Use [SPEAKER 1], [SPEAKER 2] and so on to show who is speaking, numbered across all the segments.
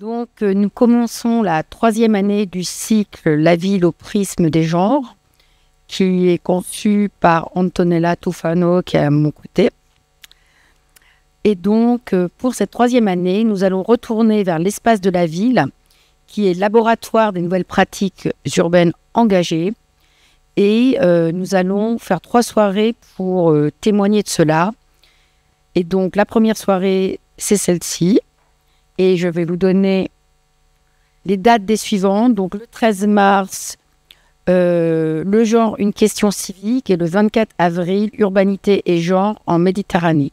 [SPEAKER 1] Nous commençons la troisième année du cycle La ville au prisme des genres, qui est conçu par Antonella Tufano, qui est à mon côté. Et donc, pour cette troisième année, nous allons retourner vers l'espace de la ville, qui est laboratoire des nouvelles pratiques urbaines engagées. Et nous allons faire 3 soirées pour témoigner de cela. Et donc, la première soirée, c'est celle-ci. Et je vais vous donner les dates des suivantes. Donc, le 13 mars, le genre, une question civique. Et le 24 avril, urbanité et genre en Méditerranée.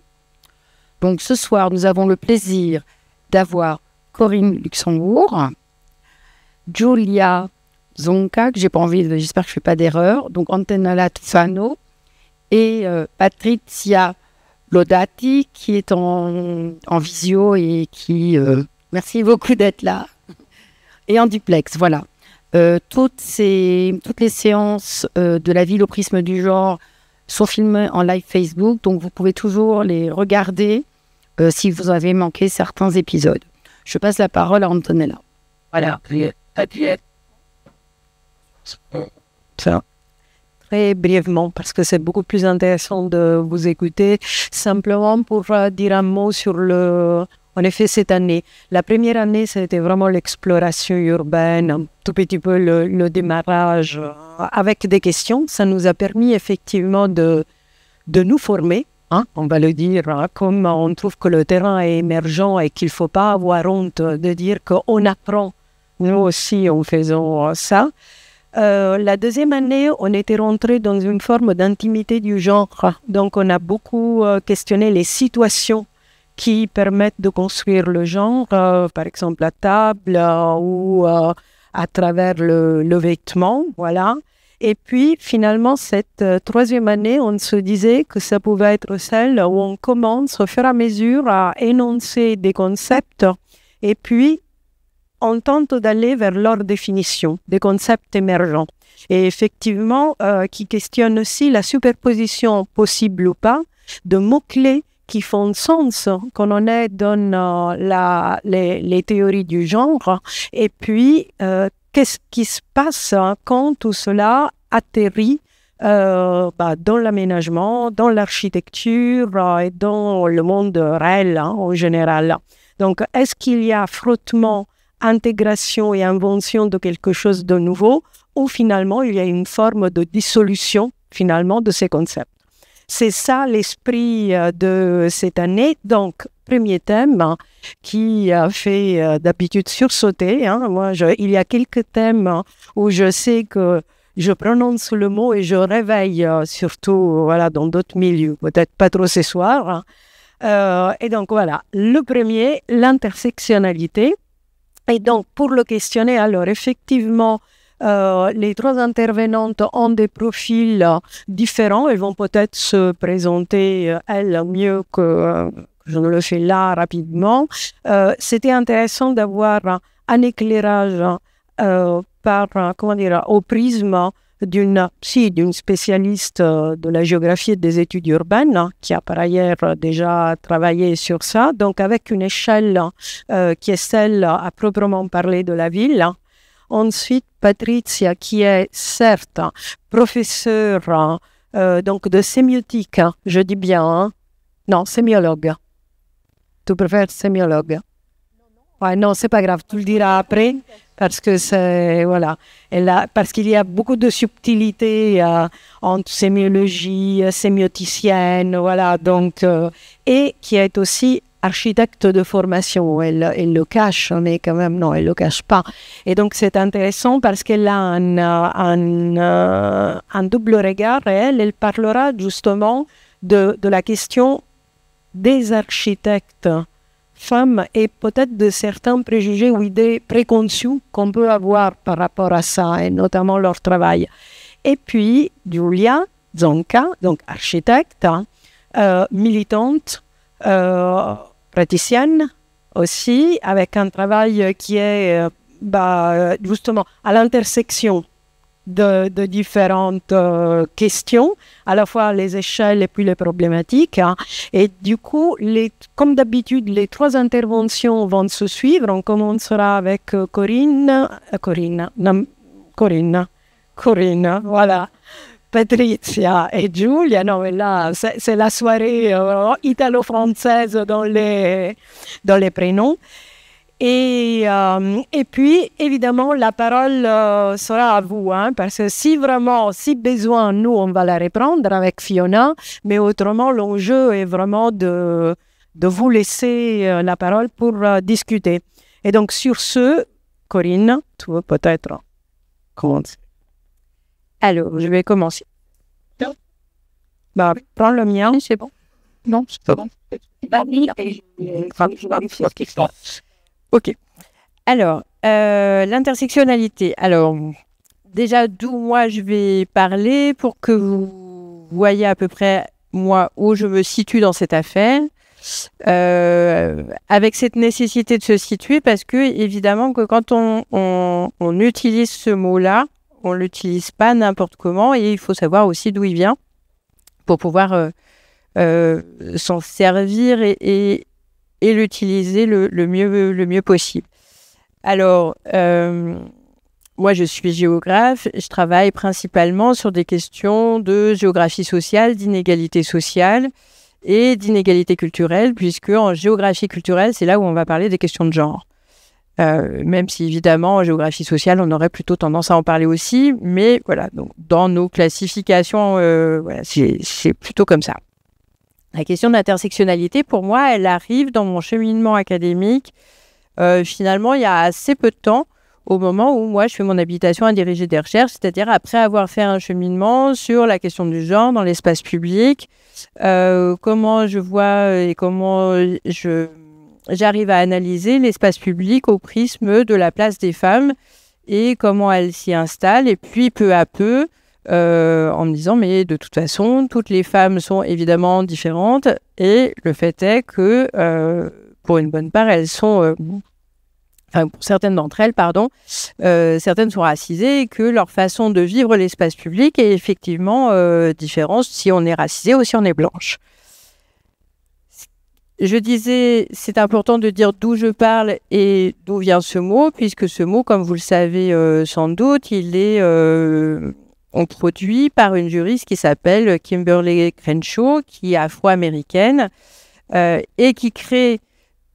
[SPEAKER 1] Donc, ce soir, nous avons le plaisir d'avoir Corinne Luxembourg, Giulia Zonca, que j'ai pas envie de, j'espère que je ne fais pas d'erreur, donc Antonella Tufano, et Patrizia Lodati, qui est en visio et qui... merci beaucoup d'être là. Et en duplex, voilà. Toutes les séances de la ville au prisme du genre sont filmées en live Facebook, donc vous pouvez toujours les regarder si vous avez manqué certains épisodes. Je passe la parole à Antonella.
[SPEAKER 2] Voilà. Ça. Très brièvement, parce que c'est beaucoup plus intéressant de vous écouter, simplement pour dire un mot sur en effet, cette année. La première année, c'était vraiment l'exploration urbaine, un tout petit peu le démarrage avec des questions. Ça nous a permis effectivement de nous former, hein, on va le dire, hein, comme on trouve que le terrain est émergent et qu'il ne faut pas avoir honte de dire qu'on apprend, nous aussi, en faisant ça. La deuxième année, on était rentré dans une forme d'intimité du genre. Donc, on a beaucoup questionné les situations qui permettent de construire le genre, par exemple la table ou à travers le vêtement, voilà. Et puis, finalement, cette troisième année, on se disait que ça pouvait être celle où on commence au fur et à mesure à énoncer des concepts et puis on tente d'aller vers leur définition, des concepts émergents. Et effectivement, qui questionnent aussi la superposition possible ou pas de mots-clés qui font sens quand on est dans les théories du genre. Et puis, qu'est-ce qui se passe quand tout cela atterrit dans l'aménagement, dans l'architecture et dans le monde réel en général. Donc, est-ce qu'il y a frottement, intégration et invention de quelque chose de nouveau, ou finalement il y a une forme de dissolution finalement de ces concepts. C'est ça l'esprit de cette année. Donc, premier thème qui fait d'habitude sursauter. Moi, il y a quelques thèmes où je sais que je prononce le mot et je réveille surtout voilà, dans d'autres milieux, peut-être pas trop ce soir. Et donc voilà, le premier, l'intersectionnalité. Et donc, pour le questionner, alors effectivement, les 3 intervenantes ont des profils différents. Elles vont peut-être se présenter, elles, mieux que je ne le fais là rapidement. C'était intéressant d'avoir un éclairage au prisme d'une spécialiste de la géographie et des études urbaines, qui a par ailleurs déjà travaillé sur ça, donc avec une échelle qui est celle à proprement parler de la ville. Ensuite, Patrizia, qui est certes professeure donc de sémiotique, je dis bien, non, sémiologue. Tu préfères sémiologue? Ouais, non, c'est pas grave, tu le diras après, parce que c'est, voilà, parce qu'il y a beaucoup de subtilités entre sémiologie, sémioticienne, voilà, donc, et qui est aussi architecte de formation. Elle le cache, mais quand même, non, elle le cache pas. Et donc, c'est intéressant parce qu'elle a un double regard, et elle parlera justement de la question des architectes femmes et peut-être de certains préjugés ou idées préconçues qu'on peut avoir par rapport à ça, et notamment leur travail. Et puis, Giulia Zonca, donc architecte, militante, praticienne aussi, avec un travail qui est justement à l'intersection de différentes questions, à la fois les échelles et puis les problématiques. Hein. Et du coup, comme d'habitude, les 3 interventions vont se suivre. On commencera avec Corinne, voilà. Patrizia et Giulia, non mais là c'est la soirée italo-française dans les prénoms. Et puis, évidemment, la parole sera à vous, hein, parce que si besoin, nous, on va la reprendre avec Fiona, mais autrement, l'enjeu est vraiment de vous laisser la parole pour discuter. Et donc, sur ce, Corinne, tu veux peut-être commencer.
[SPEAKER 3] Alors, je vais commencer.
[SPEAKER 2] Bah, prends le mien.
[SPEAKER 3] C'est bon.
[SPEAKER 2] Non, c'est bon.
[SPEAKER 3] Ok. Alors, l'intersectionnalité. Alors, déjà, d'où moi je vais parler pour que vous voyez à peu près, moi, où je me situe dans cette affaire. Avec cette nécessité de se situer, parce que, évidemment, que quand on utilise ce mot-là, on ne l'utilise pas n'importe comment et il faut savoir aussi d'où il vient pour pouvoir s'en servir et l'utiliser le mieux possible. Alors, moi, je suis géographe. Je travaille principalement sur des questions de géographie sociale, d'inégalité sociale et d'inégalité culturelle, puisque en géographie culturelle, c'est là où on va parler des questions de genre. Même si, évidemment, en géographie sociale, on aurait plutôt tendance à en parler aussi. Mais voilà, donc, dans nos classifications, voilà, c'est plutôt comme ça. La question d'intersectionnalité, pour moi, elle arrive dans mon cheminement académique, finalement, il y a assez peu de temps, au moment où moi, je fais mon habilitation à diriger des recherches, c'est-à-dire après avoir fait un cheminement sur la question du genre dans l'espace public, comment je vois et comment j'arrive à analyser l'espace public au prisme de la place des femmes et comment elles s'y installent. Et puis, peu à peu, en me disant, mais de toute façon, toutes les femmes sont évidemment différentes. Et le fait est que, pour une bonne part, elles sont... Enfin, pour certaines d'entre elles, pardon, certaines sont racisées et que leur façon de vivre l'espace public est effectivement différente si on est racisé ou si on est blanche. Je disais, c'est important de dire d'où je parle et d'où vient ce mot, puisque ce mot, comme vous le savez sans doute, il est produit par une juriste qui s'appelle Kimberly Crenshaw, qui est afro-américaine et qui crée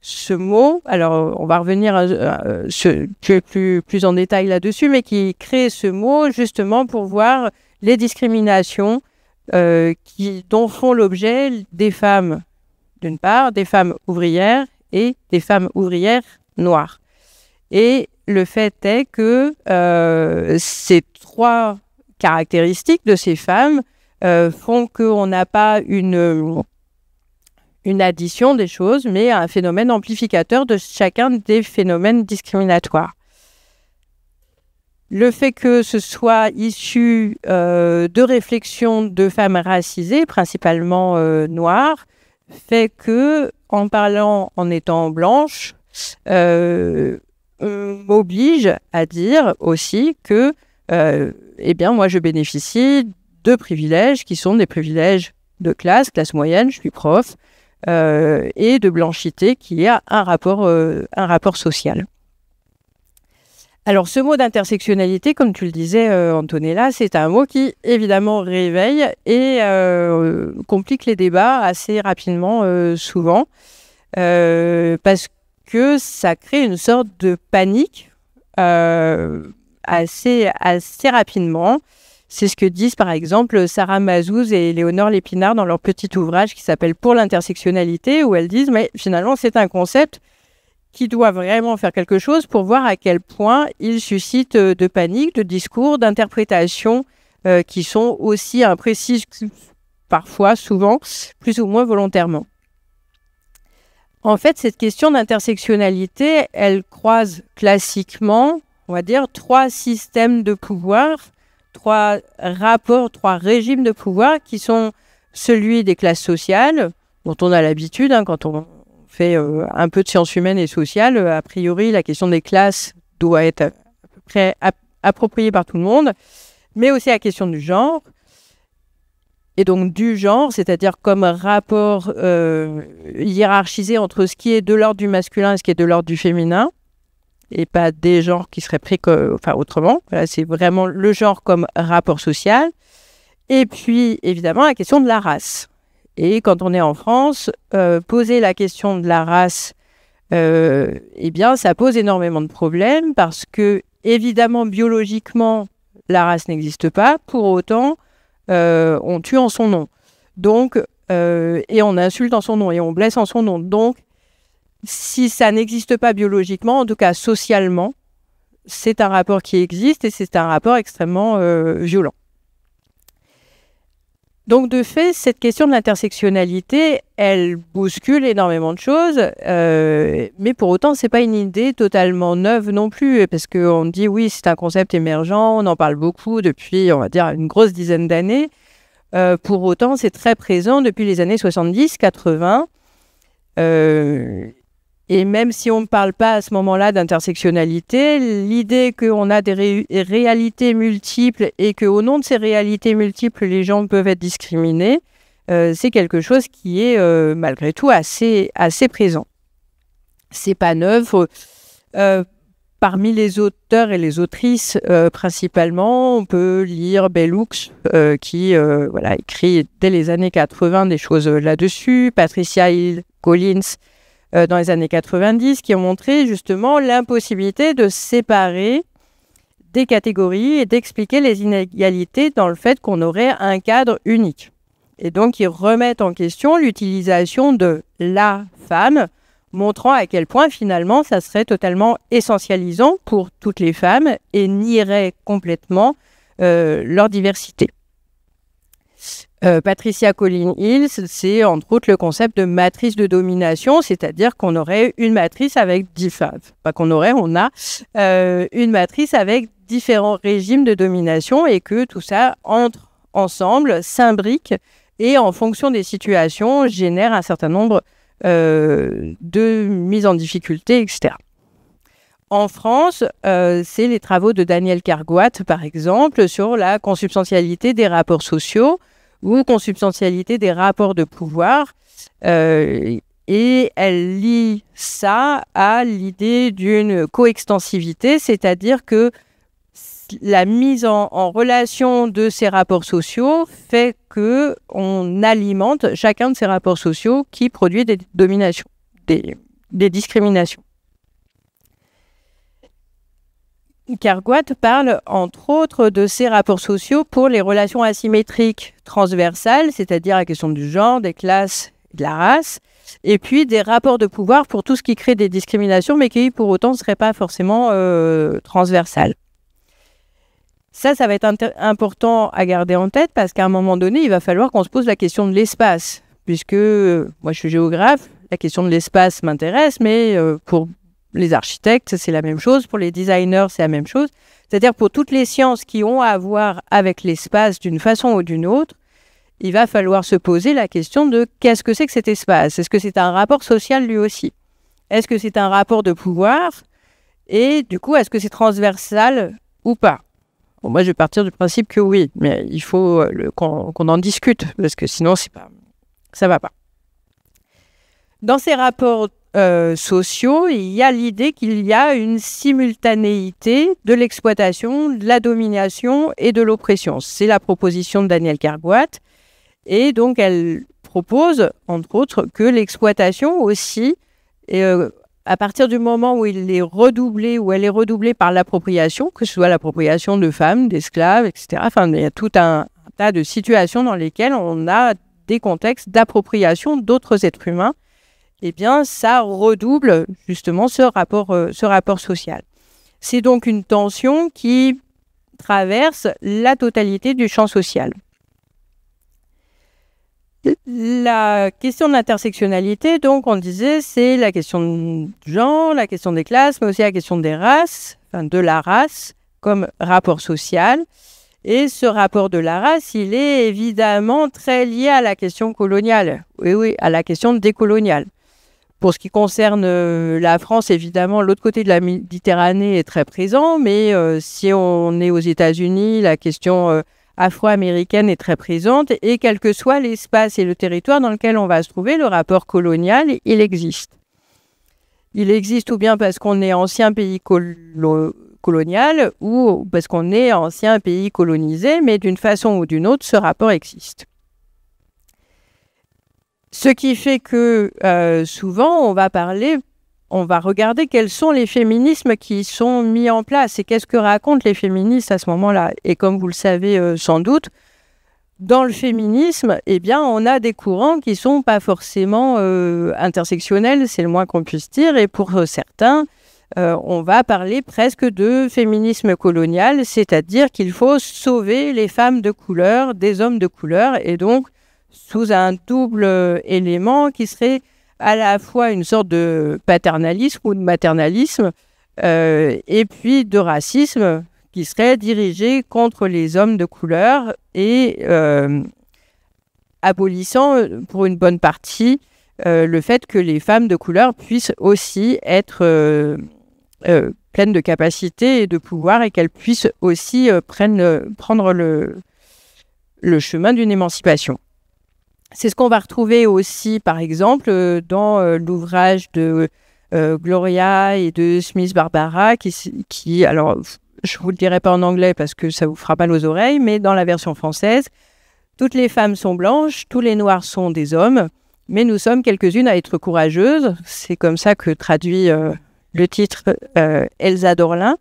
[SPEAKER 3] ce mot. Alors, on va revenir plus en détail là-dessus, mais qui crée ce mot justement pour voir les discriminations dont font l'objet des femmes, d'une part, des femmes ouvrières et des femmes ouvrières noires. Et le fait est que ces 3 caractéristiques de ces femmes font qu'on n'a pas une addition des choses, mais un phénomène amplificateur de chacun des phénomènes discriminatoires. Le fait que ce soit issu de réflexions de femmes racisées, principalement noires, fait que, en parlant en étant blanche, m'oblige à dire aussi que, eh bien, moi, je bénéficie de privilèges qui sont des privilèges de classe moyenne, je suis prof, et de blanchité qui a un rapport social. Alors, ce mot d'intersectionnalité, comme tu le disais, Antonella, c'est un mot qui, évidemment, réveille et complique les débats assez rapidement, souvent, parce que ça crée une sorte de panique assez rapidement. C'est ce que disent, par exemple, Sarah Mazouz et Léonore Lépinard dans leur petit ouvrage qui s'appelle « Pour l'intersectionnalité », où elles disent « mais finalement, c'est un concept qui doit vraiment faire quelque chose pour voir à quel point il suscite de panique, de discours, d'interprétations qui sont aussi imprécises, parfois, souvent, plus ou moins volontairement. » En fait, cette question d'intersectionnalité, elle croise classiquement, on va dire, 3 systèmes de pouvoir, 3 rapports, 3 régimes de pouvoir qui sont celui des classes sociales, dont on a l'habitude quand on fait un peu de sciences humaines et sociales. A priori, la question des classes doit être à peu près appropriée par tout le monde. mais aussi la question du genre. Et donc du genre, c'est-à-dire comme rapport hiérarchisé entre ce qui est de l'ordre du masculin et ce qui est de l'ordre du féminin, et pas des genres qui seraient pris autrement. Voilà, c'est vraiment le genre comme rapport social. Et puis, évidemment, la question de la race. Et quand on est en France, poser la question de la race, eh bien, ça pose énormément de problèmes parce que, évidemment, biologiquement, la race n'existe pas. Pour autant, on tue en son nom. Donc, et on insulte en son nom et on blesse en son nom. Donc, si ça n'existe pas biologiquement, en tout cas socialement, c'est un rapport qui existe et c'est un rapport extrêmement violent. Donc, de fait, cette question de l'intersectionnalité, elle bouscule énormément de choses, mais pour autant, ce n'est pas une idée totalement neuve non plus, parce qu'on dit, oui, c'est un concept émergent, on en parle beaucoup depuis, on va dire, une grosse dizaine d'années. Pour autant, c'est très présent depuis les années 70-80. Et même si on ne parle pas à ce moment-là d'intersectionnalité, l'idée qu'on a des réalités multiples et qu'au nom de ces réalités multiples, les gens peuvent être discriminés, c'est quelque chose qui est malgré tout assez présent. C'est pas neuf. Parmi les auteurs et les autrices, principalement, on peut lire Bell Hooks, qui écrit dès les années 80 des choses là-dessus, Patricia Hill Collins, dans les années 90, qui ont montré justement l'impossibilité de séparer des catégories et d'expliquer les inégalités dans le fait qu'on aurait un cadre unique. Et donc, ils remettent en question l'utilisation de la femme, montrant à quel point, finalement, ça serait totalement essentialisant pour toutes les femmes et nierait complètement leur diversité. Patricia Colin Hills, c'est entre autres le concept de matrice de domination, c'est-à-dire qu'on aurait une matrice avec on a une matrice avec différents régimes de domination et que tout ça entre ensemble, s'imbrique et en fonction des situations génère un certain nombre de mises en difficulté, etc. En France, c'est les travaux de Daniel Cargoat, par exemple, sur la consubstantialité des rapports sociaux ou consubstantialité des rapports de pouvoir. Et elle lie ça à l'idée d'une coextensivité, c'est-à-dire que la mise en relation de ces rapports sociaux fait qu'on alimente chacun de ces rapports sociaux qui produit des dominations, des discriminations. Cargoat parle entre autres de ces rapports sociaux pour les relations asymétriques transversales, c'est-à-dire la question du genre, des classes, de la race, et puis des rapports de pouvoir pour tout ce qui crée des discriminations, mais qui pour autant ne seraient pas forcément transversales. Ça va être important à garder en tête parce qu'à un moment donné, il va falloir qu'on se pose la question de l'espace, puisque moi je suis géographe, la question de l'espace m'intéresse, mais pour les architectes, c'est la même chose. Pour les designers, c'est la même chose. C'est-à-dire pour toutes les sciences qui ont à voir avec l'espace d'une façon ou d'une autre, il va falloir se poser la question de qu'est-ce que c'est que cet espace ? Est-ce que c'est un rapport social lui aussi ? Est-ce que c'est un rapport de pouvoir ? Et du coup, est-ce que c'est transversal ou pas ? Bon, moi, je vais partir du principe que oui, mais il faut qu'on en discute, parce que sinon, ça ne va pas. Dans ces rapports sociaux, il y a l'idée qu'il y a une simultanéité de l'exploitation, de la domination et de l'oppression. C'est la proposition de Daniel Cargoat. Et donc, elle propose, entre autres, que l'exploitation aussi, à partir du moment où elle est redoublée par l'appropriation, que ce soit l'appropriation de femmes, d'esclaves, etc. Enfin, il y a tout un tas de situations dans lesquelles on a des contextes d'appropriation d'autres êtres humains. Eh bien, ça redouble justement ce rapport social. C'est donc une tension qui traverse la totalité du champ social. La question de l'intersectionnalité, donc, on disait, c'est la question du genre, la question des classes, mais aussi la question des races, enfin de la race comme rapport social. Et ce rapport de la race, il est évidemment très lié à la question coloniale, oui, à la question décoloniale. Pour ce qui concerne la France, évidemment, l'autre côté de la Méditerranée est très présent, mais si on est aux États-Unis, la question afro-américaine est très présente, et quel que soit l'espace et le territoire dans lequel on va se trouver, le rapport colonial, il existe. Il existe ou bien parce qu'on est ancien pays colonial ou parce qu'on est ancien pays colonisé, mais d'une façon ou d'une autre, ce rapport existe. Ce qui fait que souvent, on va regarder quels sont les féminismes qui sont mis en place et qu'est-ce que racontent les féministes à ce moment-là. Et comme vous le savez sans doute, dans le féminisme, eh bien, on a des courants qui ne sont pas forcément intersectionnels, c'est le moins qu'on puisse dire. Et pour certains, on va parler presque de féminisme colonial, c'est-à-dire qu'il faut sauver les femmes de couleur des hommes de couleur, et donc sous un double élément qui serait à la fois une sorte de paternalisme ou de maternalisme et puis de racisme qui serait dirigé contre les hommes de couleur et abolissant pour une bonne partie le fait que les femmes de couleur puissent aussi être pleines de capacités et de pouvoir et qu'elles puissent aussi prendre le chemin d'une émancipation. C'est ce qu'on va retrouver aussi, par exemple, dans l'ouvrage de Gloria et de Smith Barbara, qui, alors, je ne vous le dirai pas en anglais parce que ça vous fera mal aux oreilles, mais dans la version française, toutes les femmes sont blanches, tous les noirs sont des hommes, mais nous sommes quelques-unes à être courageuses. C'est comme ça que traduit le titre Elsa Dorlin.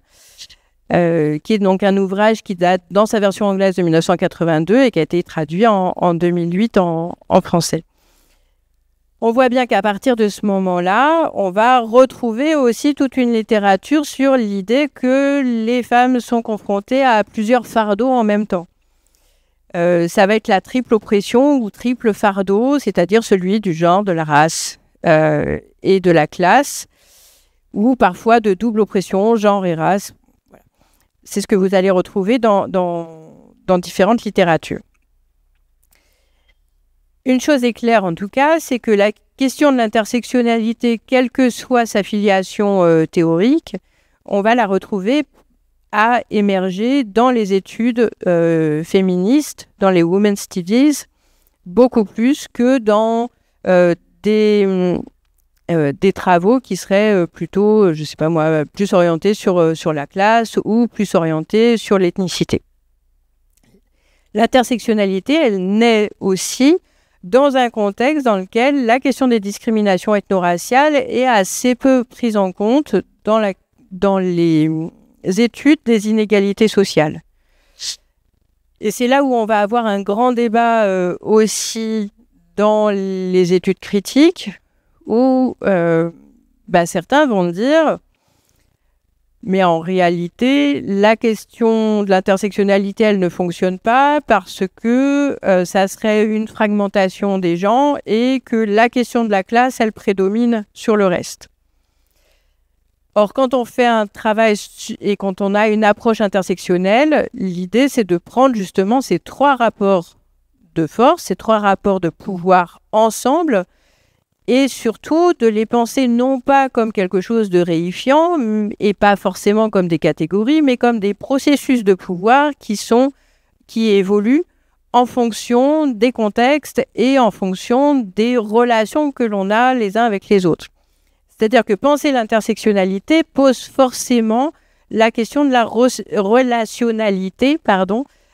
[SPEAKER 3] Qui est donc un ouvrage qui date dans sa version anglaise de 1982 et qui a été traduit en 2008 en français. On voit bien qu'à partir de ce moment-là, on va retrouver aussi toute une littérature sur l'idée que les femmes sont confrontées à plusieurs fardeaux en même temps. Ça va être la triple oppression ou triple fardeau, c'est-à-dire celui du genre, de la race et de la classe, ou parfois de double oppression, genre et race. C'est ce que vous allez retrouver dans différentes littératures. Une chose est claire en tout cas, c'est que la question de l'intersectionnalité, quelle que soit sa filiation théorique, on va la retrouver à émerger dans les études féministes, dans les Women's Studies, beaucoup plus que dans des travaux qui seraient plutôt, je ne sais pas moi, plus orientés sur la classe ou plus orientés sur l'ethnicité. L'intersectionnalité, elle naît aussi dans un contexte dans lequel la question des discriminations ethno-raciales est assez peu prise en compte dans les études des inégalités sociales. Et c'est là où on va avoir un grand débat aussi dans les études critiques, où certains vont dire mais en réalité, la question de l'intersectionnalité, elle ne fonctionne pas parce que ça serait une fragmentation des gens et que la question de la classe, elle prédomine sur le reste. Or, quand on fait un travail et quand on a une approche intersectionnelle, l'idée, c'est de prendre justement ces trois rapports de force, ces trois rapports de pouvoir ensemble, et surtout de les penser non pas comme quelque chose de réifiant et pas forcément comme des catégories, mais comme des processus de pouvoir qui évoluent en fonction des contextes et en fonction des relations que l'on a les uns avec les autres. C'est-à-dire que penser l'intersectionnalité pose forcément la question de la relationnalité,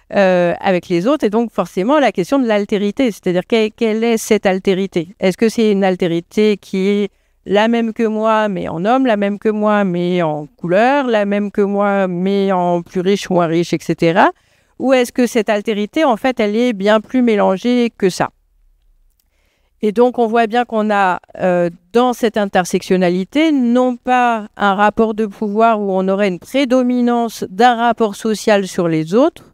[SPEAKER 3] avec les autres, et donc forcément la question de l'altérité, c'est-à-dire quelle est cette altérité? Est-ce que c'est une altérité qui est la même que moi, mais en homme, la même que moi, mais en couleur, la même que moi, mais en plus riche ou moins riche, etc. Ou est-ce que cette altérité, en fait, elle est bien plus mélangée que ça? Et donc, on voit bien qu'on a dans cette intersectionnalité, non pas un rapport de pouvoir où on aurait une prédominance d'un rapport social sur les autres,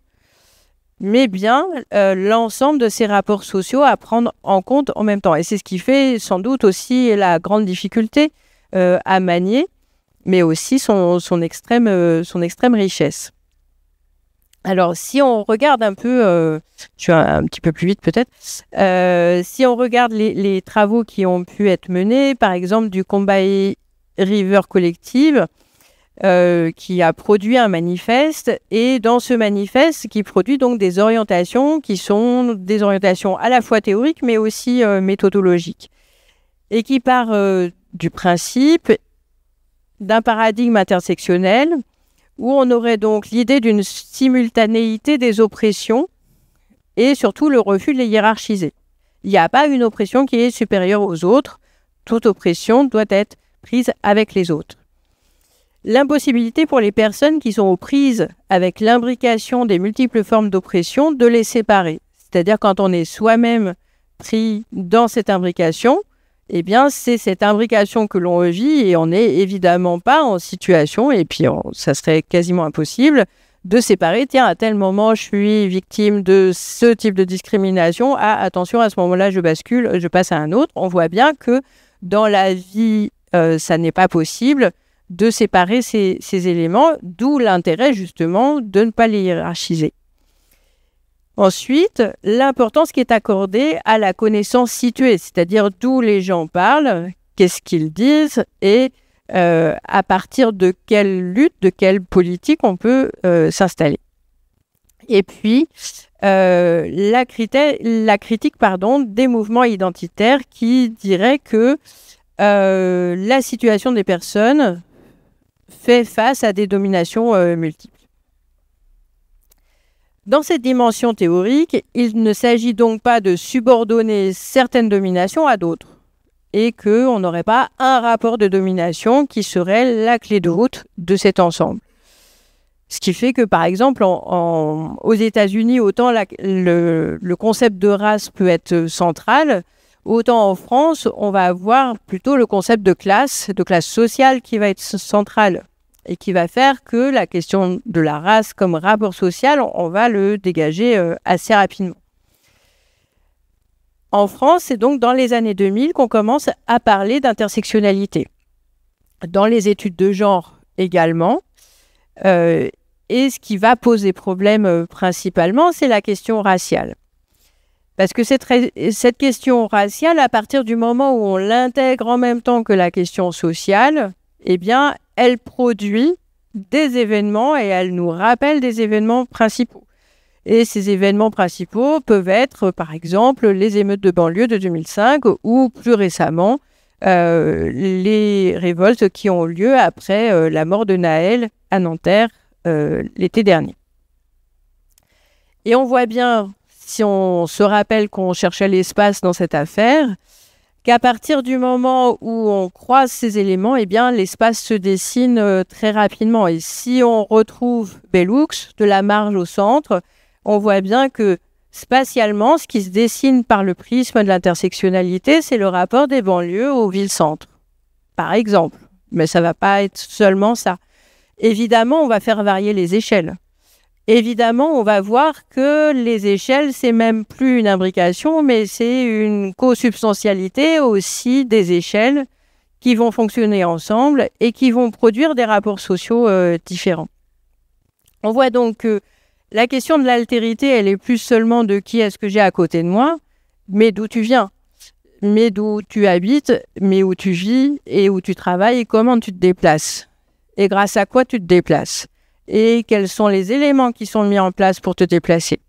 [SPEAKER 3] mais bien l'ensemble de ces rapports sociaux à prendre en compte en même temps. Et c'est ce qui fait sans doute aussi la grande difficulté à manier, mais aussi son extrême richesse. Alors, si on regarde un peu, je suis un petit peu plus vite peut-être, si on regarde les travaux qui ont pu être menés, par exemple du Combahee River Collective, qui a produit un manifeste, et dans ce manifeste, qui produit donc des orientations qui sont des orientations à la fois théoriques, mais aussi méthodologiques, et qui part du principe d'un paradigme intersectionnel, où on aurait donc l'idée d'une simultanéité des oppressions et surtout le refus de les hiérarchiser. Il n'y a pas une oppression qui est supérieure aux autres. Toute oppression doit être prise avec les autres. L'impossibilité pour les personnes qui sont aux prises avec l'imbrication des multiples formes d'oppression de les séparer. C'est-à-dire quand on est soi-même pris dans cette imbrication, eh bien, c'est cette imbrication que l'on vit et on n'est évidemment pas en situation, et puis ça serait quasiment impossible, de séparer, tiens, à tel moment, je suis victime de ce type de discrimination, attention, à ce moment-là, je bascule, je passe à un autre. On voit bien que dans la vie, ça n'est pas possible de séparer ces éléments, d'où l'intérêt, justement, de ne pas les hiérarchiser. Ensuite, l'importance qui est accordée à la connaissance située, c'est-à-dire d'où les gens parlent, qu'est-ce qu'ils disent et à partir de quelle lutte, de quelle politique on peut s'installer. Et puis, la critique des mouvements identitaires qui dirait que la situation des personnes fait face à des dominations multiples. Dans cette dimension théorique, il ne s'agit donc pas de subordonner certaines dominations à d'autres et qu'on n'aurait pas un rapport de domination qui serait la clé de voûte de cet ensemble. Ce qui fait que, par exemple, aux États-Unis, autant le concept de race peut être central, autant en France, on va avoir plutôt le concept de classe sociale qui va être central. Et qui va faire que la question de la race comme rapport social, on va le dégager assez rapidement. En France, c'est donc dans les années 2000 qu'on commence à parler d'intersectionnalité. Dans les études de genre également. Et ce qui va poser problème principalement, c'est la question raciale. Parce que cette question raciale, à partir du moment où on l'intègre en même temps que la question sociale, eh bien, elle produit des événements et elle nous rappelle des événements principaux. Et ces événements principaux peuvent être, par exemple, les émeutes de banlieue de 2005 ou plus récemment, les révoltes qui ont lieu après la mort de Naël à Nanterre l'été dernier. Et on voit bien, si on se rappelle qu'on cherchait l'espace dans cette affaire, qu'à partir du moment où on croise ces éléments, eh bien, l'espace se dessine très rapidement. Et si on retrouve Bellux, de la marge au centre, on voit bien que spatialement, ce qui se dessine par le prisme de l'intersectionnalité, c'est le rapport des banlieues aux villes-centres, par exemple. Mais ça ne va pas être seulement ça. Évidemment, on va faire varier les échelles. Évidemment, on va voir que les échelles, c'est même plus une imbrication, mais c'est une co-substantialité aussi des échelles qui vont fonctionner ensemble et qui vont produire des rapports sociaux différents. On voit donc que la question de l'altérité, elle est plus seulement de qui est-ce que j'ai à côté de moi, mais d'où tu viens, mais d'où tu habites, mais où tu vis et où tu travailles et comment tu te déplaces. Et grâce à quoi tu te déplaces. Et quels sont les éléments qui sont mis en place pour te déplacer.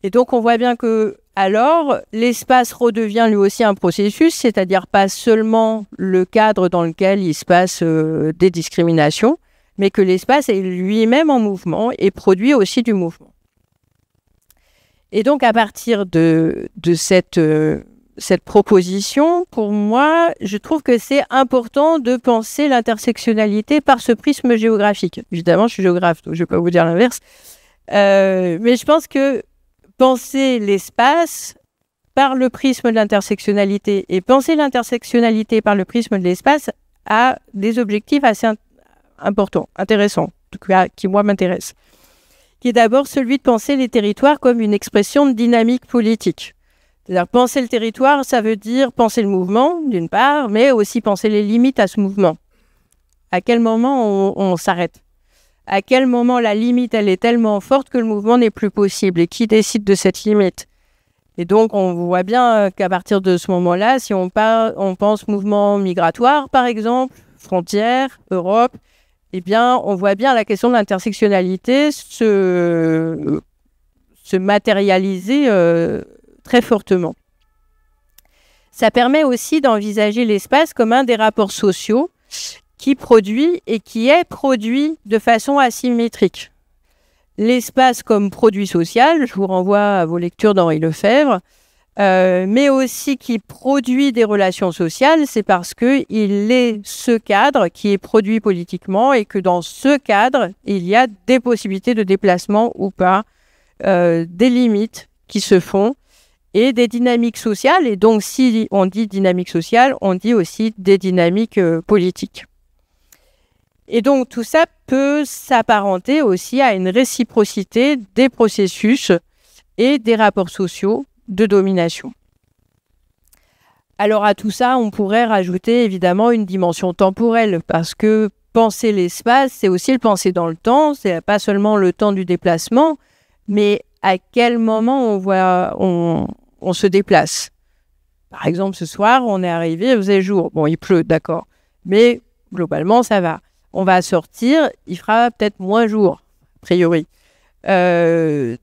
[SPEAKER 3] Et donc, on voit bien que, alors, l'espace redevient lui aussi un processus, c'est-à-dire pas seulement le cadre dans lequel il se passe des discriminations, mais que l'espace est lui-même en mouvement et produit aussi du mouvement. Et donc, à partir de cette proposition, pour moi, je trouve que c'est important de penser l'intersectionnalité par ce prisme géographique. Évidemment, je suis géographe, donc je ne vais pas vous dire l'inverse. Mais je pense que penser l'espace par le prisme de l'intersectionnalité et penser l'intersectionnalité par le prisme de l'espace a des objectifs assez importants, intéressants, en tout cas qui, moi, m'intéressent. Qui est d'abord celui de penser les territoires comme une expression de dynamique politique. C'est-à-dire penser le territoire, ça veut dire penser le mouvement, d'une part, mais aussi penser les limites à ce mouvement. À quel moment on s'arrête? À quel moment la limite, elle est tellement forte que le mouvement n'est plus possible? Et qui décide de cette limite? Et donc, on voit bien qu'à partir de ce moment-là, si on pense mouvement migratoire, par exemple, frontières, Europe, eh bien, on voit bien la question de l'intersectionnalité se matérialiser très fortement. Ça permet aussi d'envisager l'espace comme un des rapports sociaux qui produit et qui est produit de façon asymétrique. L'espace comme produit social, je vous renvoie à vos lectures d'Henri Lefebvre, mais aussi qui produit des relations sociales, c'est parce qu'il est ce cadre qui est produit politiquement et que dans ce cadre, il y a des possibilités de déplacement ou pas, des limites qui se font et des dynamiques sociales. Et donc, si on dit dynamique sociale, on dit aussi des dynamiques politiques. Et donc, tout ça peut s'apparenter aussi à une réciprocité des processus et des rapports sociaux de domination. Alors, à tout ça, on pourrait rajouter évidemment une dimension temporelle, parce que penser l'espace, c'est aussi le penser dans le temps, c'est pas seulement le temps du déplacement, mais à quel moment on se déplace. Par exemple, ce soir, on est arrivé, il faisait jour. Bon, il pleut, d'accord, mais globalement, ça va. On va sortir, il fera peut-être moins jour, a priori.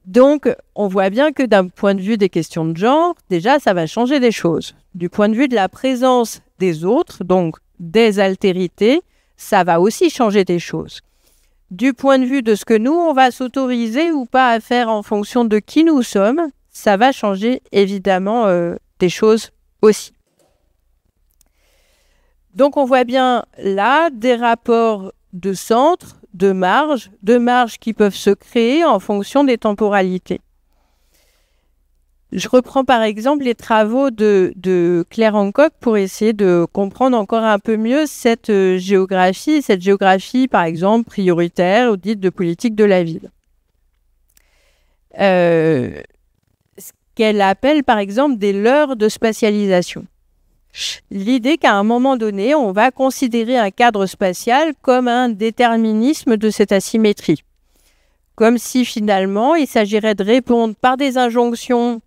[SPEAKER 3] Donc, on voit bien que d'un point de vue des questions de genre, déjà, ça va changer des choses. Du point de vue de la présence des autres, donc des altérités, ça va aussi changer des choses. Du point de vue de ce que nous, on va s'autoriser ou pas à faire en fonction de qui nous sommes, ça va changer évidemment des choses aussi. Donc, on voit bien là des rapports de centre, de marge qui peuvent se créer en fonction des temporalités. Je reprends par exemple les travaux de Claire Hancock pour essayer de comprendre encore un peu mieux cette géographie par exemple prioritaire ou dite de politique de la ville. Ce qu'elle appelle par exemple des leurres de spatialisation. L'idée qu'à un moment donné, on va considérer un cadre spatial comme un déterminisme de cette asymétrie. Comme si finalement, il s'agirait de répondre par des injonctions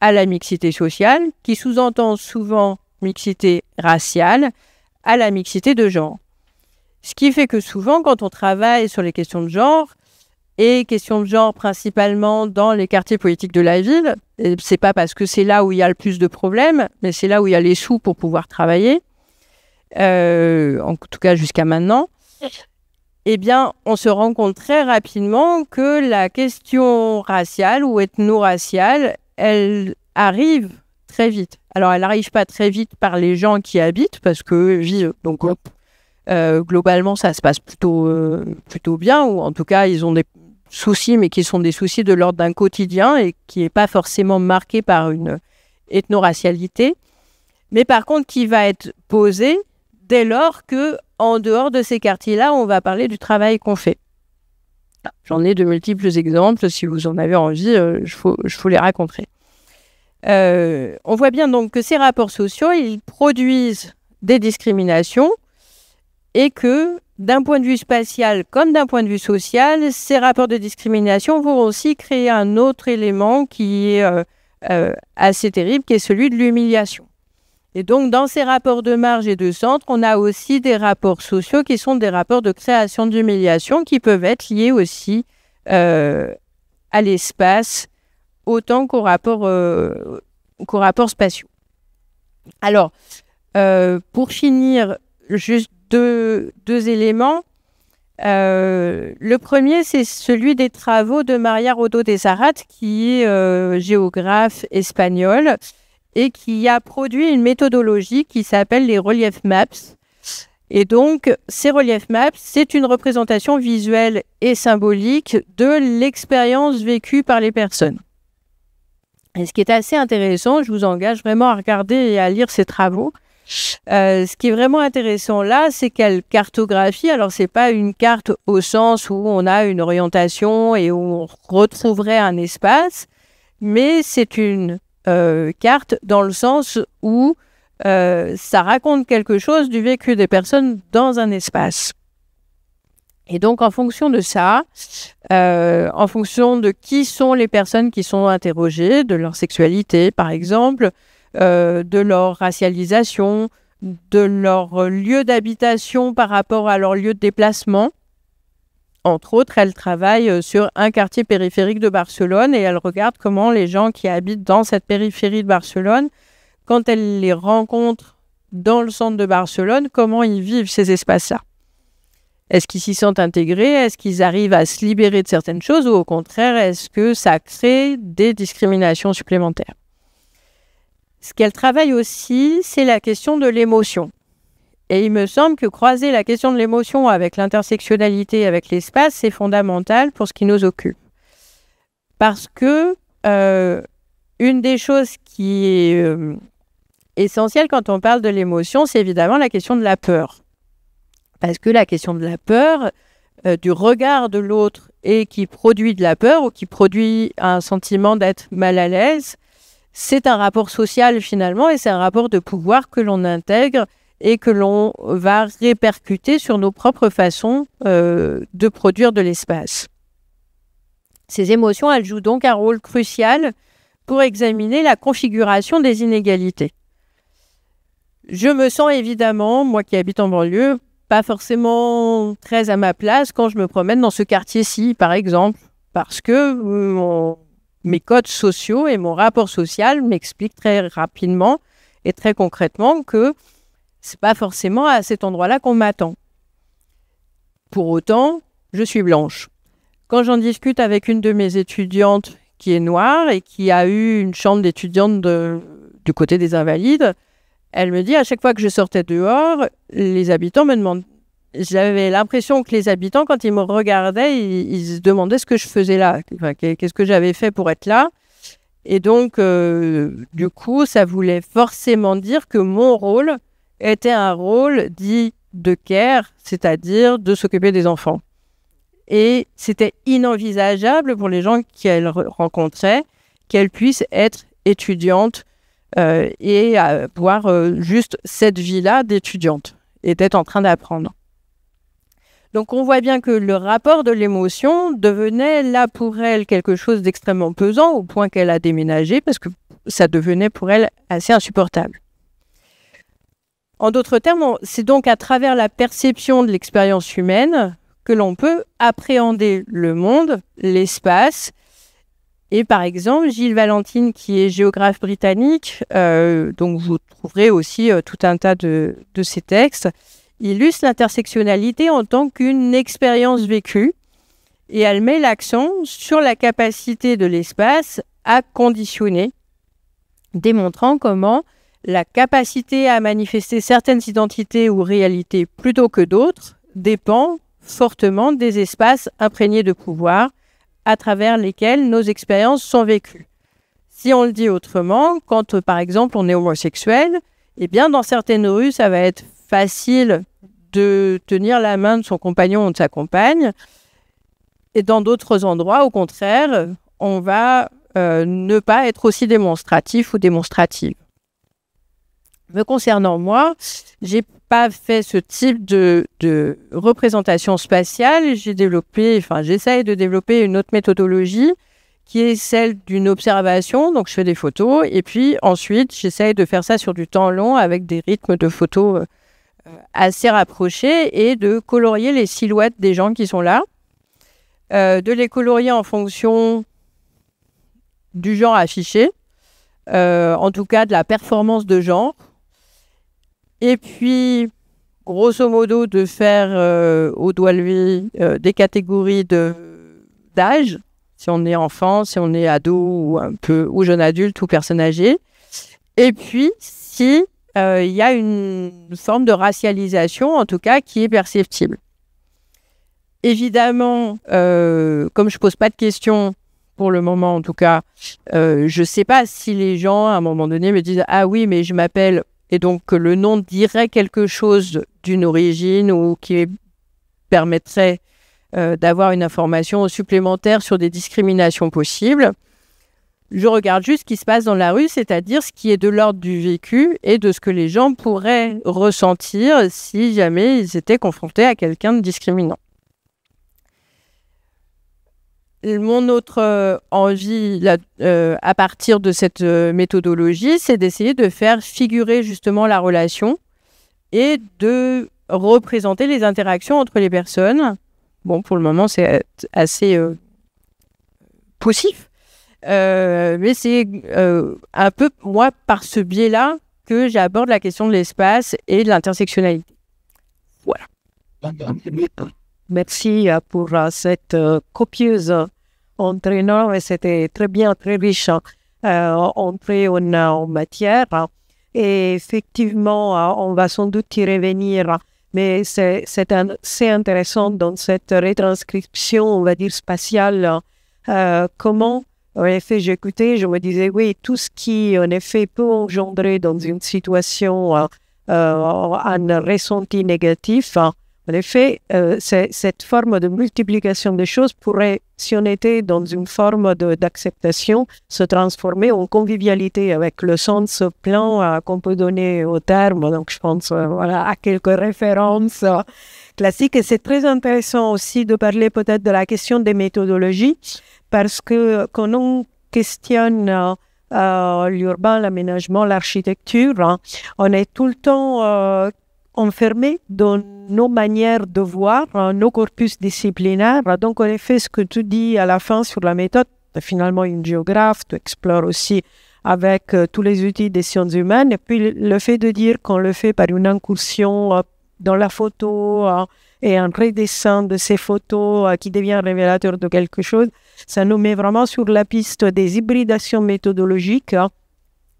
[SPEAKER 3] à la mixité sociale, qui sous-entend souvent mixité raciale, à la mixité de genre. Ce qui fait que souvent, quand on travaille sur les questions de genre, et questions de genre principalement dans les quartiers politiques de la ville, c'est pas parce que c'est là où il y a le plus de problèmes, mais c'est là où il y a les sous pour pouvoir travailler, en tout cas jusqu'à maintenant, eh bien, on se rend compte très rapidement que la question raciale ou ethno-raciale, elle arrive très vite. Alors, elle n'arrive pas très vite par les gens qui habitent, parce qu'eux vivent, donc globalement, ça se passe plutôt bien, ou en tout cas, ils ont des soucis, mais qui sont des soucis de l'ordre d'un quotidien et qui n'est pas forcément marqué par une ethno-racialité, mais par contre qui va être posé dès lors que, en dehors de ces quartiers-là, on va parler du travail qu'on fait. J'en ai de multiples exemples, si vous en avez envie, je vous les raconterai. On voit bien donc que ces rapports sociaux, ils produisent des discriminations et que, d'un point de vue spatial comme d'un point de vue social, ces rapports de discrimination vont aussi créer un autre élément qui est assez terrible, qui est celui de l'humiliation. Et donc, dans ces rapports de marge et de centre, on a aussi des rapports sociaux qui sont des rapports de création d'humiliation qui peuvent être liés aussi à l'espace autant qu'aux rapports spatiaux. Alors, pour finir, juste deux éléments. Le premier, c'est celui des travaux de Maria Rodo de Serrat, qui est géographe espagnole et qui a produit une méthodologie qui s'appelle les relief maps. Et donc, ces relief maps, c'est une représentation visuelle et symbolique de l'expérience vécue par les personnes. Et ce qui est assez intéressant, je vous engage vraiment à regarder et à lire ces travaux. Ce qui est vraiment intéressant là, c'est qu'elle cartographie. Alors, c'est pas une carte au sens où on a une orientation et où on retrouverait un espace, mais c'est une carte dans le sens où ça raconte quelque chose du vécu des personnes dans un espace. Et donc, en fonction de ça, en fonction de qui sont les personnes qui sont interrogées, de leur sexualité, par exemple, de leur racialisation, de leur lieu d'habitation par rapport à leur lieu de déplacement. Entre autres, elle travaille sur un quartier périphérique de Barcelone et elle regarde comment les gens qui habitent dans cette périphérie de Barcelone, quand elle les rencontre dans le centre de Barcelone, comment ils vivent ces espaces-là. Est-ce qu'ils s'y sentent intégrés? Est-ce qu'ils arrivent à se libérer de certaines choses? Ou au contraire, est-ce que ça crée des discriminations supplémentaires? Ce qu'elle travaille aussi, c'est la question de l'émotion. Et il me semble que croiser la question de l'émotion avec l'intersectionnalité, avec l'espace, c'est fondamental pour ce qui nous occupe. Parce que une des choses qui est essentielle quand on parle de l'émotion, c'est évidemment la question de la peur. Parce que la question de la peur, du regard de l'autre et qui produit de la peur ou qui produit un sentiment d'être mal à l'aise, c'est un rapport social finalement et c'est un rapport de pouvoir que l'on intègre et que l'on va répercuter sur nos propres façons de produire de l'espace. Ces émotions, elles jouent donc un rôle crucial pour examiner la configuration des inégalités. Je me sens évidemment, moi qui habite en banlieue, pas forcément très à ma place quand je me promène dans ce quartier-ci, par exemple, parce que mes codes sociaux et mon rapport social m'expliquent très rapidement et très concrètement que c'est pas forcément à cet endroit-là qu'on m'attend. Pour autant, je suis blanche. Quand j'en discute avec une de mes étudiantes qui est noire et qui a eu une chambre d'étudiante du côté des Invalides, elle me dit à chaque fois que je sortais dehors, les habitants me demandent. J'avais l'impression que les habitants, quand ils me regardaient, ils se demandaient ce que je faisais là, enfin, qu'est-ce que j'avais fait pour être là. Et donc, du coup, ça voulait forcément dire que mon rôle était un rôle dit de care, c'est-à-dire de s'occuper des enfants. Et c'était inenvisageable pour les gens qu'elle rencontrait qu'elle puisse être étudiante et avoir juste cette vie-là d'étudiante et d'être en train d'apprendre. Donc on voit bien que le rapport de l'émotion devenait là pour elle quelque chose d'extrêmement pesant au point qu'elle a déménagé parce que ça devenait pour elle assez insupportable. En d'autres termes, c'est donc à travers la perception de l'expérience humaine que l'on peut appréhender le monde, l'espace. Et par exemple, Gilles Valentine, qui est géographe britannique, donc vous trouverez aussi tout un tas de ses textes, illustre l'intersectionnalité en tant qu'une expérience vécue et elle met l'accent sur la capacité de l'espace à conditionner, démontrant comment la capacité à manifester certaines identités ou réalités plutôt que d'autres dépend fortement des espaces imprégnés de pouvoir à travers lesquels nos expériences sont vécues. Si on le dit autrement, quand par exemple on est homosexuel, eh bien dans certaines rues, ça va être facile de tenir la main de son compagnon ou de sa compagne, et dans d'autres endroits, au contraire, on va ne pas être aussi démonstratif ou démonstrative. Me concernant moi, j'ai pas fait ce type de représentation spatiale. J'essaye de développer une autre méthodologie qui est celle d'une observation. Donc, je fais des photos et puis ensuite, j'essaye de faire ça sur du temps long avec des rythmes de photos assez rapprochés et de colorier les silhouettes des gens qui sont là, de les colorier en fonction du genre affiché, en tout cas de la performance de genre. Et puis, grosso modo, de faire au doigt levé des catégories d'âge, si on est enfant, si on est ado ou jeune adulte ou personne âgée. Et puis, si il y a une forme de racialisation, en tout cas, qui est perceptible. Évidemment, comme je ne pose pas de questions pour le moment, en tout cas, je ne sais pas si les gens, à un moment donné, me disent « Ah oui, mais je m'appelle… » et donc que le nom dirait quelque chose d'une origine ou qui permettrait d'avoir une information supplémentaire sur des discriminations possibles. Je regarde juste ce qui se passe dans la rue, c'est-à-dire ce qui est de l'ordre du vécu et de ce que les gens pourraient ressentir si jamais ils étaient confrontés à quelqu'un de discriminant. mon autre envie à partir de cette méthodologie, c'est d'essayer de faire figurer justement la relation et de représenter les interactions entre les personnes. Bon, pour le moment, c'est assez poussif, mais c'est un peu, moi, par ce biais-là, que j'aborde la question de l'espace et de l'intersectionnalité. Voilà.
[SPEAKER 2] Merci pour cette copieuse entraîneur et c'était très bien, très riche entrée en matière. Et effectivement, on va sans doute y revenir, mais c'est intéressant dans cette retranscription, on va dire, spatiale, comment, en effet, j'écoutais, je me disais, oui, tout ce qui, en effet, peut engendrer dans une situation un ressenti négatif, en effet, cette forme de multiplication des choses pourrait, si on était dans une forme d'acceptation, se transformer en convivialité avec le sens plein qu'on peut donner au terme. Donc, je pense voilà, à quelques références classiques. Et c'est très intéressant aussi de parler peut-être de la question des méthodologies, parce que quand on questionne l'urbain, l'aménagement, l'architecture, on est tout le temps enfermé dans nos manières de voir, nos corpus disciplinaires. Donc, en effet, ce que tu dis à la fin sur la méthode, finalement, une géographe, tu explores aussi avec tous les outils des sciences humaines. Et puis, le fait de dire qu'on le fait par une incursion dans la photo et un redessin de ces photos qui devient révélateur de quelque chose, ça nous met vraiment sur la piste des hybridations méthodologiques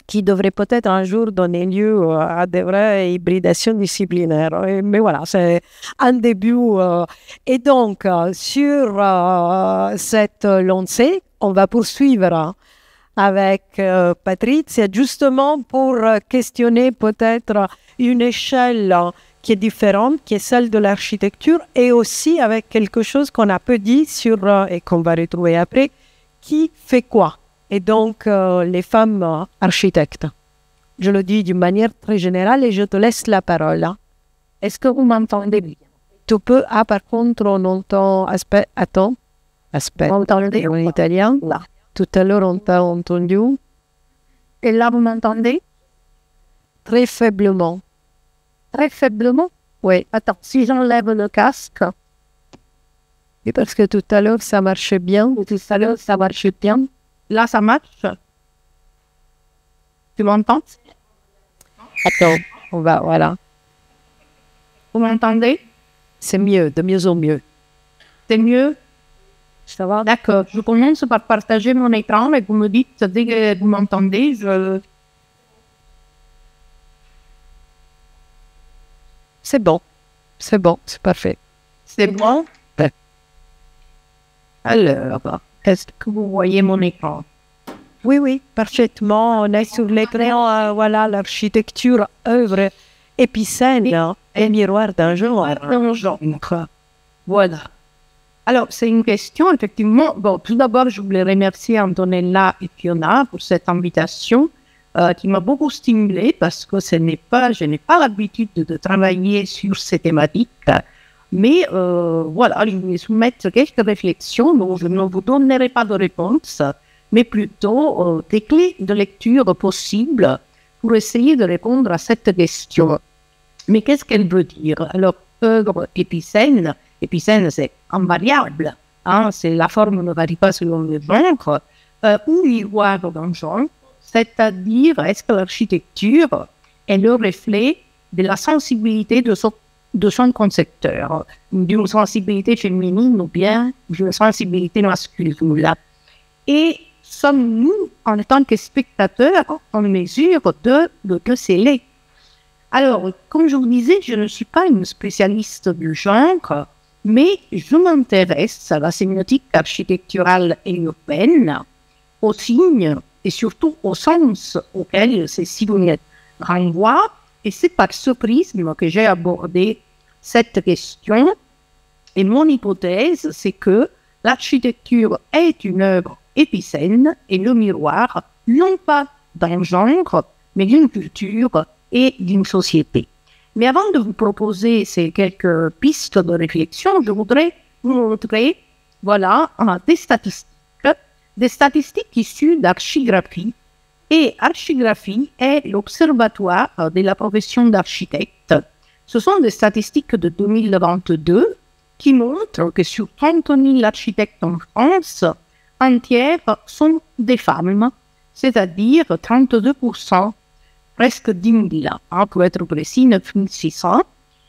[SPEAKER 2] qui devraient peut-être un jour donner lieu à des vraies hybridations disciplinaires. Mais voilà, c'est un début. Et donc, sur cette lancée, on va poursuivre avec Patricia, justement pour questionner peut-être une échelle qui est différente, qui est celle de l'architecture, et aussi avec quelque chose qu'on a peu dit sur, et qu'on va retrouver après, qui fait quoi. Et donc, les femmes architectes. Je le dis d'une manière très générale et je te laisse la parole. Est-ce que vous m'entendez bien? Tu peux... Ah, par contre, on entend... Attends. On entendait en italien. Là. Tout à l'heure, on t'a entendu. Et là, vous m'entendez? Très faiblement. Très faiblement? Oui. Attends, si j'enlève le casque... Et parce que tout à l'heure, ça marchait bien. Tout à l'heure, ça marchait bien. Là, ça marche. Tu m'entends? Attends, on va, voilà. Vous m'entendez? C'est mieux, de mieux en mieux. C'est mieux? Ça va? D'accord. Je commence par partager mon écran et vous me dites, dès que vous m'entendez, C'est bon, c'est parfait. C'est bon? Ouais. Alors... Est-ce que vous voyez mon écran? Oui, parfaitement. On est sur l'écran, voilà, l'architecture, œuvre épicène et miroir d'un genre. Voilà. Alors, c'est une question, effectivement. Bon, tout d'abord, je voulais remercier Antonella et Fiona pour cette invitation qui m'a beaucoup stimulée parce que je n'ai pas l'habitude de travailler sur ces thématiques. Mais voilà, je vais soumettre quelques réflexions dont je ne vous donnerai pas de réponse, mais plutôt des clés de lecture possibles pour essayer de répondre à cette question. Mais qu'est-ce qu'elle veut dire? Alors, œuvre épicène, c'est invariable, hein, la forme ne varie pas selon le genre, ou miroir d'un genre, c'est-à-dire est-ce que l'architecture est le reflet de la sensibilité de son concepteur, d'une sensibilité féminine ou bien d'une sensibilité masculine. Et sommes-nous, en tant que spectateurs, en mesure de sceller? Alors, comme je vous disais, je ne suis pas une spécialiste du genre, mais je m'intéresse à la sémiotique architecturale et urbaine, aux signes et surtout au sens auquel ces signes renvoient. Et c'est par ce prisme que j'ai abordé cette question. Et mon hypothèse, c'est que l'architecture est une œuvre épicène et le miroir, non pas d'un genre, mais d'une culture et d'une société. Mais avant de vous proposer ces quelques pistes de réflexion, je voudrais vous montrer
[SPEAKER 4] voilà des statistiques issues d'archigraphie. Et archigraphie est l'observatoire de la profession d'architecte. Ce sont des statistiques de 2022 qui montrent que sur 30 000 architectes en France, un tiers sont des femmes, c'est-à-dire 32%, presque 10 000, pour être précis, 9 600,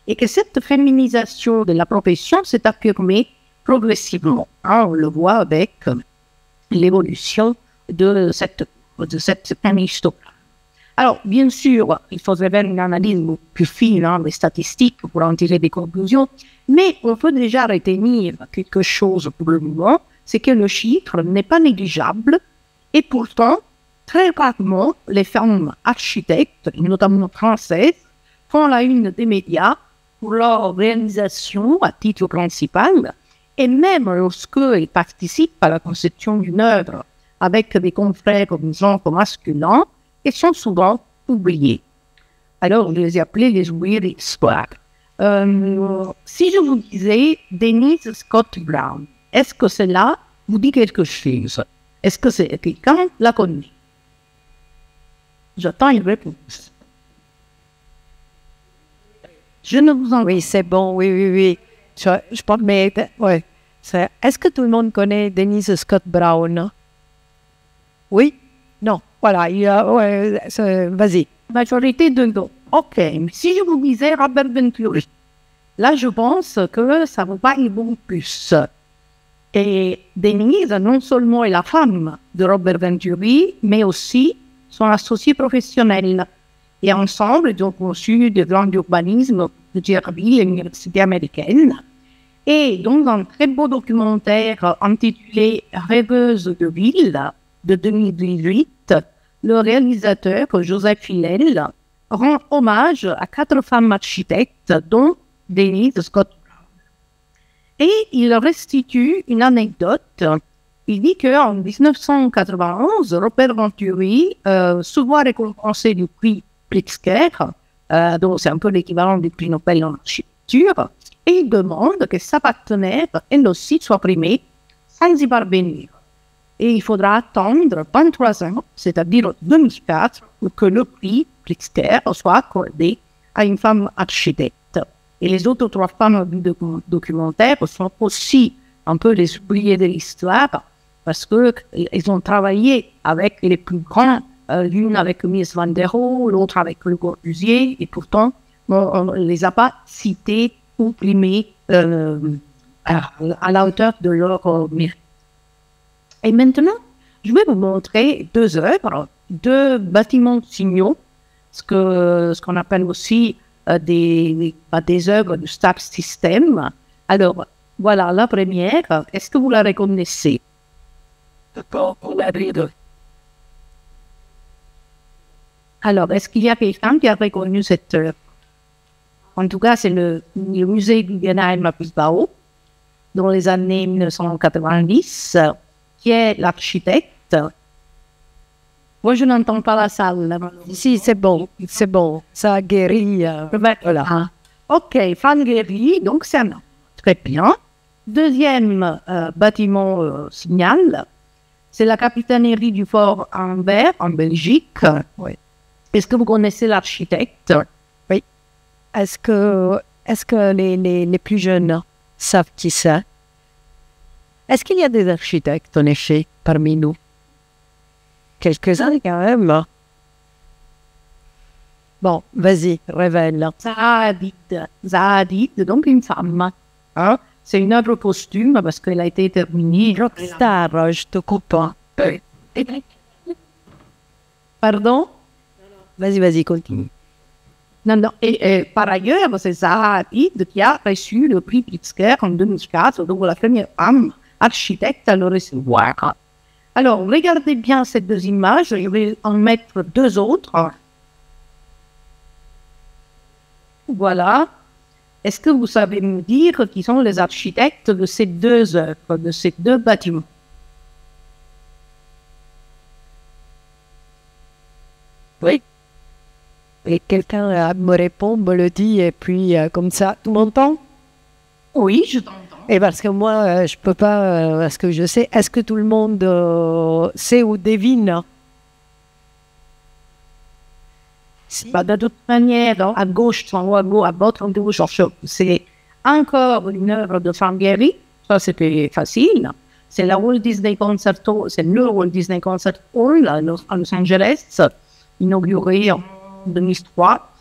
[SPEAKER 4] et que cette féminisation de la profession s'est affirmée progressivement. On le voit avec l'évolution de cette histoire. Alors, bien sûr, il faudrait faire une analyse plus fine des statistiques pour en tirer des conclusions, mais on peut déjà retenir quelque chose pour le moment, c'est que le chiffre n'est pas négligeable, et pourtant, très rarement, les femmes architectes, notamment françaises, font la une des médias pour leur réalisation à titre principal, et même lorsqu'elles participent à la conception d'une œuvre avec des confrères du genre masculin, elles sont souvent oubliées. Alors, je les ai appelées les oubliées de l'histoire. Si je vous disais Denise Scott Brown, est-ce que cela vous dit quelque chose? Est-ce que quelqu'un la connaît? J'attends une réponse. Je ne vous en...
[SPEAKER 2] Oui, c'est bon, oui. Je pense, mais ouais. Est-ce que tout le monde connaît Denise Scott Brown? Oui? Non. Voilà, vas-y.
[SPEAKER 4] Majorité de non. Ok, mais si je vous disais Robert Venturi, là je pense que ça vous parle beaucoup plus. Et Denise, non seulement est la femme de Robert Venturi, mais aussi son associé professionnel. Et ensemble, ils ont conçu des plans d'urbanisme de Jerville, l'université américaine. Et dans un très beau documentaire intitulé Rêveuse de ville de 2018, le réalisateur Joseph Hillel rend hommage à 4 femmes architectes, dont Denise Scott Brown. Et il restitue une anecdote. Il dit qu'en 1991, Robert Venturi se voit récompensé du prix Pritzker, donc c'est un peu l'équivalent du prix Nobel en architecture, et il demande que sa partenaire, elle aussi, soit primée sans y parvenir. Et il faudra attendre 23 ans, c'est-à-dire 2004, pour que le prix Pritzker soit accordé à une femme architecte. Et les autres 3 femmes du documentaire sont aussi un peu les oubliées de l'histoire, parce qu'elles ont travaillé avec les plus grands, l'une avec Mies van der Rohe, l'autre avec Le Corbusier, et pourtant, on ne les a pas citées ou primées à la hauteur de leur mérite. Et maintenant, je vais vous montrer 2 œuvres, 2 bâtiments signaux, ce qu'on appelle aussi des œuvres du Star System. Alors, voilà la première. Est-ce que vous la reconnaissez? Alors, est-ce qu'il y a quelqu'un qui a reconnu cette œuvre? En tout cas, c'est le musée Guggenheim à Bilbao, dans les années 1990, qui est l'architecte. Moi, je n'entends pas la salle.
[SPEAKER 2] Si, c'est bon, ça guérit. Voilà.
[SPEAKER 4] Ok, Frank Gehry, donc c'est un très bien. Deuxième bâtiment signal, c'est la capitainerie du fort Anvers, en Belgique.
[SPEAKER 2] Oui.
[SPEAKER 4] Est-ce que vous connaissez l'architecte?
[SPEAKER 2] Oui. Est-ce que les plus jeunes savent qui c'est? Est-ce qu'il y a des architectes, en effet, parmi nous? Quelques-uns, quand même. Bon, vas-y, révèle.
[SPEAKER 4] Zaha Hadid, donc une femme. Hein? C'est une œuvre posthume parce qu'elle a été terminée.
[SPEAKER 2] Rockstar, je te coupe.
[SPEAKER 4] Pardon?
[SPEAKER 2] Vas-y, continue.
[SPEAKER 4] Non. Et par ailleurs, c'est Zaha Hadid qui a reçu le prix Pritzker en 2004, donc la première femme architecte à le recevoir. Alors, regardez bien ces 2 images, je vais en mettre 2 autres. Voilà. Est-ce que vous savez me dire qui sont les architectes de ces 2 œuvres, de ces 2 bâtiments? Oui.
[SPEAKER 2] Et quelqu'un me répond, me le dit, et puis comme ça, tu m'entends?
[SPEAKER 4] Oui, je t'entends.
[SPEAKER 2] Et parce que moi, je peux pas, parce que je sais, est-ce que tout le monde sait ou devine? Si.
[SPEAKER 4] Bah, de toute manière, à gauche, en haut à gauche, à votre gauche, c'est encore une œuvre de Salieri. Ça, c'était facile. C'est la Walt Disney Concerto, c'est le Walt Disney Concert Hall à Los Angeles, inauguré en 2003.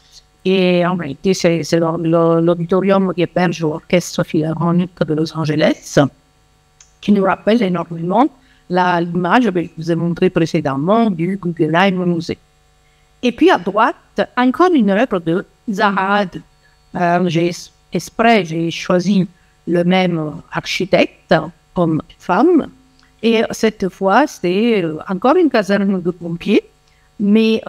[SPEAKER 4] Et en réalité, c'est l'auditorium qui héberge l'Orchestre Philharmonique de Los Angeles, qui nous rappelle énormément l'image que je vous ai montrée précédemment du Guggenheim Musée. Et puis à droite, encore une œuvre de Zahad. J'ai choisi le même architecte comme femme. Et cette fois, c'est encore une caserne de pompiers, mais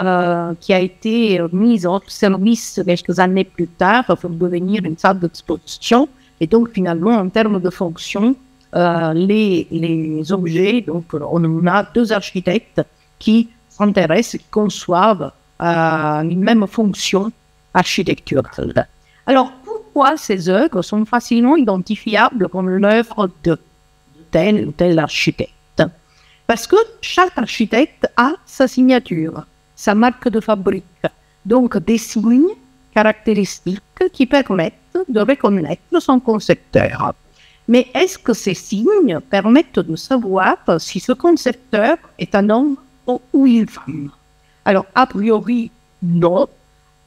[SPEAKER 4] qui a été mise en service quelques années plus tard pour devenir une salle d'exposition. Et donc, finalement, en termes de fonction, les objets, donc on a deux architectes qui s'intéressent, qui conçoivent une même fonction architecturale. Alors, pourquoi ces œuvres sont facilement identifiables comme l'œuvre de tel ou tel architecte? Parce que chaque architecte a sa signature, sa marque de fabrique, donc des signes caractéristiques qui permettent de reconnaître son concepteur. Mais est-ce que ces signes permettent de savoir si ce concepteur est un homme ou une femme? Alors, a priori, non.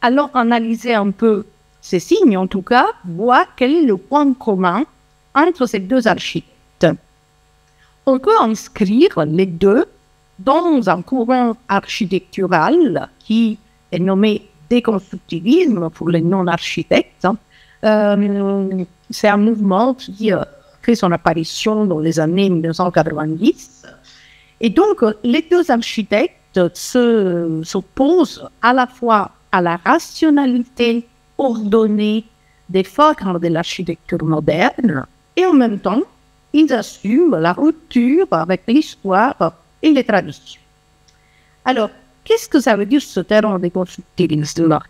[SPEAKER 4] Alors, analyser un peu ces signes, en tout cas, voir quel est le point commun entre ces deux architectes. On peut inscrire les deux dans un courant architectural qui est nommé déconstructivisme pour les non-architectes. C'est un mouvement qui fait son apparition dans les années 1990. Et donc, les deux architectes s'opposent à la fois à la rationalité ordonnée des formes de l'architecture moderne et en même temps, ils assument la rupture avec l'histoire et les traditions. Alors, qu'est-ce que ça veut dire ce terme déconstructivisme?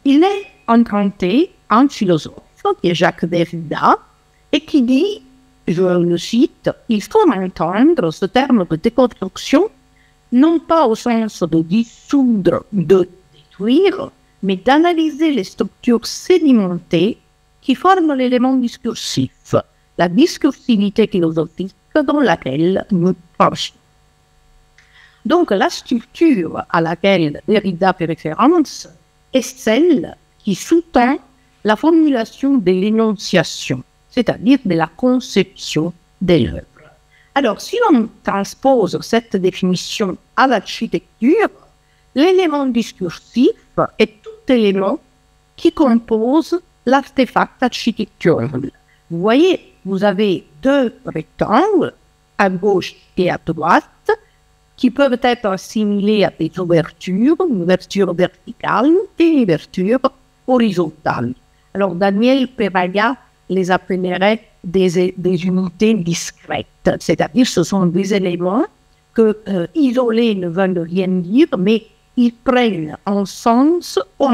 [SPEAKER 4] Il est emprunté à un philosophe qui est Jacques Derrida et qui dit, je le cite, il faut entendre ce terme de déconstruction non pas au sens de dissoudre, de détruire, mais d'analyser les structures sédimentées qui forment l'élément discursif, la discursivité philosophique dans laquelle nous pensons. Donc la structure à laquelle Derrida fait référence est celle qui sous-tend la formulation de l'énonciation, c'est-à-dire de la conception de l'œuvre. Alors, si l'on transpose cette définition à l'architecture, l'élément discursif est tout élément qui compose l'artefact architectural. Vous voyez, vous avez deux rectangles, à gauche et à droite, qui peuvent être assimilés à des ouvertures, une ouverture verticale et une ouverture horizontale. Alors, Daniel Pereira les appellerait des unités discrètes, c'est-à-dire ce sont des éléments que isolés ne veulent rien dire, mais ils prennent un sens où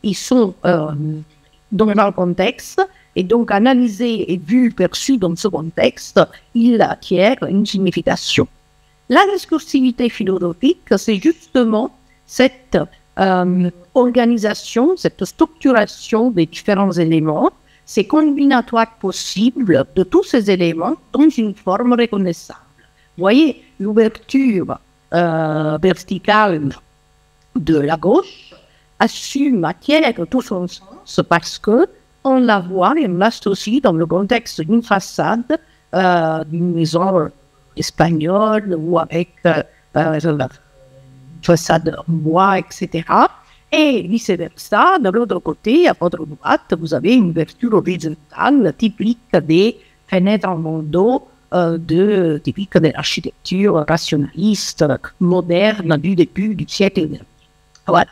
[SPEAKER 4] ils sont dans un contexte, et donc analysés et vus, perçus dans ce contexte, ils acquièrent une signification. La discursivité philosophique, c'est justement cette organisation, cette structuration des différents éléments, ces combinatoires possibles de tous ces éléments dans une forme reconnaissable. Vous voyez, l'ouverture verticale de la gauche assume, acquiert tout son sens parce que on la voit et on l'associe dans le contexte d'une façade d'une maison espagnole ou avec une façade en bois, etc. Et vice-versa, de l'autre côté, à votre droite, vous avez une ouverture horizontale typique des fenêtres en bandeau, typique de l'architecture rationaliste moderne du début du siècle dernier. Voilà.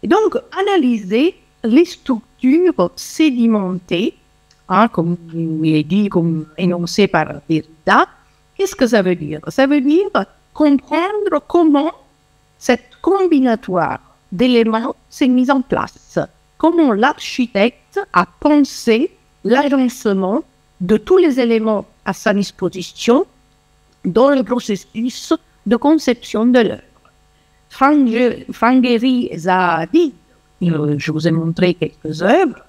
[SPEAKER 4] Et donc, analyser les structures sédimentées, comme il est dit, comme énoncé par Derrida, qu'est-ce que ça veut dire? Ça veut dire comprendre comment cette combinatoire d'éléments s'est mise en place, comment l'architecte a pensé l'agencement de tous les éléments à sa disposition dans le processus de conception de l'œuvre. Frangheri et Zahadi, je vous ai montré quelques œuvres,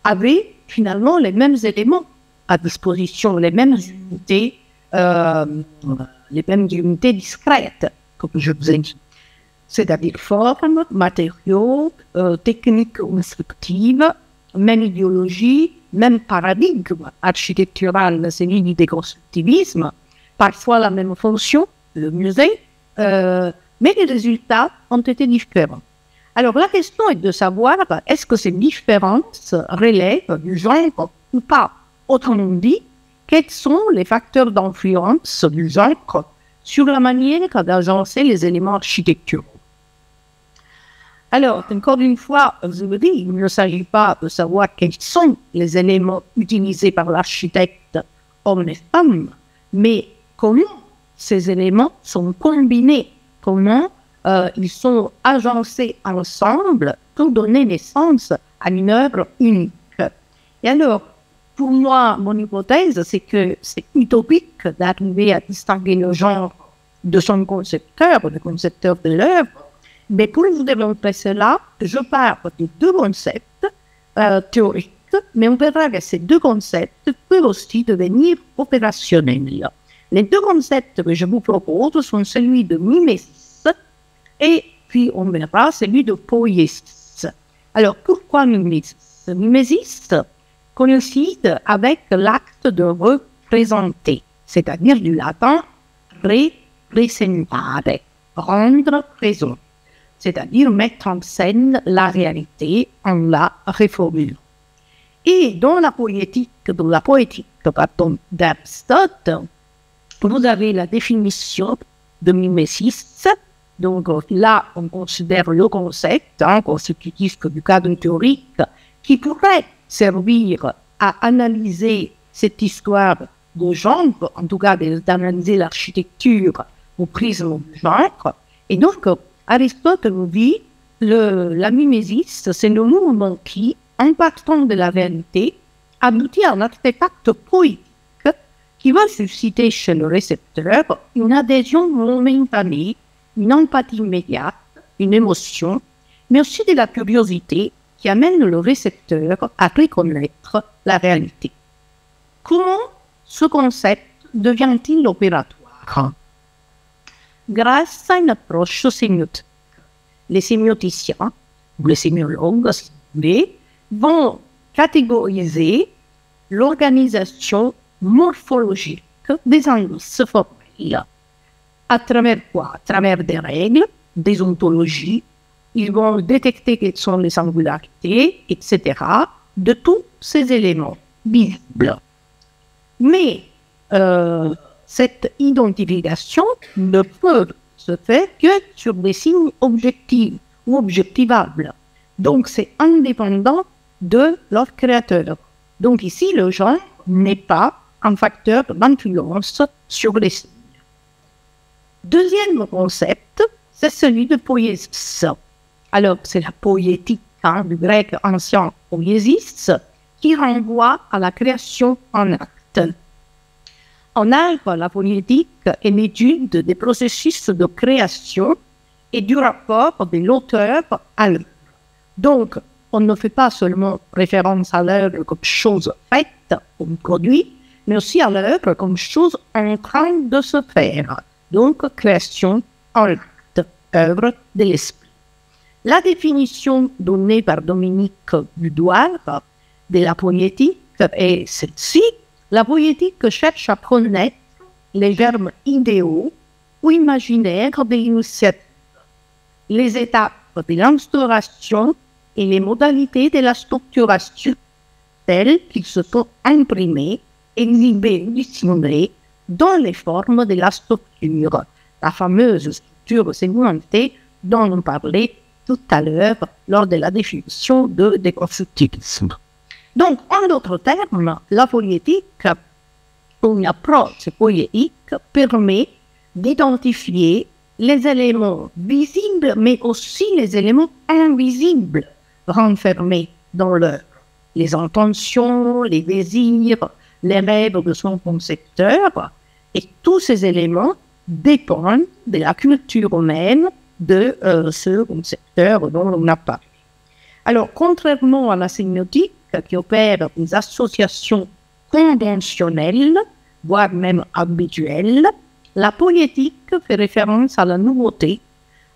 [SPEAKER 4] avaient finalement les mêmes éléments à disposition, les mêmes unités discrètes, comme je vous ai dit. C'est-à-dire forme, matériaux, techniques constructives, même idéologie, même paradigme architectural, c'est l'idée constructivisme, parfois la même fonction, le musée, mais les résultats ont été différents. Alors la question est de savoir, est-ce que ces différences relèvent du genre ou pas? Autrement dit, quels sont les facteurs d'influence du genre sur la manière d'agencer les éléments architecturaux? Alors, encore une fois, je vous dis, il ne s'agit pas de savoir quels sont les éléments utilisés par l'architecte, homme et femme, mais comment ces éléments sont combinés, comment ils sont agencés ensemble pour donner naissance à une œuvre unique. Et alors, pour moi, mon hypothèse, c'est que c'est utopique d'arriver à distinguer le genre de son concepteur, le concepteur de l'œuvre, mais pour vous développer cela, je parle de deux concepts théoriques, mais on verra que ces deux concepts peuvent aussi devenir opérationnels. Les deux concepts que je vous propose sont celui de mimesis et puis on verra celui de poiesis. Alors pourquoi mimesis? Mimesis coïncide avec l'acte de représenter, c'est-à-dire du latin representare, rendre présent, c'est-à-dire mettre en scène la réalité en la reformulant. Et dans la poétique d'Aristote, vous avez la définition de mimesis. Donc là, on considère le concept constitutif du cadre théorique qui pourrait servir à analyser cette histoire de genre, en tout cas d'analyser l'architecture au prisme du genre. Et donc, Aristote nous dit la mimesis, c'est le mouvement qui, en partant de la réalité, aboutit à un artefact poétique qui va susciter chez le récepteur une adhésion momentanée, une empathie immédiate, une émotion, mais aussi de la curiosité qui amène le récepteur à reconnaître la réalité. Comment ce concept devient-il opératoire? Grâce à une approche sémiotique. Les sémioticiens, ou les sémiologues, si vous voulez, vont catégoriser l'organisation morphologique des indices formels. À travers quoi? À travers des règles, des ontologies. Ils vont détecter quelles sont les singularités, etc., de tous ces éléments visibles. Mais cette identification ne peut se faire que sur des signes objectifs ou objectivables. Donc c'est indépendant de leur créateur. Donc ici, le genre n'est pas un facteur d'influence sur les signes. Deuxième concept, c'est celui de poiesis. Alors, c'est la poétique du grec ancien poiesis qui renvoie à la création en acte. En art, la poétique est l'étude des processus de création et du rapport de l'auteur à l'œuvre. Donc, on ne fait pas seulement référence à l'œuvre comme chose faite, comme produit, mais aussi à l'œuvre comme chose en train de se faire. Donc, création en acte, œuvre de l'esprit. La définition donnée par Dominique Budoir de la poétique est celle-ci. La poétique cherche à connaître les germes idéaux ou imaginaires de l'initiative, les étapes de l'instauration et les modalités de la structuration, telles qu'ils se sont imprimées, exhibées ou dissimulées dans les formes de la structure, la fameuse structure segmentée dont on parlait tout à l'heure lors de la définition de déconstructivisme. Donc, en d'autres termes, la poétique, une approche poétique, permet d'identifier les éléments visibles, mais aussi les éléments invisibles renfermés dans l'œuvre. Les intentions, les désirs, les rêves de son concepteur, et tous ces éléments dépendent de la culture humaine de ce concepteur dont on a parlé. Alors, contrairement à la sémiotique, qui opère des associations conventionnelles, voire même habituelles, la poétique fait référence à la nouveauté,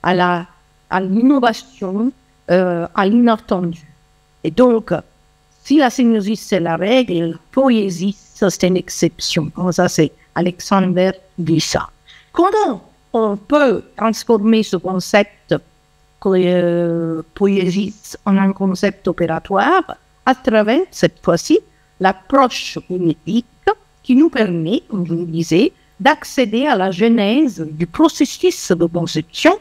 [SPEAKER 4] à l'innovation, à l'inattendu. Et donc, si la sémiosis c'est la règle, la poésie c'est une exception. Ça, c'est Alexander Glissant. Comment on peut transformer ce concept poésie en un concept opératoire à travers, cette fois-ci, l'approche poétique qui nous permet, comme je vous disais, d'accéder à la genèse du processus de conception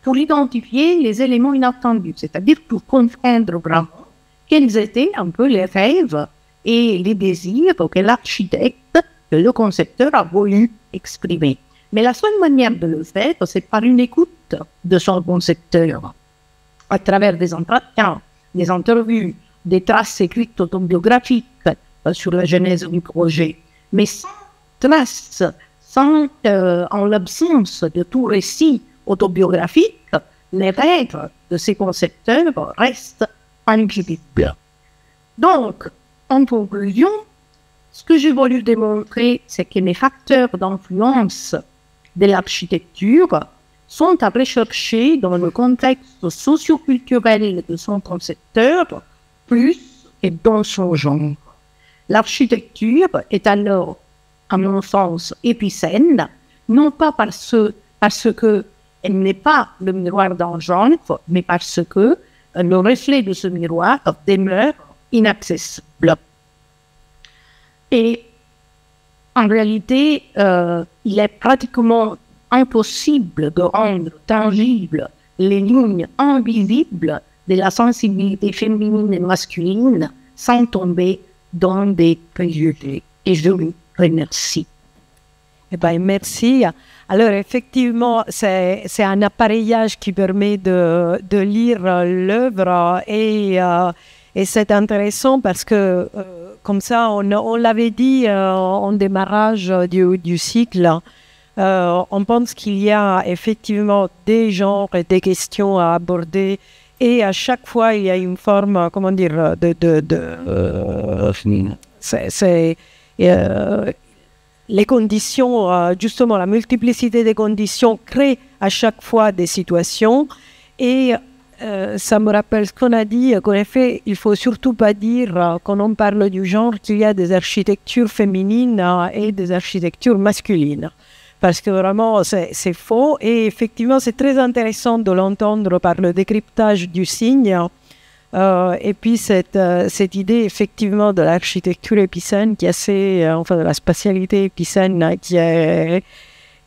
[SPEAKER 4] pour identifier les éléments inattendus, c'est-à-dire pour comprendre vraiment quels étaient un peu les rêves et les désirs que l'architecte, que le concepteur a voulu exprimer. Mais la seule manière de le faire, c'est par une écoute de son concepteur, à travers des entretiens, des interviews, des traces écrites autobiographiques sur la genèse du projet. Mais sans traces, en l'absence de tout récit autobiographique, les rêves de ces concepteurs restent invisibles. Donc, en conclusion, ce que j'ai voulu démontrer, c'est que les facteurs d'influence de l'architecture sont à rechercher dans le contexte socio-culturel de son concepteur, plus que dans son genre. L'architecture est alors, à mon sens, épicène, non pas parce qu'elle n'est pas le miroir d'un genre, mais parce que le reflet de ce miroir demeure inaccessible. Et en réalité, il est pratiquement impossible de rendre tangibles les lignes invisibles de la sensibilité féminine et masculine sans tomber dans des préjugés. Et je vous remercie.
[SPEAKER 2] Eh bien, merci. Alors, effectivement, c'est un appareillage qui permet de lire l'œuvre et c'est intéressant parce que, comme ça, on l'avait dit en démarrage du cycle, on pense qu'il y a effectivement des genres et des questions à aborder et à chaque fois, il y a une forme, comment dire, les conditions, justement, la multiplicité des conditions crée à chaque fois des situations et ça me rappelle ce qu'on a dit, qu'en effet, il ne faut surtout pas dire, quand on parle du genre, qu'il y a des architectures féminines et des architectures masculines. Parce que vraiment, c'est faux. Et effectivement, c'est très intéressant de l'entendre par le décryptage du signe. Et puis, cette idée, effectivement, de l'architecture épicène, qui est assez, enfin, de la spatialité épicène, qui est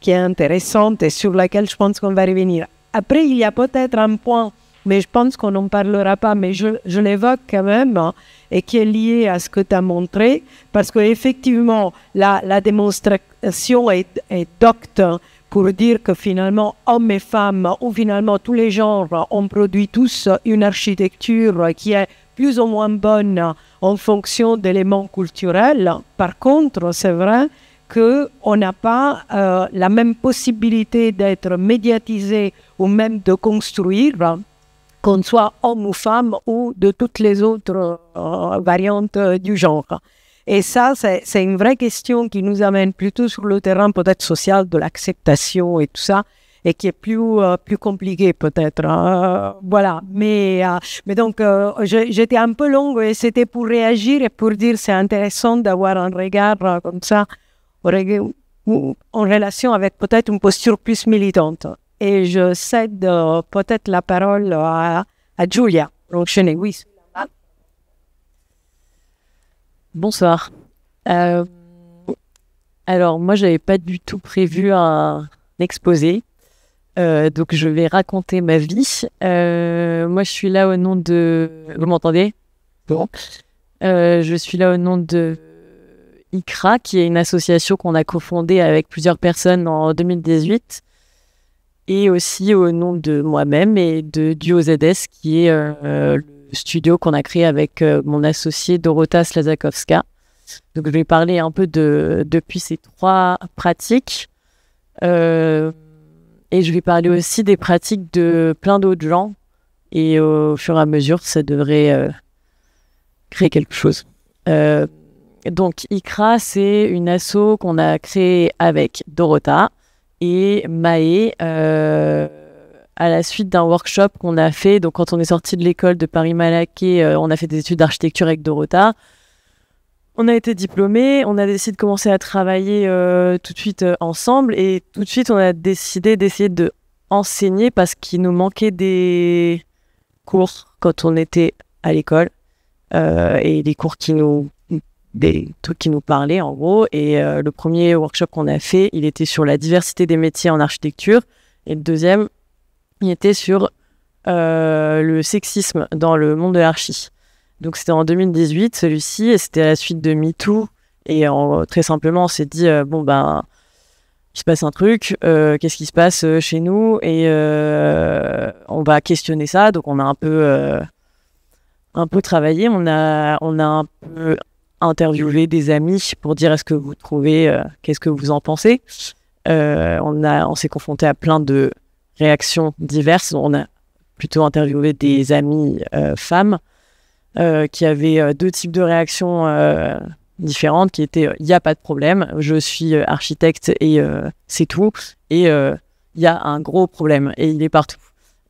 [SPEAKER 2] intéressante et sur laquelle je pense qu'on va revenir. Après, il y a peut-être un point, mais je pense qu'on n'en parlera pas, mais je l'évoque quand même, et qui est lié à ce que tu as montré, parce qu'effectivement, la démonstration est docte pour dire que finalement, hommes et femmes, ou finalement tous les genres, ont produit tous une architecture qui est plus ou moins bonne en fonction d'éléments culturels. Par contre, c'est vrai qu'on n'a pas la même possibilité d'être médiatisé ou même de construire, qu'on soit homme ou femme ou de toutes les autres variantes du genre. Et ça, c'est une vraie question qui nous amène plutôt sur le terrain peut-être social de l'acceptation et tout ça, et qui est plus compliqué peut-être. Voilà. Mais donc, j'étais un peu longue et c'était pour réagir et pour dire c'est intéressant d'avoir un regard comme ça en relation avec peut-être une posture plus militante. Et je cède peut-être la parole à Giulia. Enchaîner, oui.
[SPEAKER 5] Bonsoir. Alors, moi, j'avais pas du tout prévu un exposé. Donc, je vais raconter ma vie. Moi, je suis là au nom de... Vous m'entendez? Bon. Je suis là au nom de ICRA, qui est une association qu'on a cofondée avec plusieurs personnes en 2018. Et aussi au nom de moi-même et de Duo ZS, qui est le studio qu'on a créé avec mon associée Dorota Slazakowska. Donc, je vais parler un peu depuis ces 3 pratiques. Et je vais parler aussi des pratiques de plein d'autres gens. Et au fur et à mesure, ça devrait créer quelque chose. Donc, ICRA, c'est une asso qu'on a créée avec Dorota et Maë à la suite d'un workshop qu'on a fait. Donc, quand on est sorti de l'école de Paris-Malaquais, on a fait des études d'architecture avec Dorota. On a été diplômés, on a décidé de commencer à travailler tout de suite ensemble et tout de suite on a décidé d'essayer de enseigner parce qu'il nous manquait des cours quand on était à l'école et des cours des trucs qui nous parlaient en gros. Et le premier workshop qu'on a fait, il était sur la diversité des métiers en architecture et le deuxième, il était sur le sexisme dans le monde de l'archi. Donc, c'était en 2018, celui-ci, et c'était à la suite de MeToo. Et très simplement, on s'est dit, il se passe un truc, qu'est-ce qui se passe chez nous? Et on va questionner ça. Donc, on a un peu travaillé. On a un peu interviewé des amis pour dire, est-ce que vous trouvez, qu'est-ce que vous en pensez? On s'est confronté à plein de réactions diverses. On a plutôt interviewé des amis femmes. Qui avait 2 types de réactions différentes, qui étaient il n'y a pas de problème, je suis architecte et c'est tout, et il y a un gros problème et il est partout.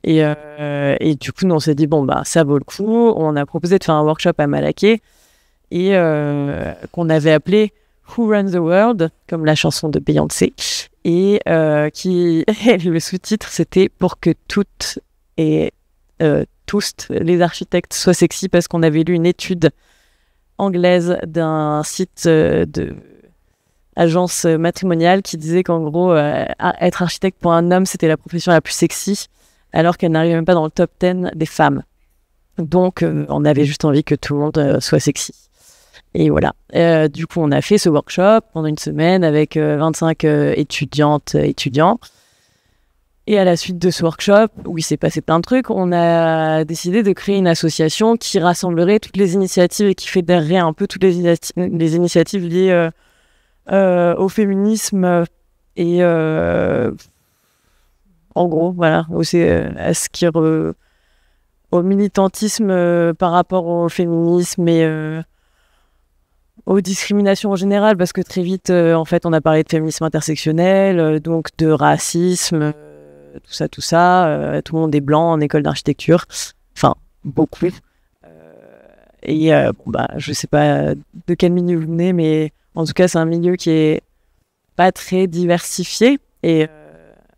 [SPEAKER 5] Et du coup, nous on s'est dit ça vaut le coup. On a proposé de faire un workshop à Malaquais et qu'on avait appelé Who Runs the World, comme la chanson de Beyoncé, et le sous-titre c'était pour que toutes et tous les architectes soient sexy, parce qu'on avait lu une étude anglaise d'un site de agence matrimoniale qui disait qu'en gros, être architecte pour un homme, c'était la profession la plus sexy, alors qu'elle n'arrivait même pas dans le top 10 des femmes. Donc, on avait juste envie que tout le monde soit sexy. Et voilà. Du coup, on a fait ce workshop pendant une semaine avec 25 étudiantes et étudiants. Et à la suite de ce workshop, où il s'est passé plein de trucs, on a décidé de créer une association qui rassemblerait toutes les initiatives et qui fédérerait un peu toutes les initiatives liées au féminisme et en gros, voilà, aussi, à ce qui au militantisme par rapport au féminisme et aux discriminations en général, parce que très vite, en fait, on a parlé de féminisme intersectionnel, donc de racisme. Tout ça, tout le monde est blanc en école d'architecture, enfin beaucoup. Je sais pas de quel milieu vous venez, mais en tout cas c'est un milieu qui est pas très diversifié et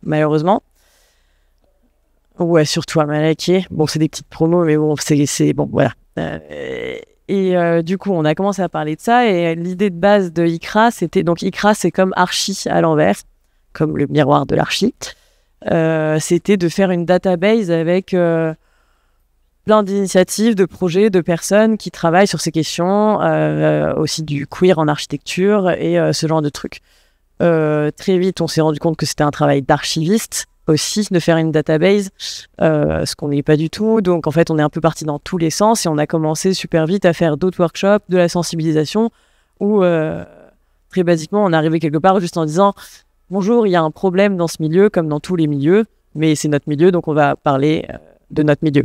[SPEAKER 5] malheureusement. Ouais, surtout à Malaquais. Bon, c'est des petites promos, mais bon, c'est bon, voilà. Du coup, on a commencé à parler de ça et l'idée de base de ICRA, c'était donc ICRA, c'est comme archi à l'envers, comme le miroir de l'archi. C'était de faire une database avec plein d'initiatives, de projets, de personnes qui travaillent sur ces questions, aussi du queer en architecture et ce genre de trucs. Très vite, on s'est rendu compte que c'était un travail d'archiviste aussi, de faire une database, ce qu'on n'est pas du tout. Donc en fait, on est un peu parti dans tous les sens et on a commencé super vite à faire d'autres workshops, de la sensibilisation, où très basiquement, on est arrivé quelque part juste en disant bonjour, il y a un problème dans ce milieu, comme dans tous les milieux, mais c'est notre milieu, donc on va parler de notre milieu.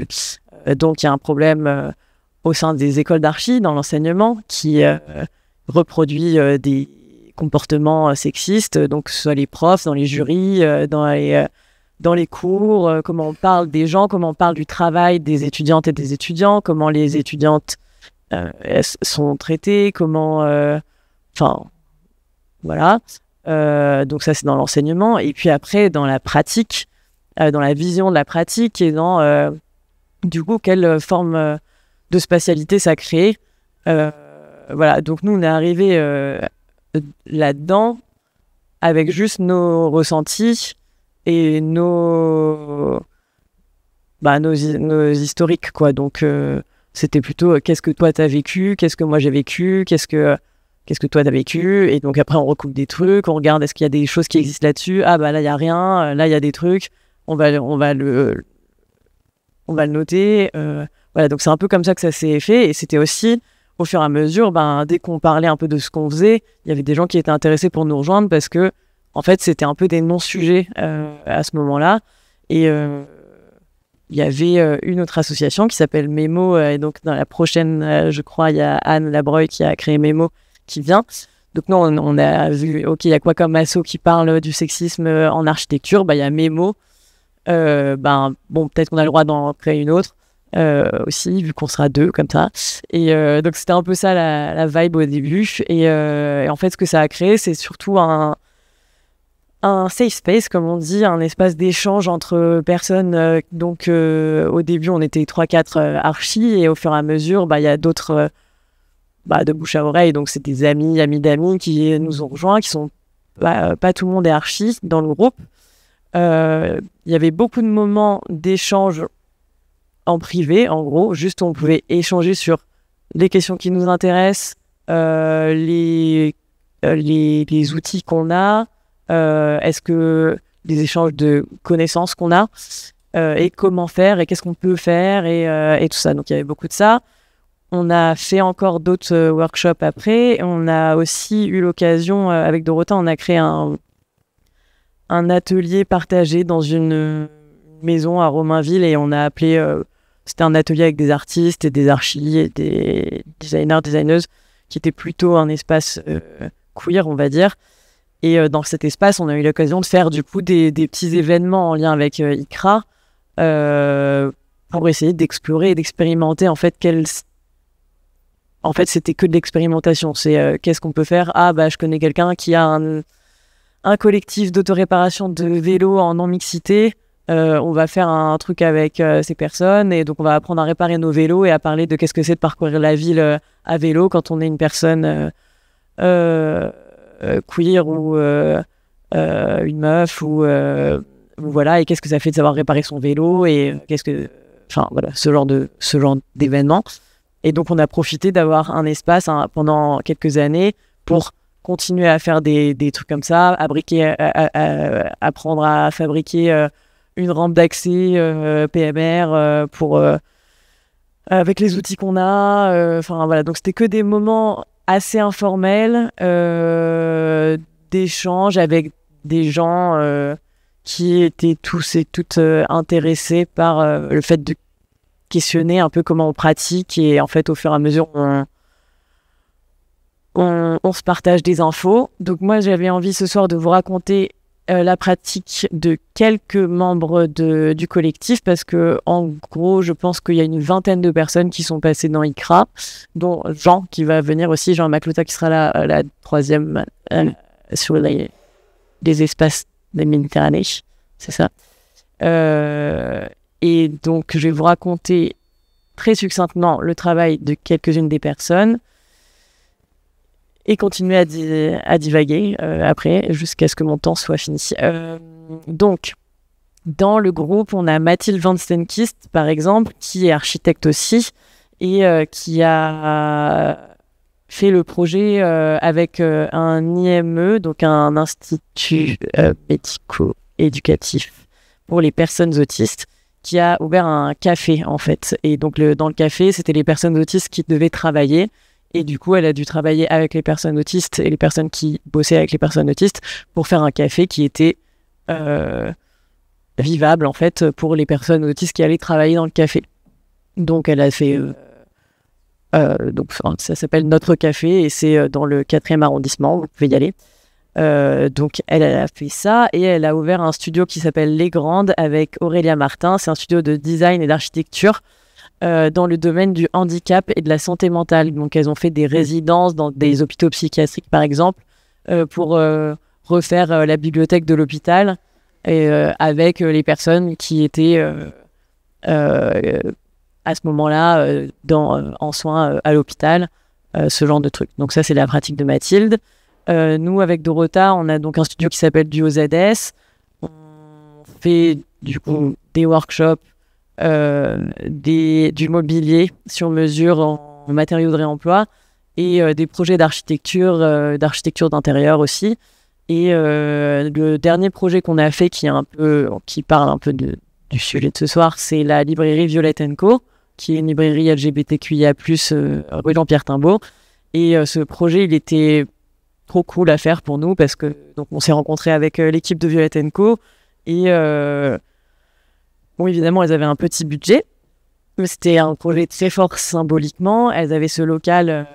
[SPEAKER 5] Donc il y a un problème au sein des écoles d'archi, dans l'enseignement, qui reproduit des comportements sexistes, donc que ce soit les profs, dans les jurys, dans les cours, comment on parle des gens, comment on parle du travail des étudiantes et des étudiants, comment les étudiantes sont traitées, comment... Enfin, voilà. Donc ça c'est dans l'enseignement et puis après dans la pratique, dans la vision de la pratique et dans du coup quelle forme de spatialité ça crée. Voilà, donc nous on est arrivés là-dedans avec juste nos ressentis et nos historiques quoi. Donc c'était plutôt qu'est-ce que toi t'as vécu, qu'est-ce que moi j'ai vécu, qu'est-ce que toi t'as vécu, et donc après on recoupe des trucs, on regarde est-ce qu'il y a des choses qui existent là-dessus, ah bah là il y a rien, là il y a des trucs, on va le noter, voilà, donc c'est un peu comme ça que ça s'est fait, et c'était aussi, au fur et à mesure, dès qu'on parlait un peu de ce qu'on faisait, il y avait des gens qui étaient intéressés pour nous rejoindre parce que, en fait, c'était un peu des non-sujets à ce moment-là. Et il y avait une autre association qui s'appelle Mémo. Et donc, dans la prochaine, je crois, il y a Anne Labreuil qui a créé Mémo qui vient. Donc, nous, on a vu, OK, il y a quoi comme asso qui parle du sexisme en architecture? Il y a Mémo. Peut-être qu'on a le droit d'en créer une autre. Aussi, vu qu'on sera 2 comme ça. Et donc, c'était un peu ça la vibe au début. Et en fait, ce que ça a créé, c'est surtout un safe space, comme on dit, un espace d'échange entre personnes. Donc, au début, on était 3-4 archis. Et au fur et à mesure, il y a d'autres de bouche à oreille. Donc, c'est des amis d'amis qui nous ont rejoints, qui sont pas tout le monde est archi dans le groupe. Il y avait beaucoup de moments d'échange en privé, en gros, juste où on pouvait échanger sur les questions qui nous intéressent, les outils qu'on a, est-ce que les échanges de connaissances qu'on a, et comment faire, et qu'est-ce qu'on peut faire, et tout ça. Donc, il y avait beaucoup de ça. On a fait encore d'autres workshops après. On a aussi eu l'occasion, avec Dorota, on a créé un atelier partagé dans une maison à Romainville, et on a appelé... c'était un atelier avec des artistes et des archis et des designeuses, qui était plutôt un espace queer, on va dire. Et dans cet espace, on a eu l'occasion de faire du coup des petits événements en lien avec ICRA pour essayer d'explorer et d'expérimenter. En fait, c'était que de l'expérimentation. C'est qu'est-ce qu'on peut faire? Je connais quelqu'un qui a un collectif d'autoréparation de vélos en non-mixité. On va faire un truc avec ces personnes, et donc on va apprendre à réparer nos vélos et à parler de qu'est-ce que c'est de parcourir la ville à vélo quand on est une personne queer ou une meuf ou voilà, et qu'est-ce que ça fait de savoir réparer son vélo, et ce genre d'événement. Et donc on a profité d'avoir un espace pendant quelques années pour continuer à faire des trucs comme ça, apprendre à fabriquer une rampe d'accès PMR avec les outils qu'on a. Donc c'était que des moments assez informels d'échange avec des gens qui étaient tous et toutes intéressés par le fait de questionner un peu comment on pratique, et en fait au fur et à mesure on se partage des infos. Donc moi j'avais envie ce soir de vous raconter la pratique de quelques membres du collectif, parce que en gros je pense qu'il y a une 20aine de personnes qui sont passées dans ICRA, dont Jean qui va venir aussi, Jean Maclota, qui sera la 3e sur les espaces de Méditerranée, c'est ça. Et donc je vais vous raconter très succinctement le travail de quelques-unes des personnes et continuer à divaguer après, jusqu'à ce que mon temps soit fini. Donc, dans le groupe, on a Mathilde Van Steenkist, par exemple, qui est architecte aussi, et qui a fait le projet avec un IME, donc un institut médico-éducatif pour les personnes autistes, qui a ouvert un café, en fait. Et donc, dans le café, c'était les personnes autistes qui devaient travailler. Et du coup, elle a dû travailler avec les personnes autistes et les personnes qui bossaient avec les personnes autistes pour faire un café qui était vivable, en fait, pour les personnes autistes qui allaient travailler dans le café. Donc, elle a fait... ça s'appelle Notre Café, et c'est dans le 4e arrondissement, vous pouvez y aller. Donc, elle a fait ça, et elle a ouvert un studio qui s'appelle Les Grandes avec Aurélia Martin. C'est un studio de design et d'architecture dans le domaine du handicap et de la santé mentale. Donc, elles ont fait des résidences dans des hôpitaux psychiatriques, par exemple, pour refaire la bibliothèque de l'hôpital, avec les personnes qui étaient à ce moment-là en soins à l'hôpital, ce genre de trucs. Donc ça, c'est la pratique de Mathilde. Nous, avec Dorota, on a donc un studio qui s'appelle Duo ZS. On fait du coup des workshops, du mobilier sur mesure en matériaux de réemploi, et des projets d'architecture d'intérieur aussi. Et le dernier projet qu'on a fait qui parle un peu du sujet de ce soir, c'est la librairie Violette & Co, qui est une librairie LGBTQIA+, rue Jean-Pierre Timbaud. Et ce projet, il était trop cool à faire pour nous parce que donc on s'est rencontrés avec l'équipe de Violet & Co. Et bon, évidemment, elles avaient un petit budget, mais c'était un projet très fort symboliquement. Elles avaient ce local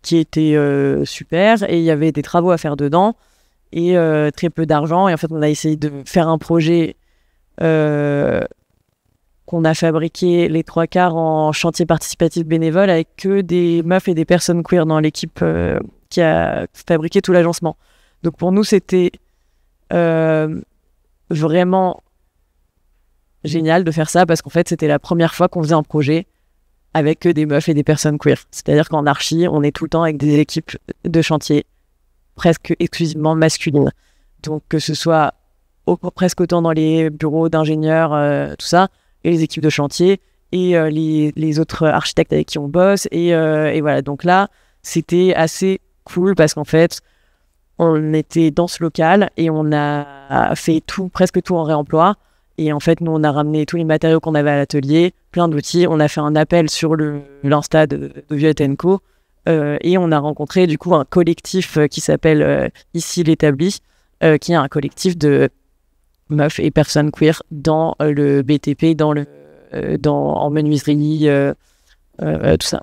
[SPEAKER 5] qui était super, et il y avait des travaux à faire dedans et très peu d'argent. Et en fait, on a essayé de faire un projet qu'on a fabriqué les 3/4 en chantier participatif bénévole avec que des meufs et des personnes queer dans l'équipe qui a fabriqué tout l'agencement. Donc pour nous, c'était vraiment génial de faire ça parce qu'en fait, c'était la première fois qu'on faisait un projet avec que des meufs et des personnes queer. C'est-à-dire qu'en archi, on est tout le temps avec des équipes de chantier presque exclusivement masculines. Donc que ce soit presque autant dans les bureaux d'ingénieurs, tout ça, et les équipes de chantier, et les autres architectes avec qui on bosse. Et voilà, donc là, c'était assez cool parce qu'en fait, on était dans ce local et on a fait presque tout en réemploi. Et en fait, nous, on a ramené tous les matériaux qu'on avait à l'atelier, plein d'outils. On a fait un appel sur l'Insta de Violet & Co. Et on a rencontré du coup un collectif qui s'appelle Ici l'Établi, qui est un collectif de meufs et personnes queer dans le BTP, en menuiserie, tout ça.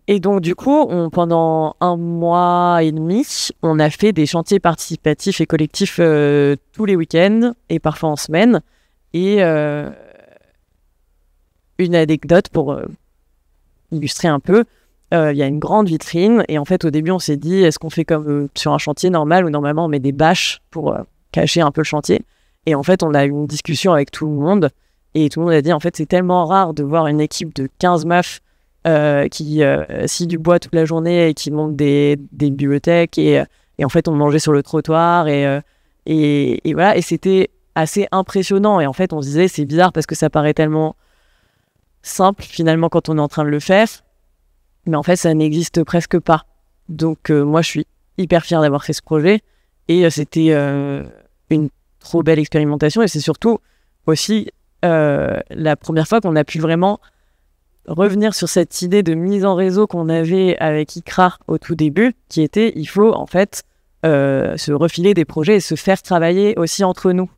[SPEAKER 5] Et donc, du coup, pendant 1 mois et demi, on a fait des chantiers participatifs et collectifs tous les week-ends et parfois en semaine. Et une anecdote pour illustrer un peu, il y a une grande vitrine. Et en fait, au début, on s'est dit, est-ce qu'on fait comme sur un chantier normal où normalement on met des bâches pour cacher un peu le chantier? Et en fait, on a eu une discussion avec tout le monde. Et tout le monde a dit, en fait, c'est tellement rare de voir une équipe de 15 meufs qui scie du bois toute la journée et qui montent des bibliothèques. Et en fait, on mangeait sur le trottoir. Et voilà. Et c'était assez impressionnant. Et en fait, on se disait, c'est bizarre parce que ça paraît tellement simple, finalement, quand on est en train de le faire. Mais en fait, ça n'existe presque pas. Donc, moi, je suis hyper fière d'avoir fait ce projet. Et c'était une trop belle expérimentation. Et c'est surtout aussi la première fois qu'on a pu vraiment revenir sur cette idée de mise en réseau qu'on avait avec ICRA au tout début, qui était, il faut en fait se refiler des projets et se faire travailler aussi entre nous.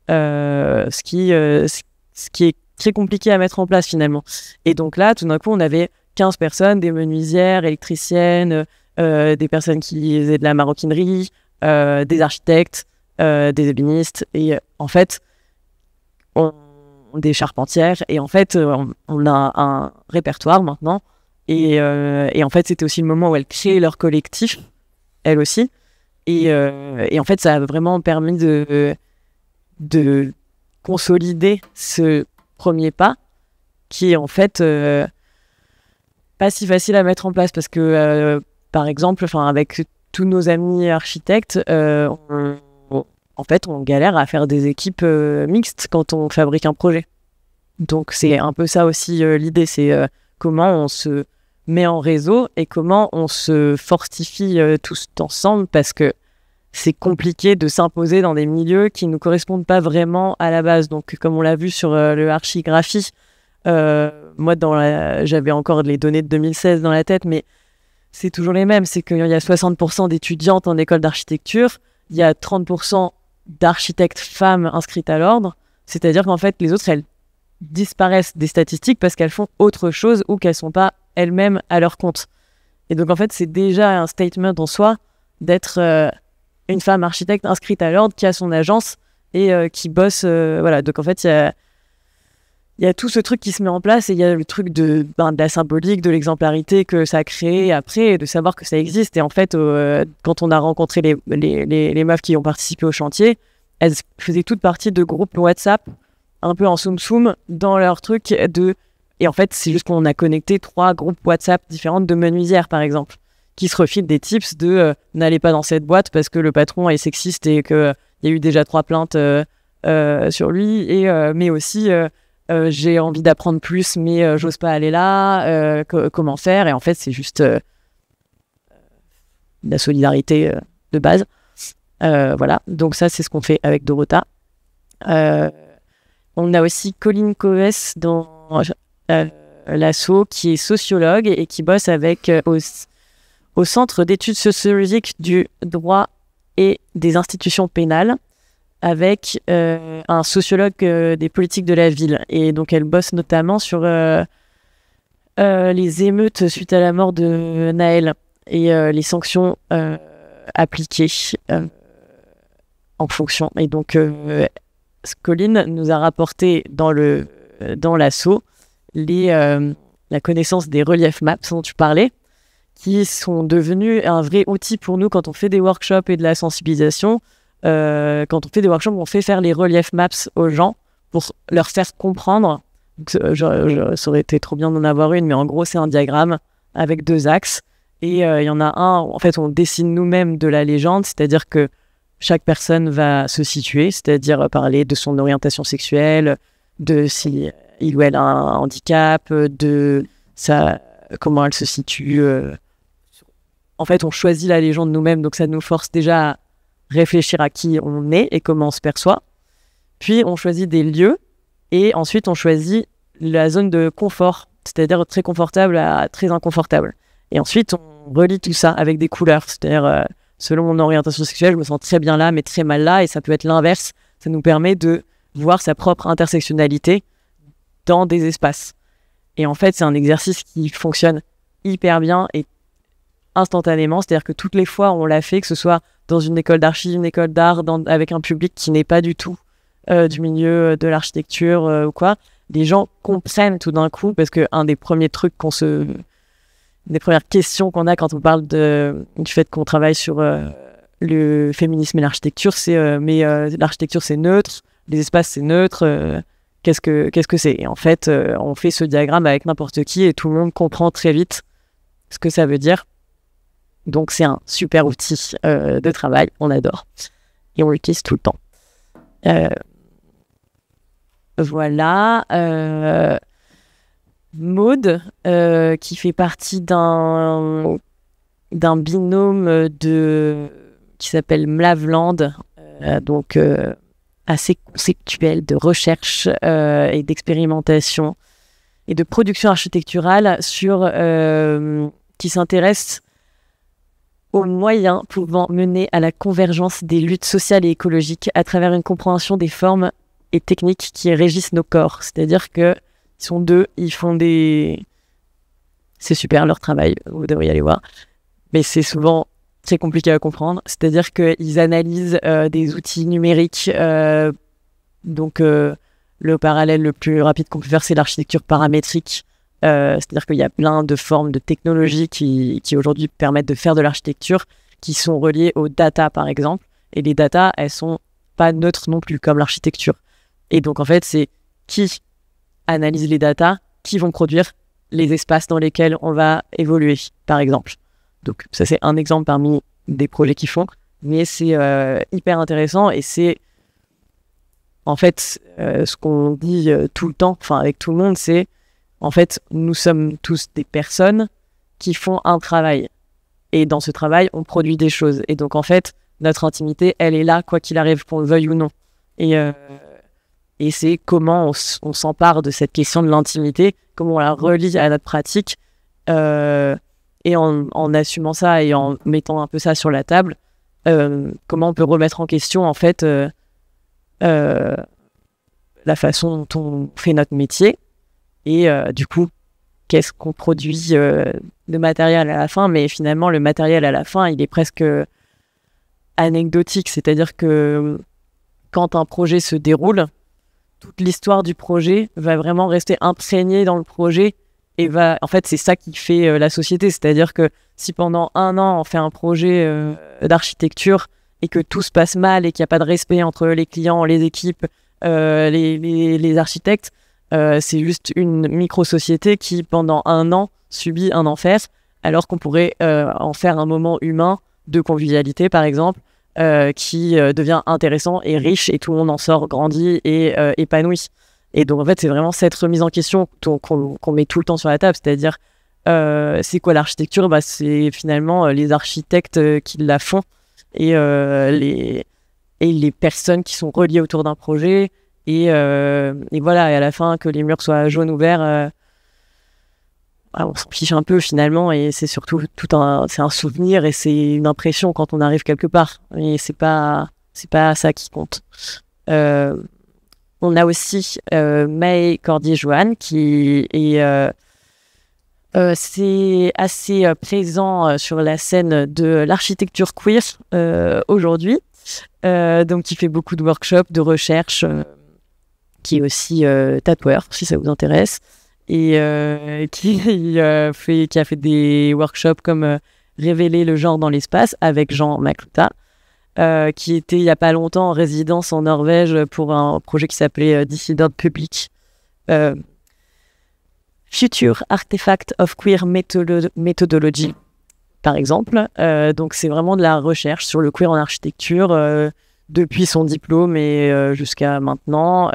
[SPEAKER 5] Ce qui est très compliqué à mettre en place finalement. Et donc là, tout d'un coup, on avait 15 personnes, des menuisières, électriciennes, des personnes qui faisaient de la maroquinerie, des architectes, des ébénistes, et en fait, des charpentières, et en fait, on a un répertoire maintenant, et en fait, c'était aussi le moment où elles créaient leur collectif, elles aussi, et en fait, ça a vraiment permis de consolider ce premier pas, qui est en fait pas si facile à mettre en place, parce que, par exemple, avec tous nos amis architectes, en fait, on galère à faire des équipes mixtes quand on fabrique un projet. Donc, c'est un peu ça aussi l'idée, c'est comment on se met en réseau et comment on se fortifie tous ensemble, parce que c'est compliqué de s'imposer dans des milieux qui ne nous correspondent pas vraiment à la base. Donc, comme on l'a vu sur le archigraphie, moi, j'avais encore les données de 2016 dans la tête, mais c'est toujours les mêmes. C'est qu'il y a 60% d'étudiantes en école d'architecture, il y a 30% d'architectes femmes inscrites à l'ordre, c'est-à-dire qu'en fait, les autres, elles disparaissent des statistiques parce qu'elles font autre chose ou qu'elles ne sont pas elles-mêmes à leur compte. Et donc, en fait, c'est déjà un statement en soi d'être une femme architecte inscrite à l'ordre qui a son agence et qui bosse. Voilà. Donc, en fait, il y a tout ce truc qui se met en place, et il y a le truc de la symbolique, de l'exemplarité que ça a créé après, et de savoir que ça existe. Et en fait, quand on a rencontré les meufs qui ont participé au chantier, elles faisaient toutes partie de groupes WhatsApp, un peu en soum-soum, dans leur truc de... Et en fait, c'est juste qu'on a connecté 3 groupes WhatsApp différentes de menuisières, par exemple, qui se refilent des tips de n'allez pas dans cette boîte parce que le patron est sexiste et qu'il y a eu déjà 3 plaintes sur lui, et mais aussi... j'ai envie d'apprendre plus, mais j'ose pas aller là, comment faire? Et en fait, c'est juste de la solidarité de base. Voilà, donc ça, c'est ce qu'on fait avec Dorota. On On a aussi Colline Coves dans l'asso, qui est sociologue et qui bosse avec au Centre d'études sociologiques du droit et des institutions pénales, avec un sociologue des politiques de la ville. Et donc, elle bosse notamment sur les émeutes suite à la mort de Naël et les sanctions appliquées en fonction. Et donc, Colline nous a rapporté dans l'asso la connaissance des relief maps dont tu parlais, qui sont devenus un vrai outil pour nous quand on fait des workshops et de la sensibilisation. Quand on fait des workshops, on fait faire les relief maps aux gens pour leur faire comprendre. Ça aurait été trop bien d'en avoir une, mais en gros, c'est un diagramme avec 2 axes. Et il y en a un, en fait, on dessine nous-mêmes de la légende, c'est-à-dire que chaque personne va se situer, c'est-à-dire parler de son orientation sexuelle, de si il ou elle a un handicap, de comment elle se situe. En fait, on choisit la légende nous-mêmes, donc ça nous force déjà à réfléchir à qui on est et comment on se perçoit. Puis, on choisit des lieux et ensuite, on choisit la zone de confort, c'est-à-dire très confortable à très inconfortable. Et ensuite, on relie tout ça avec des couleurs, c'est-à-dire selon mon orientation sexuelle, je me sens très bien là, mais très mal là, et ça peut être l'inverse. Ça nous permet de voir sa propre intersectionnalité dans des espaces. Et en fait, c'est un exercice qui fonctionne hyper bien et instantanément, c'est-à-dire que toutes les fois on l'a fait, que ce soit dans une école d'archi, une école d'art, avec un public qui n'est pas du tout du milieu de l'architecture ou quoi, les gens comprennent tout d'un coup, parce qu'un des premiers trucs des premières questions qu'on a quand on parle du fait qu'on travaille sur le féminisme et l'architecture, c'est mais l'architecture c'est neutre, les espaces c'est neutre, qu'est-ce que c'est? Et en fait, on fait ce diagramme avec n'importe qui et tout le monde comprend très vite ce que ça veut dire. Donc c'est un super outil de travail, on adore. Et on l'utilise tout le temps. Voilà. Maude, qui fait partie d'un binôme qui s'appelle Mlavland, donc assez conceptuel de recherche et d'expérimentation et de production architecturale qui s'intéresse aux moyens pouvant mener à la convergence des luttes sociales et écologiques à travers une compréhension des formes et techniques qui régissent nos corps. C'est-à-dire que ils sont 2, ils font c'est super leur travail, vous devriez aller voir. Mais c'est souvent très compliqué à comprendre. C'est-à-dire qu'ils analysent des outils numériques. Donc, le parallèle le plus rapide qu'on peut faire, c'est l'architecture paramétrique. C'est-à-dire qu'il y a plein de formes de technologies qui aujourd'hui permettent de faire de l'architecture, qui sont reliées aux data, par exemple. Et les data, elles sont pas neutres non plus, comme l'architecture. Et donc, en fait, c'est qui analyse les data, qui vont produire les espaces dans lesquels on va évoluer, par exemple. Donc, ça, c'est un exemple parmi des projets qu'ils font. Mais c'est hyper intéressant et c'est, en fait, ce qu'on dit tout le temps, enfin, avec tout le monde, c'est en fait, nous sommes tous des personnes qui font un travail. Et dans ce travail, on produit des choses. Et donc, en fait, notre intimité, elle est là, quoi qu'il arrive, qu'on le veuille ou non. Et c'est comment on s'empare de cette question de l'intimité, comment on la relie à notre pratique, et en assumant ça et en mettant un peu ça sur la table, comment on peut remettre en question, en fait, la façon dont on fait notre métier. Et du coup, qu'est-ce qu'on produit de matériel à la fin? Mais finalement, le matériel à la fin, il est presque anecdotique. C'est-à-dire que quand un projet se déroule, toute l'histoire du projet va vraiment rester imprégnée dans le projet. Et en fait, c'est ça qui fait la société. C'est-à-dire que si pendant 1 an, on fait un projet d'architecture et que tout se passe mal et qu'il n'y a pas de respect entre les clients, les équipes, les architectes, c'est juste une micro-société qui, pendant 1 an, subit un enfer, alors qu'on pourrait en faire un moment humain de convivialité, par exemple, qui devient intéressant et riche, et tout le monde en sort grandi et épanoui. Et donc, en fait, c'est vraiment cette remise en question qu'on met tout le temps sur la table, c'est-à-dire, c'est quoi l'architecture? C'est finalement les architectes qui la font, et les personnes qui sont reliées autour d'un projet, Et voilà, et à la fin, que les murs soient jaunes ou verts, on s'en fiche un peu finalement, et c'est surtout c'est un souvenir et c'est une impression quand on arrive quelque part. Et c'est pas ça qui compte. On a aussi May Cordier-Joanne qui est c'est assez présent sur la scène de l'architecture queer aujourd'hui. Donc qui fait beaucoup de workshops, de recherche, qui est aussi tatoueur si ça vous intéresse, et qui a fait des workshops comme Révéler le genre dans l'espace avec Jean Macluta, qui était il n'y a pas longtemps en résidence en Norvège pour un projet qui s'appelait Dissident Public, Future Artifact of Queer Methodology, par exemple. Donc c'est vraiment de la recherche sur le queer en architecture depuis son diplôme et jusqu'à maintenant,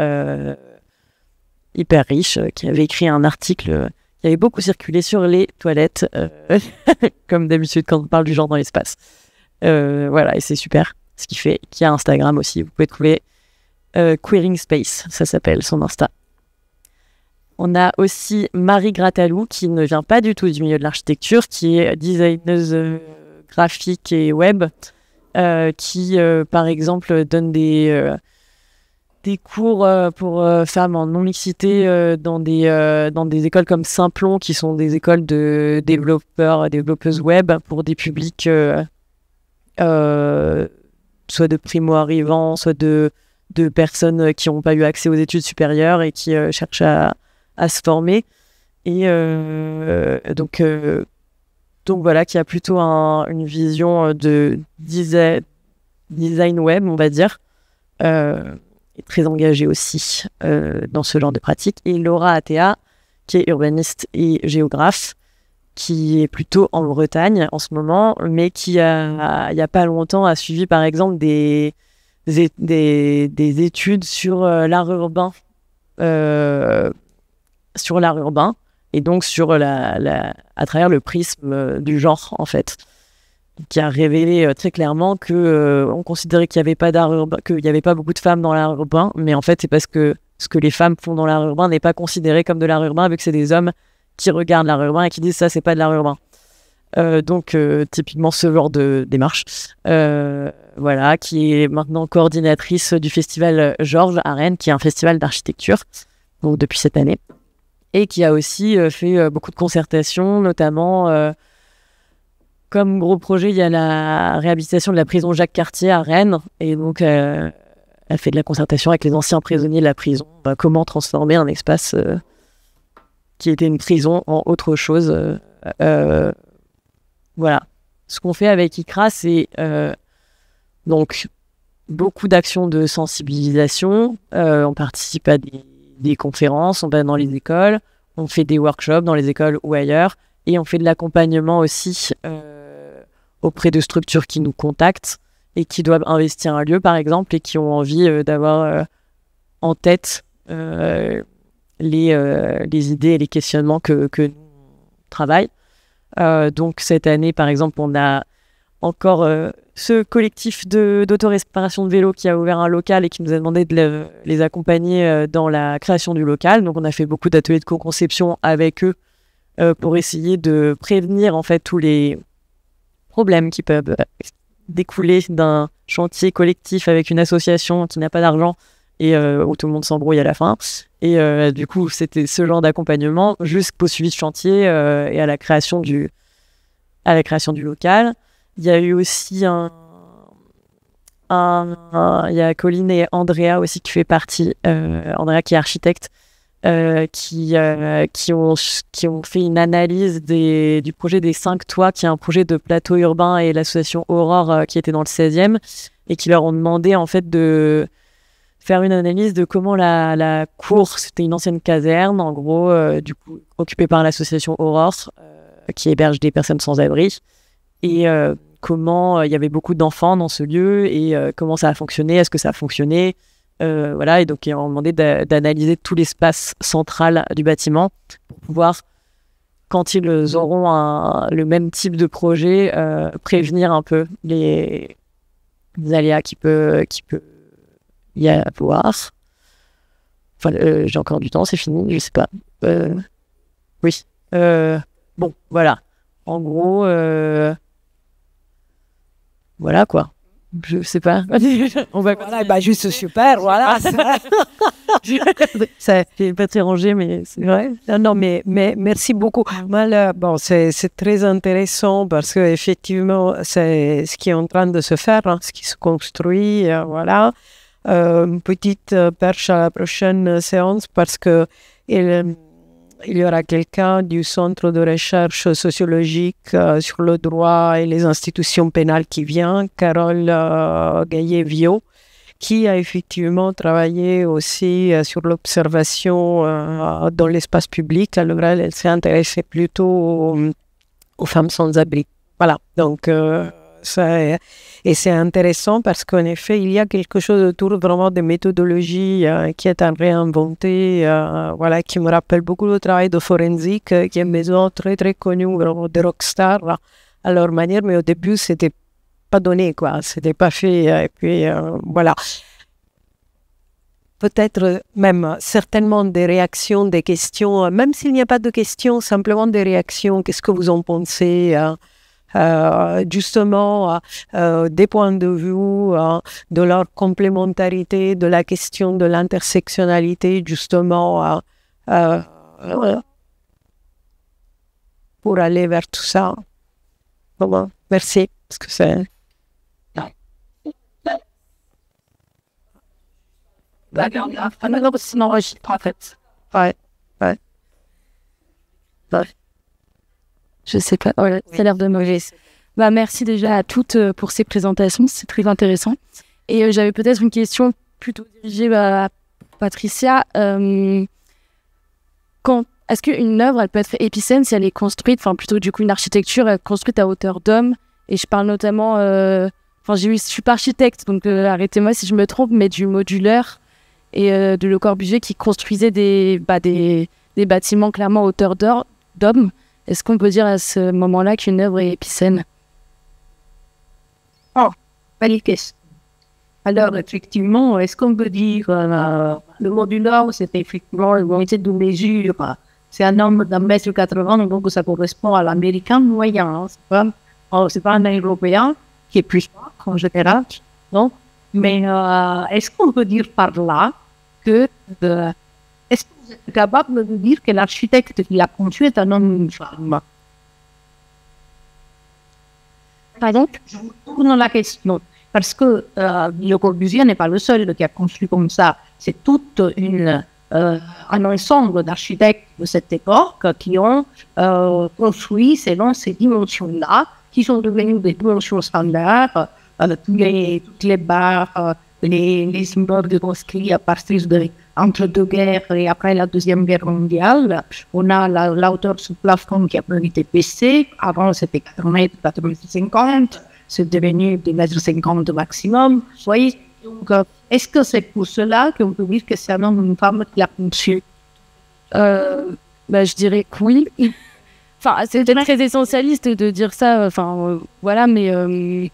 [SPEAKER 5] hyper riche, qui avait écrit un article qui avait beaucoup circulé sur les toilettes, comme d'habitude quand on parle du genre dans l'espace. Voilà, et c'est super ce qu'il fait, qui a Instagram aussi, vous pouvez trouver Queering Space, ça s'appelle son Insta. On a aussi Marie Gratalou, qui ne vient pas du tout du milieu de l'architecture, qui est designeuse graphique et web, qui, par exemple, donne des cours pour femmes en non-mixité dans des écoles comme Simplon, qui sont des écoles de développeuses web pour des publics soit de primo-arrivants, soit de personnes qui n'ont pas eu accès aux études supérieures et qui cherchent à se former. Et donc voilà, qui a plutôt une vision de design web, on va dire, est très engagée aussi dans ce genre de pratique. Et Laura Athéa, qui est urbaniste et géographe, qui est plutôt en Bretagne en ce moment, mais qui, il n'y a pas longtemps, a suivi par exemple des études sur l'art urbain, et donc sur à travers le prisme du genre, en fait, qui a révélé très clairement que on considérait qu'il n'y avait pas d'art urbain, qu'il n'y avait pas beaucoup de femmes dans l'art urbain, mais en fait c'est parce que ce que les femmes font dans l'art urbain n'est pas considéré comme de l'art urbain, vu que c'est des hommes qui regardent l'art urbain et qui disent ça c'est pas de l'art urbain. Donc typiquement ce genre de démarche, voilà, qui est maintenant coordinatrice du festival Georges à Rennes, qui est un festival d'architecture, donc depuis cette année, et qui a aussi fait beaucoup de concertations, notamment comme gros projet, il y a la réhabilitation de la prison Jacques Cartier à Rennes, et donc elle fait de la concertation avec les anciens prisonniers de la prison, comment transformer un espace qui était une prison en autre chose. Voilà. Ce qu'on fait avec ICRA, c'est donc beaucoup d'actions de sensibilisation. On participe à des conférences, on va dans les écoles, on fait des workshops dans les écoles ou ailleurs, et on fait de l'accompagnement aussi auprès de structures qui nous contactent et qui doivent investir un lieu, par exemple, et qui ont envie d'avoir en tête les idées et les questionnements que nous travaillons. Donc cette année, par exemple, on a encore ce collectif d'autoréparation de vélo qui a ouvert un local et qui nous a demandé de les accompagner dans la création du local. Donc on a fait beaucoup d'ateliers de co-conception avec eux pour essayer de prévenir en fait tous les problèmes qui peuvent découler d'un chantier collectif avec une association qui n'a pas d'argent et où tout le monde s'embrouille à la fin. Et du coup, c'était ce genre d'accompagnement jusqu'au suivi de chantier et à la création du local. Il y a eu aussi il y a Colline et Andrea aussi qui fait partie, Andrea qui est architecte, qui ont fait une analyse du projet des 5 toits, qui est un projet de plateau urbain, et l'association Aurore qui était dans le 16e, et qui leur ont demandé en fait de faire une analyse de comment la cour, c'était une ancienne caserne en gros, du coup occupée par l'association Aurore, qui héberge des personnes sans abri, et comment il y avait beaucoup d'enfants dans ce lieu, et comment ça a fonctionné, est-ce que ça a fonctionné, voilà. Et donc ils ont demandé d'analyser tout l'espace central du bâtiment pour pouvoir, quand ils auront le même type de projet, prévenir un peu les aléas qui peut y avoir. Enfin, j'ai encore du temps, c'est fini, je sais pas. Oui. Bon, voilà. En gros, voilà quoi. Je sais pas. On va.
[SPEAKER 2] Voilà, bah juste super, voilà.
[SPEAKER 5] C'est pas très rangé, mais c'est vrai.
[SPEAKER 2] Non, mais merci beaucoup. Moi, là, bon, c'est très intéressant parce que effectivement, c'est ce qui est en train de se faire, hein, ce qui se construit, voilà. Une petite perche à la prochaine séance parce que il y aura quelqu'un du Centre de recherche sociologique sur le droit et les institutions pénales qui vient, Carole Gaillet-Viau, qui a effectivement travaillé aussi sur l'observation dans l'espace public. Alors elle s'est intéressée plutôt aux femmes sans abri. Voilà, donc et c'est intéressant parce qu'en effet, il y a quelque chose autour vraiment de méthodologie qui est à réinventer, voilà, qui me rappelle beaucoup le travail de Forensic, qui est une maison très très connue, vraiment de rockstars à leur manière, mais au début, c'était pas donné, quoi, c'était pas fait, et puis voilà. Peut-être même certainement des réactions, des questions, même s'il n'y a pas de questions, simplement des réactions, qu'est-ce que vous en pensez justement des points de vue, de leur complémentarité, de la question de l'intersectionnalité, justement, pour aller vers tout ça. Bon, merci, parce que c'est...
[SPEAKER 1] Je sais pas, voilà, ça a l'air de mauvais. Bah, merci déjà à toutes pour ces présentations, c'est très intéressant. Et j'avais peut-être une question plutôt dirigée à Patricia. Est-ce qu'une œuvre, elle peut être épicène si elle est construite, enfin plutôt du coup une architecture construite à hauteur d'homme? Et je parle notamment, je suis pas architecte, donc arrêtez-moi si je me trompe, mais du modulaire et de Le Corbusier qui construisait des bâtiments clairement à hauteur d'homme. Est-ce qu'on peut dire à ce moment-là qu'une œuvre est épicène?
[SPEAKER 4] Oh, belle question. Alors, effectivement, est-ce qu'on peut dire le modulaire, c'est effectivement une unité de mesure. C'est un homme d'1,80 m, donc ça correspond à l'américain moyen. Hein. C'est pas un européen qui est plus bas en général, non? Mais est-ce qu'on peut dire par là que est-ce que vous êtes capable de dire que l'architecte qui l'a conçu est un homme ou une femme? Pardon? Je vous tourne la question. Parce que Le Corbusier n'est pas le seul qui a construit comme ça. C'est toute un ensemble d'architectes de cette époque qui ont construit selon ces dimensions-là, qui sont devenues des dimensions standards. Toutes les barres, les immeubles construits à partir de entre deux guerres et après la Deuxième Guerre mondiale. On a la hauteur sous plafond qui a été baissée. Avant, c'était 4 mètres, 4,50 m. C'est devenu 2,50 m maximum. Vous voyez, donc, est-ce que c'est pour cela qu'on peut dire que c'est un homme ou une femme qui l'a conçu?
[SPEAKER 1] Je dirais que oui. Enfin, c'est peut-être très essentialiste de dire ça. Voilà, mais...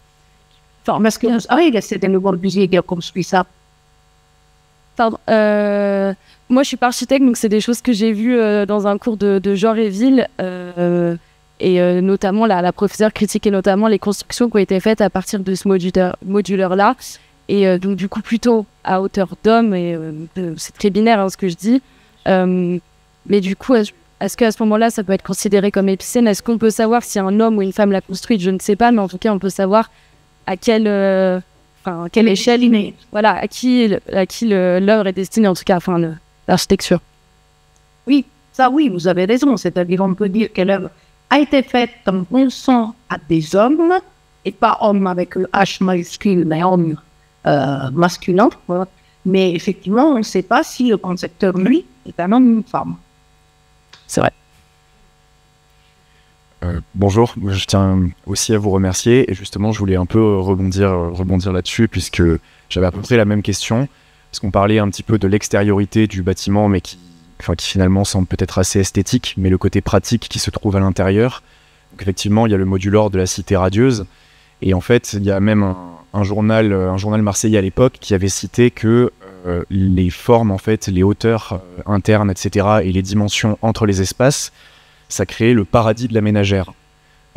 [SPEAKER 4] parce que c'était Le Corbusier qui a construit ça.
[SPEAKER 1] Pardon. Moi, je suis pas architecte, donc c'est des choses que j'ai vues dans un cours de Jean Réville. Et notamment, la professeure critiquait notamment les constructions qui ont été faites à partir de ce modulaire-là. Et donc, du coup, plutôt à hauteur d'homme. Et c'est très binaire, hein, ce que je dis. Mais du coup, est-ce qu'à ce moment-là, ça peut être considéré comme épicène? Est-ce qu'on peut savoir si un homme ou une femme l'a construite? Je ne sais pas, mais en tout cas, on peut savoir à quelle échelle, voilà, à qui l'œuvre est destinée, en tout cas, l'architecture.
[SPEAKER 4] Oui, ça oui, vous avez raison. C'est-à-dire, on peut dire que l'œuvre a été faite en pensant à des hommes, et pas hommes avec le H majuscule, mais hommes masculins. Voilà. Mais effectivement, on ne sait pas si le concepteur, lui, est un homme ou une femme.
[SPEAKER 1] C'est vrai.
[SPEAKER 6] Bonjour, je tiens aussi à vous remercier et justement je voulais un peu rebondir là-dessus puisque j'avais à peu près la même question parce qu'on parlait un petit peu de l'extériorité du bâtiment mais qui finalement semble peut-être assez esthétique, mais le côté pratique qui se trouve à l'intérieur. Donc effectivement il y a le modulor de la Cité radieuse et en fait il y a même un journal marseillais à l'époque qui avait cité que les formes, en fait, les hauteurs internes, etc., et les dimensions entre les espaces, ça créait le paradis de la ménagère.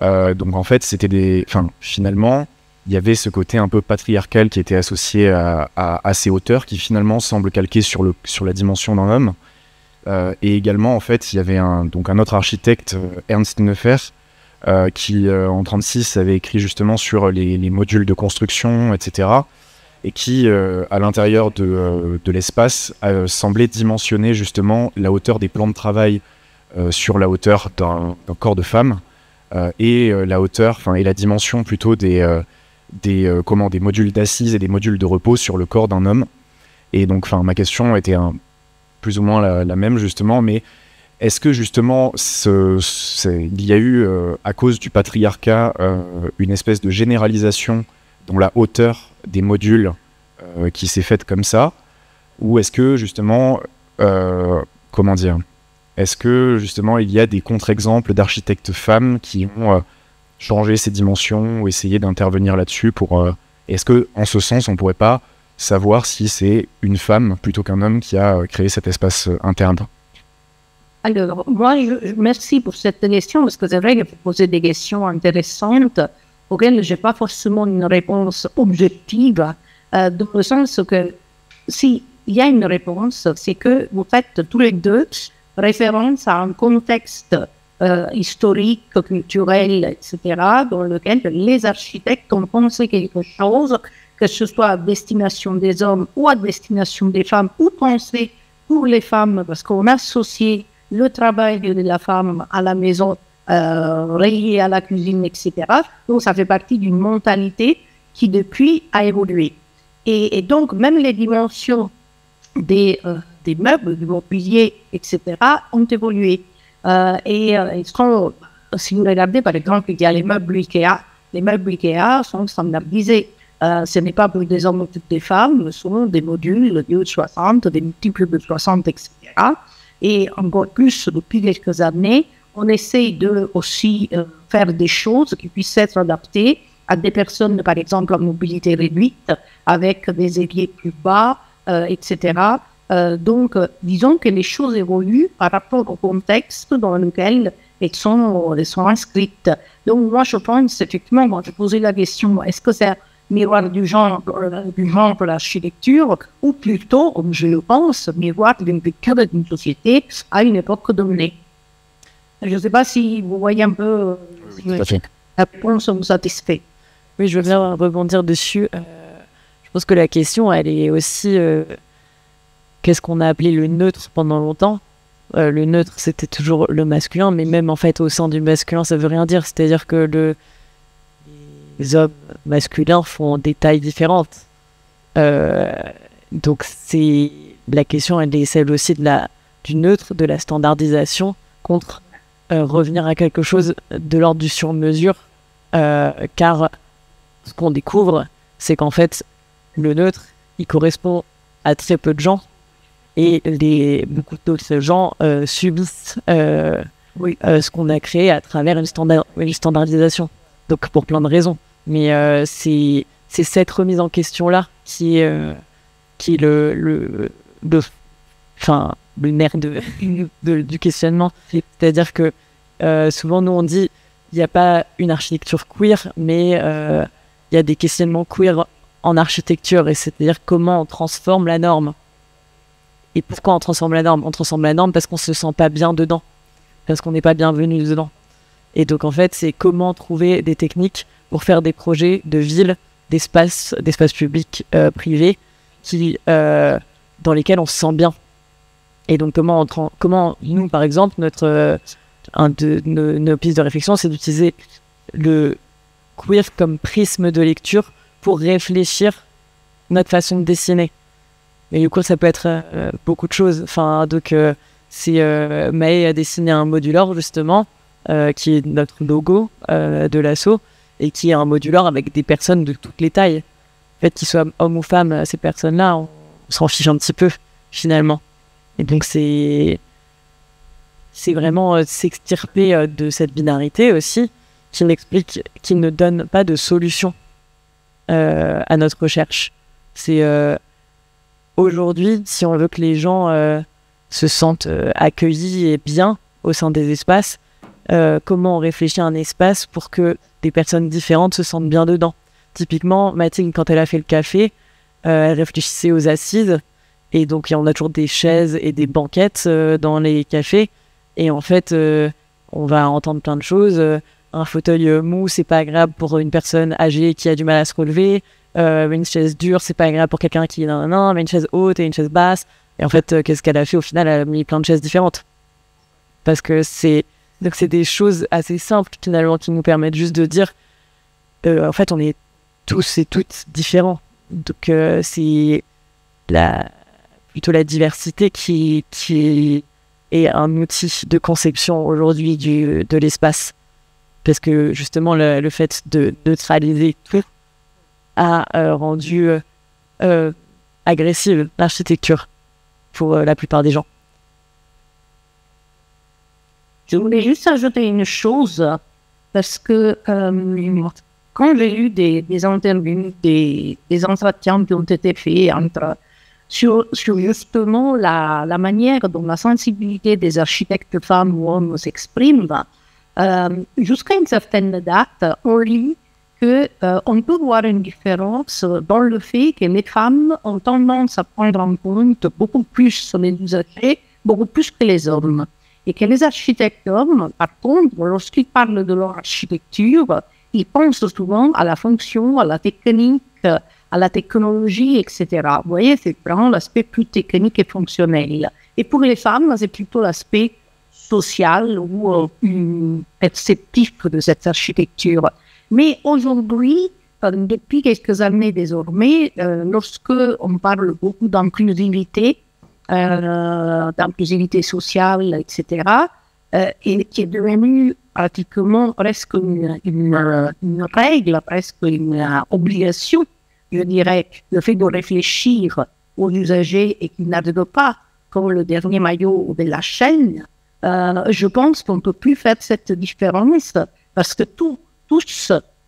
[SPEAKER 6] Donc en fait, finalement, il y avait ce côté un peu patriarcal qui était associé à ces hauteurs, qui finalement semble calquer sur la dimension d'un homme. Et également, en fait, il y avait un autre architecte, Ernst Nefer, qui en 1936 avait écrit justement sur les modules de construction, etc., et qui, à l'intérieur de l'espace, semblait dimensionner justement la hauteur des plans de travail sur la hauteur d'un corps de femme, et la hauteur, et la dimension plutôt des modules d'assises et des modules de repos sur le corps d'un homme. Et donc, ma question était plus ou moins la même, justement, mais est-ce que justement il y a eu, à cause du patriarcat, une espèce de généralisation dans la hauteur des modules qui s'est faite comme ça, ou est-ce que justement, est-ce que justement il y a des contre-exemples d'architectes femmes qui ont changé ces dimensions ou essayé d'intervenir là-dessus est-ce que, en ce sens, on pourrait pas savoir si c'est une femme plutôt qu'un homme qui a créé cet espace interne?
[SPEAKER 4] Alors, moi, merci pour cette question, parce que c'est vrai que vous posez des questions intéressantes auxquelles je n'ai pas forcément une réponse objective, dans le sens que s'il y a une réponse, c'est que vous faites tous les deux référence à un contexte historique, culturel, etc., dans lequel les architectes ont pensé quelque chose, que ce soit à destination des hommes ou à destination des femmes, ou pensé pour les femmes, parce qu'on associe le travail de la femme à la maison, relié à la cuisine, etc. Donc, ça fait partie d'une mentalité qui, depuis, a évolué. Et donc, même les dimensions des meubles, du mobilier, etc., ont évolué. Si vous regardez, par exemple, il y a les meubles Ikea. Les meubles Ikea sont standardisés. Ce n'est pas pour des hommes ou des femmes, ce sont des modules de 60, des multiples de 60, etc. Et encore plus, depuis quelques années, on essaye de aussi faire des choses qui puissent être adaptées à des personnes, par exemple, à mobilité réduite, avec des éviers plus bas, etc. Donc, disons que les choses évoluent par rapport au contexte dans lequel elles sont inscrites. Donc, moi, je pense, effectivement, quand je posais la question, est-ce que c'est un miroir du genre de l'architecture, ou plutôt, comme je le pense, miroir d'une culture d'une société à une époque donnée? Je ne sais pas si vous voyez un peu la réponse vous satisfait.
[SPEAKER 5] Oui, je veux bien rebondir dessus. Je pense que la question, elle est aussi qu'est-ce qu'on a appelé le neutre pendant longtemps. Le neutre, c'était toujours le masculin, mais même en fait au sein du masculin, ça veut rien dire. C'est-à-dire que les hommes masculins font des tailles différentes. Donc la question, elle est celle aussi du neutre, de la standardisation, contre revenir à quelque chose de l'ordre du sur-mesure, car ce qu'on découvre, c'est qu'en fait, le neutre, il correspond à très peu de gens, et beaucoup d'autres gens subissent ce qu'on a créé à travers une standardisation. Donc pour plein de raisons. Mais c'est cette remise en question-là qui est le nerf du questionnement. C'est-à-dire que souvent, nous, on dit il n'y a pas une architecture queer, mais il y a des questionnements queer en architecture, et c'est-à-dire comment on transforme la norme. Et pourquoi on transforme la norme? On transforme la norme parce qu'on ne se sent pas bien dedans, parce qu'on n'est pas bienvenu dedans. Et donc, en fait, c'est comment trouver des techniques pour faire des projets de ville, d'espaces publics, privés, dans lesquels on se sent bien. Et donc, comment nous, par exemple, un de nos pistes de réflexion, c'est d'utiliser le queer comme prisme de lecture pour réfléchir notre façon de dessiner. Et du coup, ça peut être beaucoup de choses. Maë a dessiné un modular, justement, qui est notre logo de l'asso, et qui est un modular avec des personnes de toutes les tailles. En fait, qu'ils soient hommes ou femmes, ces personnes-là, on s'en fiche un petit peu, finalement. Et donc, c'est vraiment s'extirper de cette binarité aussi, qui ne donne pas de solution à notre recherche. aujourd'hui, si on veut que les gens se sentent accueillis et bien au sein des espaces, comment on réfléchit à un espace pour que des personnes différentes se sentent bien dedans. Typiquement, Mathilde, quand elle a fait le café, elle réfléchissait aux assises, et donc on a toujours des chaises et des banquettes dans les cafés, et en fait, on va entendre plein de choses. Un fauteuil mou, c'est pas agréable pour une personne âgée qui a du mal à se relever. Une chaise dure, c'est pas agréable pour quelqu'un qui est mais une chaise haute et une chaise basse. Et en fait, qu'est-ce qu'elle a fait au final? Elle a mis plein de chaises différentes. Parce que c'est des choses assez simples finalement qui nous permettent juste de dire en fait, on est tous et toutes différents. Donc c'est plutôt la diversité qui est un outil de conception aujourd'hui de l'espace. Parce que justement, le fait de neutraliser tout a rendu agressive l'architecture pour la plupart des gens.
[SPEAKER 4] Je voulais juste ajouter une chose, parce que quand j'ai lu des interviews, des entretiens qui ont été faits sur justement la manière dont la sensibilité des architectes femmes ou hommes s'exprime, jusqu'à une certaine date, on lit qu'on peut voir une différence dans le fait que les femmes ont tendance à prendre en compte beaucoup plus les usagers, beaucoup plus que les hommes. Et que les architectes hommes, par contre, lorsqu'ils parlent de leur architecture, ils pensent souvent à la fonction, à la technique, à la technologie, etc. Vous voyez, c'est vraiment l'aspect plus technique et fonctionnel. Et pour les femmes, c'est plutôt l'aspect social ou perceptif de cette architecture. Mais aujourd'hui, depuis quelques années désormais, lorsque on parle beaucoup d'inclusivité sociale, etc., et qui est devenue pratiquement presque une règle, presque une obligation, je dirais, le fait de réfléchir aux usagers et qu'ils n'arrivent pas comme le dernier maillot de la chaîne, je pense qu'on ne peut plus faire cette différence parce que tous,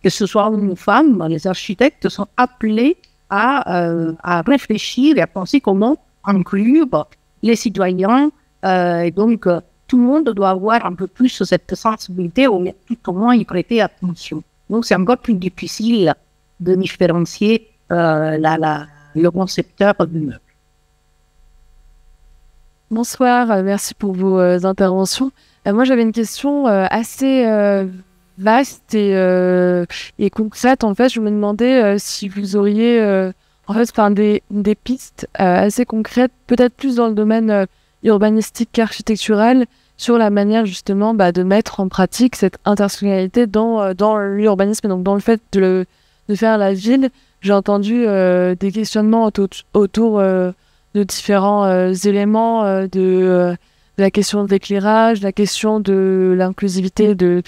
[SPEAKER 4] que ce soit hommes ou femmes, les architectes sont appelés à réfléchir et à penser comment inclure les citoyens. Et donc, tout le monde doit avoir un peu plus cette sensibilité, ou tout au moins y prêter attention. Donc, c'est encore plus difficile de différencier le concepteur du meuble.
[SPEAKER 7] Bonsoir, merci pour vos interventions. Moi, j'avais une question assez vaste et concrète. En fait, je me demandais si vous auriez des pistes assez concrètes, peut-être plus dans le domaine urbanistique qu'architectural, sur la manière justement de mettre en pratique cette intersectionnalité dans l'urbanisme, et donc dans le fait de faire la ville. J'ai entendu des questionnements autour de différents éléments, de la question de l'éclairage, la question de l'inclusivité, de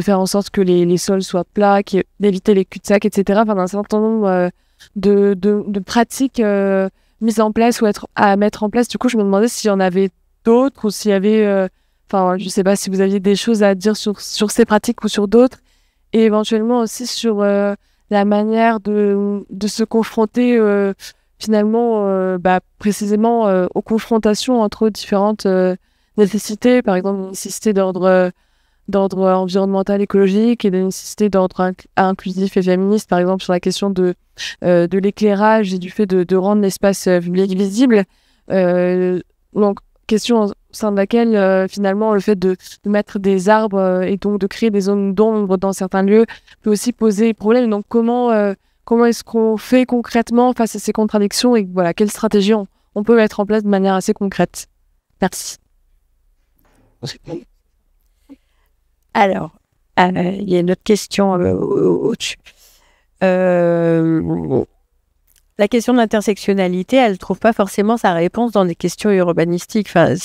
[SPEAKER 7] faire en sorte que les sols soient plats, d'éviter les cul-de-sac, etc. Enfin, d'un certain nombre de pratiques mises en place ou à mettre en place. Du coup, je me demandais s'il y en avait d'autres ou s'il y avait... je ne sais pas si vous aviez des choses à dire sur ces pratiques ou sur d'autres, et éventuellement aussi sur la manière de se confronter finalement précisément aux confrontations entre différentes nécessités, par exemple une nécessité d'ordre environnemental, écologique, et des nécessités d'ordre inclusif et féministe, par exemple sur la question de l'éclairage et du fait de rendre l'espace public visible. Donc, question au sein de laquelle, finalement, le fait de mettre des arbres et donc de créer des zones d'ombre dans certains lieux peut aussi poser problème. Donc, comment est-ce qu'on fait concrètement face à ces contradictions, et voilà, quelle stratégie on peut mettre en place de manière assez concrète? Merci.
[SPEAKER 2] Alors, il y a une autre question au-dessus. La question de l'intersectionnalité, elle ne trouve pas forcément sa réponse dans des questions urbanistiques. Enfin,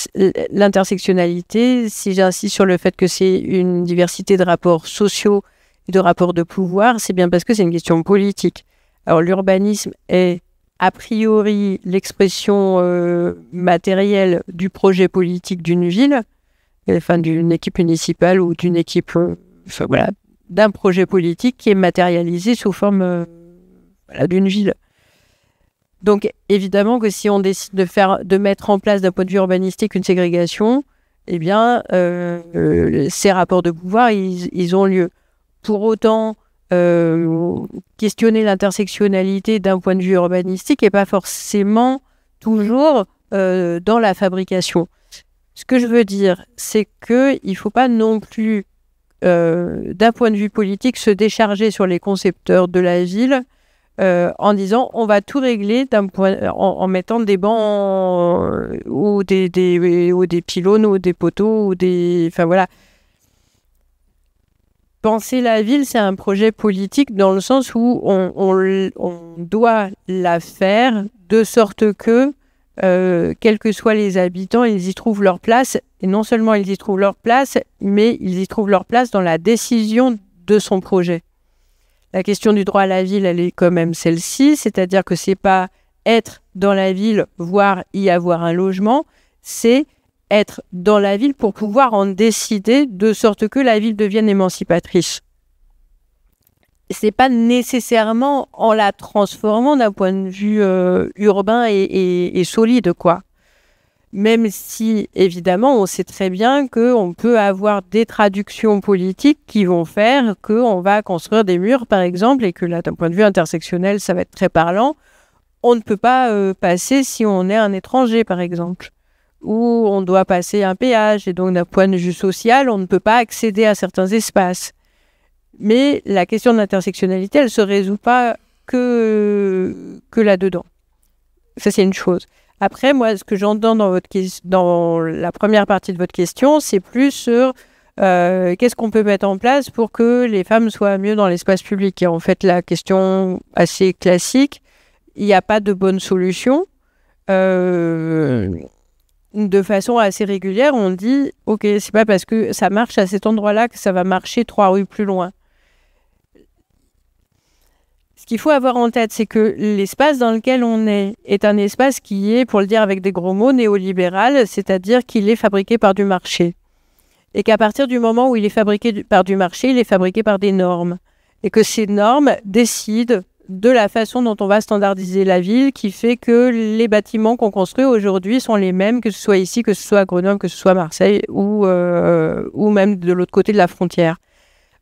[SPEAKER 2] l'intersectionnalité, si j'insiste sur le fait que c'est une diversité de rapports sociaux et de rapports de pouvoir, c'est bien parce que c'est une question politique. Alors, l'urbanisme est a priori l'expression matérielle du projet politique d'une ville, enfin d'une équipe municipale ou d'une équipe, d'un projet politique qui est matérialisé sous forme d'une ville.
[SPEAKER 3] Donc, évidemment que si on décide de mettre en place d'un point de vue urbanistique une ségrégation, eh bien, ces rapports de pouvoir, ils ont lieu. Pour autant, questionner l'intersectionnalité d'un point de vue urbanistique n'est pas forcément toujours dans la fabrication. Ce que je veux dire, c'est qu'il ne faut pas non plus, d'un point de vue politique, se décharger sur les concepteurs de la ville en disant on va tout régler en mettant des bancs ou des pylônes ou des poteaux ou des... Enfin voilà. Penser la ville, c'est un projet politique dans le sens où on doit la faire de sorte que, quels que soient les habitants, ils y trouvent leur place. Et non seulement ils y trouvent leur place, mais ils y trouvent leur place dans la décision de son projet. La question du droit à la ville, elle est quand même celle-ci, c'est-à-dire que c'est pas être dans la ville, voire y avoir un logement, c'est être dans la ville pour pouvoir en décider de sorte que la ville devienne émancipatrice. C'est pas nécessairement en la transformant d'un point de vue urbain et solide, quoi. Même si, évidemment, on sait très bien qu'on peut avoir des traductions politiques qui vont faire qu'on va construire des murs, par exemple, et que là, d'un point de vue intersectionnel, ça va être très parlant. On ne peut pas passer si on est un étranger, par exemple, ou on doit passer un péage, et donc d'un point de vue social, on ne peut pas accéder à certains espaces. Mais la question de l'intersectionnalité, elle ne se résout pas que là-dedans. Ça, c'est une chose. Après, moi, ce que j'entends dans la première partie de votre question, c'est plus sur qu'est-ce qu'on peut mettre en place pour que les femmes soient mieux dans l'espace public. Et en fait, la question assez classique, il n'y a pas de bonne solution. De façon assez régulière, on dit « Ok, c'est pas parce que ça marche à cet endroit-là que ça va marcher 3 rues plus loin ». Ce qu'il faut avoir en tête, c'est que l'espace dans lequel on est un espace qui est, pour le dire avec des gros mots, néolibéral, c'est-à-dire qu'il est fabriqué par du marché. Et qu'à partir du moment où il est fabriqué par du marché, il est fabriqué par des normes. Et que ces normes décident de la façon dont on va standardiser la ville, qui fait que les bâtiments qu'on construit aujourd'hui sont les mêmes, que ce soit ici, que ce soit à Grenoble, que ce soit à Marseille, ou même de l'autre côté de la frontière.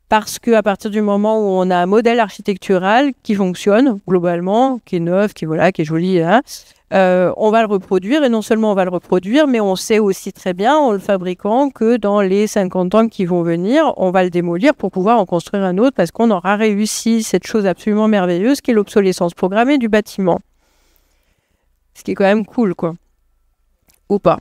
[SPEAKER 3] Parce qu'à partir du moment où on a un modèle architectural qui fonctionne globalement, qui est neuf, qui est joli, hein, on va le reproduire. Et non seulement on va le reproduire, mais on sait aussi très bien, en le fabriquant, que dans les 50 ans qui vont venir, on va le démolir pour pouvoir en construire un autre, parce qu'on aura réussi cette chose absolument merveilleuse qui est l'obsolescence programmée du bâtiment. Ce qui est quand même cool, quoi. Ou pas.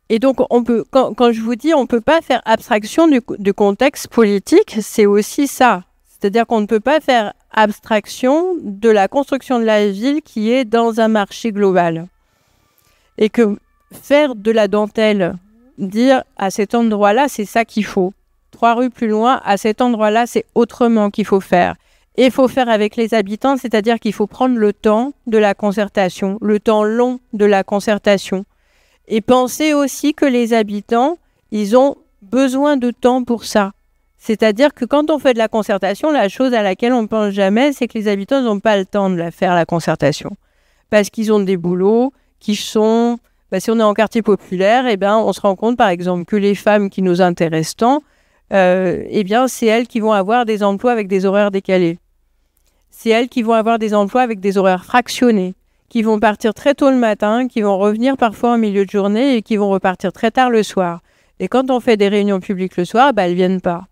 [SPEAKER 3] Et donc, quand je vous dis on ne peut pas faire abstraction du contexte politique, c'est aussi ça. C'est-à-dire qu'on ne peut pas faire abstraction de la construction de la ville qui est dans un marché global. Et que faire de la dentelle, dire à cet endroit-là, c'est ça qu'il faut. 3 rues plus loin, à cet endroit-là, c'est autrement qu'il faut faire. Et il faut faire avec les habitants, c'est-à-dire qu'il faut prendre le temps de la concertation, le temps long de la concertation. Et penser aussi que les habitants, ils ont besoin de temps pour ça. C'est-à-dire que quand on fait de la concertation, la chose à laquelle on ne pense jamais, c'est que les habitants n'ont pas le temps de la faire, la concertation. Parce qu'ils ont des boulots qui sont... si on est en quartier populaire, on se rend compte, par exemple, que les femmes qui nous intéressent tant, c'est elles qui vont avoir des emplois avec des horaires décalés. C'est elles qui vont avoir des emplois avec des horaires fractionnés, qui vont partir très tôt le matin, qui vont revenir parfois en milieu de journée et qui vont repartir très tard le soir. Et quand on fait des réunions publiques le soir, elles ne viennent pas.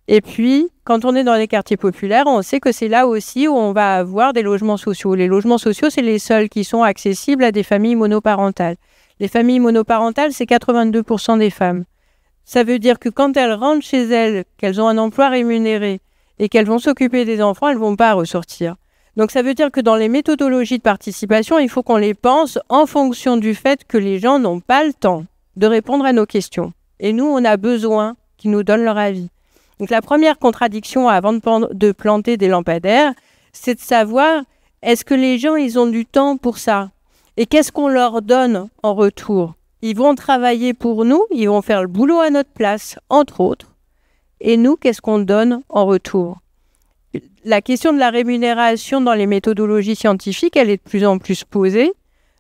[SPEAKER 3] Et puis, quand on est dans les quartiers populaires, on sait que c'est là aussi où on va avoir des logements sociaux. Les logements sociaux, c'est les seuls qui sont accessibles à des familles monoparentales. Les familles monoparentales, c'est 82% des femmes. Ça veut dire que quand elles rentrent chez elles, qu'elles ont un emploi rémunéré et qu'elles vont s'occuper des enfants, elles ne vont pas ressortir. Donc ça veut dire que dans les méthodologies de participation, il faut qu'on les pense en fonction du fait que les gens n'ont pas le temps de répondre à nos questions. Et nous, on a besoin qu'ils nous donnent leur avis. Donc la première contradiction avant de planter des lampadaires, c'est de savoir est-ce que les gens, ils ont du temps pour ça? Et qu'est-ce qu'on leur donne en retour? Ils vont travailler pour nous, ils vont faire le boulot à notre place, entre autres. Et nous, qu'est-ce qu'on donne en retour? la question de la rémunération dans les méthodologies scientifiques, elle est de plus en plus posée.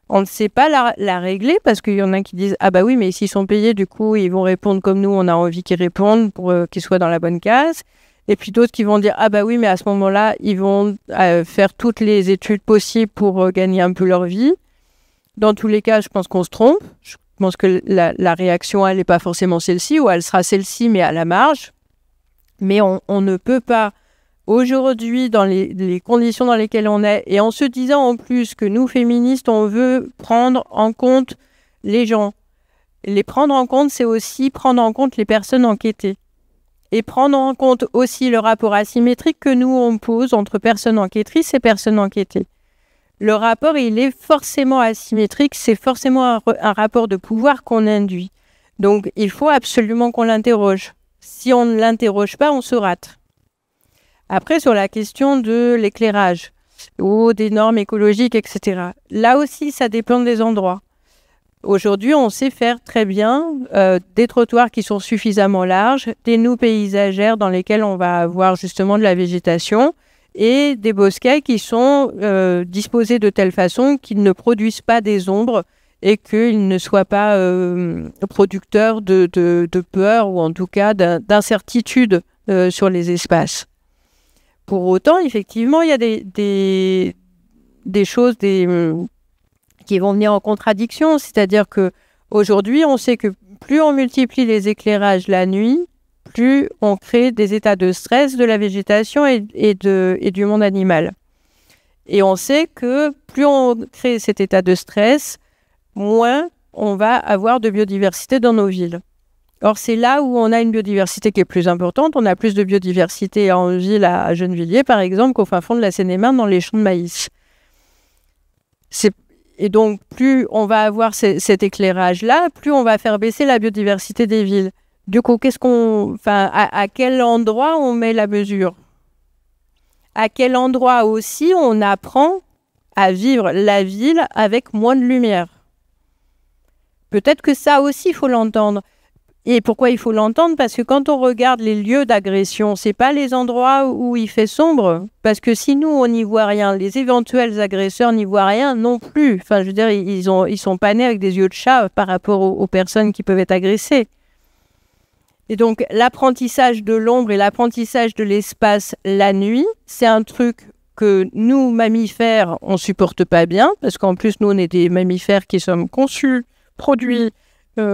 [SPEAKER 3] On ne sait pas la régler parce qu'il y en a qui disent « Ah bah oui, mais s'ils sont payés, du coup, ils vont répondre comme nous, on a envie qu'ils répondent pour qu'ils soient dans la bonne case. » Et puis d'autres qui vont dire « Ah bah oui, mais à ce moment-là, ils vont faire toutes les études possibles pour gagner un peu leur vie. » Dans tous les cas, je pense qu'on se trompe. Je pense que la réaction, elle n'est pas forcément celle-ci, ou elle sera celle-ci, mais à la marge. Mais on ne peut pas, aujourd'hui, dans les conditions dans lesquelles on est, et en se disant en plus que nous, féministes, on veut prendre en compte les gens. Les prendre en compte, c'est aussi prendre en compte les personnes enquêtées. Et prendre en compte aussi le rapport asymétrique que nous, on pose entre personnes enquêtrices et personnes enquêtées. Le rapport, il est forcément asymétrique, c'est forcément un rapport de pouvoir qu'on induit. Donc, il faut absolument qu'on l'interroge. Si on ne l'interroge pas, on se rate. Après, sur la question de l'éclairage ou des normes écologiques, etc. Là aussi, ça dépend des endroits. Aujourd'hui, on sait faire très bien des trottoirs qui sont suffisamment larges, des noues paysagères dans lesquelles on va avoir justement de la végétation, et des bosquets qui sont disposés de telle façon qu'ils ne produisent pas des ombres et qu'ils ne soient pas producteurs de peur ou en tout cas d'incertitude sur les espaces. Pour autant, effectivement, il y a des choses qui vont venir en contradiction, c'est-à-dire qu'aujourd'hui, on sait que plus on multiplie les éclairages la nuit, plus on crée des états de stress de la végétation et du monde animal. Et on sait que plus on crée cet état de stress, moins on va avoir de biodiversité dans nos villes. Or, c'est là où on a une biodiversité qui est plus importante. On a plus de biodiversité en ville à Gennevilliers, par exemple, qu'au fin fond de la Seine-et-Marne, dans les champs de maïs. Et donc, plus on va avoir cet éclairage-là, plus on va faire baisser la biodiversité des villes. Du coup, à quel endroit on met la mesure? À quel endroit aussi on apprend à vivre la ville avec moins de lumière? Peut-être que ça aussi, il faut l'entendre. Et pourquoi il faut l'entendre? Parce que quand on regarde les lieux d'agression, c'est pas les endroits où il fait sombre. Parce que si nous, on n'y voit rien, les éventuels agresseurs n'y voient rien non plus. Enfin, je veux dire, ils sont pas nés avec des yeux de chat par rapport aux personnes qui peuvent être agressées. Et donc, l'apprentissage de l'ombre et l'apprentissage de l'espace la nuit, c'est un truc que nous, mammifères, on supporte pas bien. Parce qu'en plus, nous, on est des mammifères qui sommes conçus, produits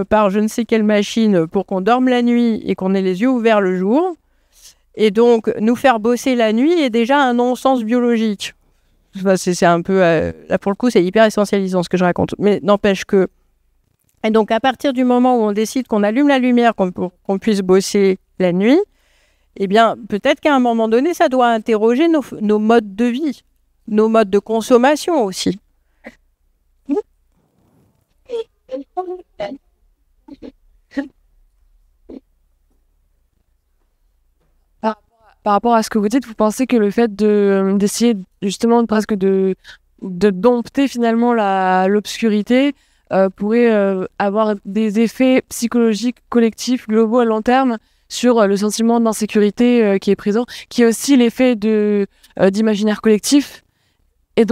[SPEAKER 3] par je ne sais quelle machine pour qu'on dorme la nuit et qu'on ait les yeux ouverts le jour. Et donc, nous faire bosser la nuit est déjà un non-sens biologique. Enfin, c'est un peu... là, pour le coup, c'est hyper essentialisant ce que je raconte. Mais n'empêche que... Et donc, à partir du moment où on décide qu'on allume la lumière pour qu'on puisse bosser la nuit, eh bien, peut-être qu'à un moment donné, ça doit interroger nos modes de vie, nos modes de consommation aussi.
[SPEAKER 7] Par rapport à ce que vous dites, vous pensez que le fait d'essayer justement presque de dompter finalement l'obscurité pourrait avoir des effets psychologiques collectifs globaux à long terme sur le sentiment d'insécurité qui est présent, qui est aussi l'effet d'imaginaire collectif, et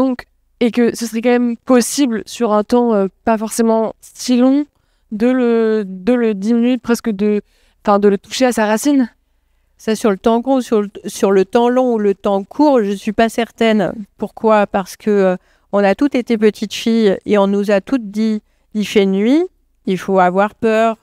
[SPEAKER 7] que ce serait quand même possible sur un temps pas forcément si long de le diminuer, presque de le toucher à sa racine.
[SPEAKER 3] Ça, sur le temps court, sur le temps long ou le temps court, je ne suis pas certaine. Pourquoi? Parce que on a toutes été petites filles et on nous a toutes dit il fait nuit, il faut avoir peur,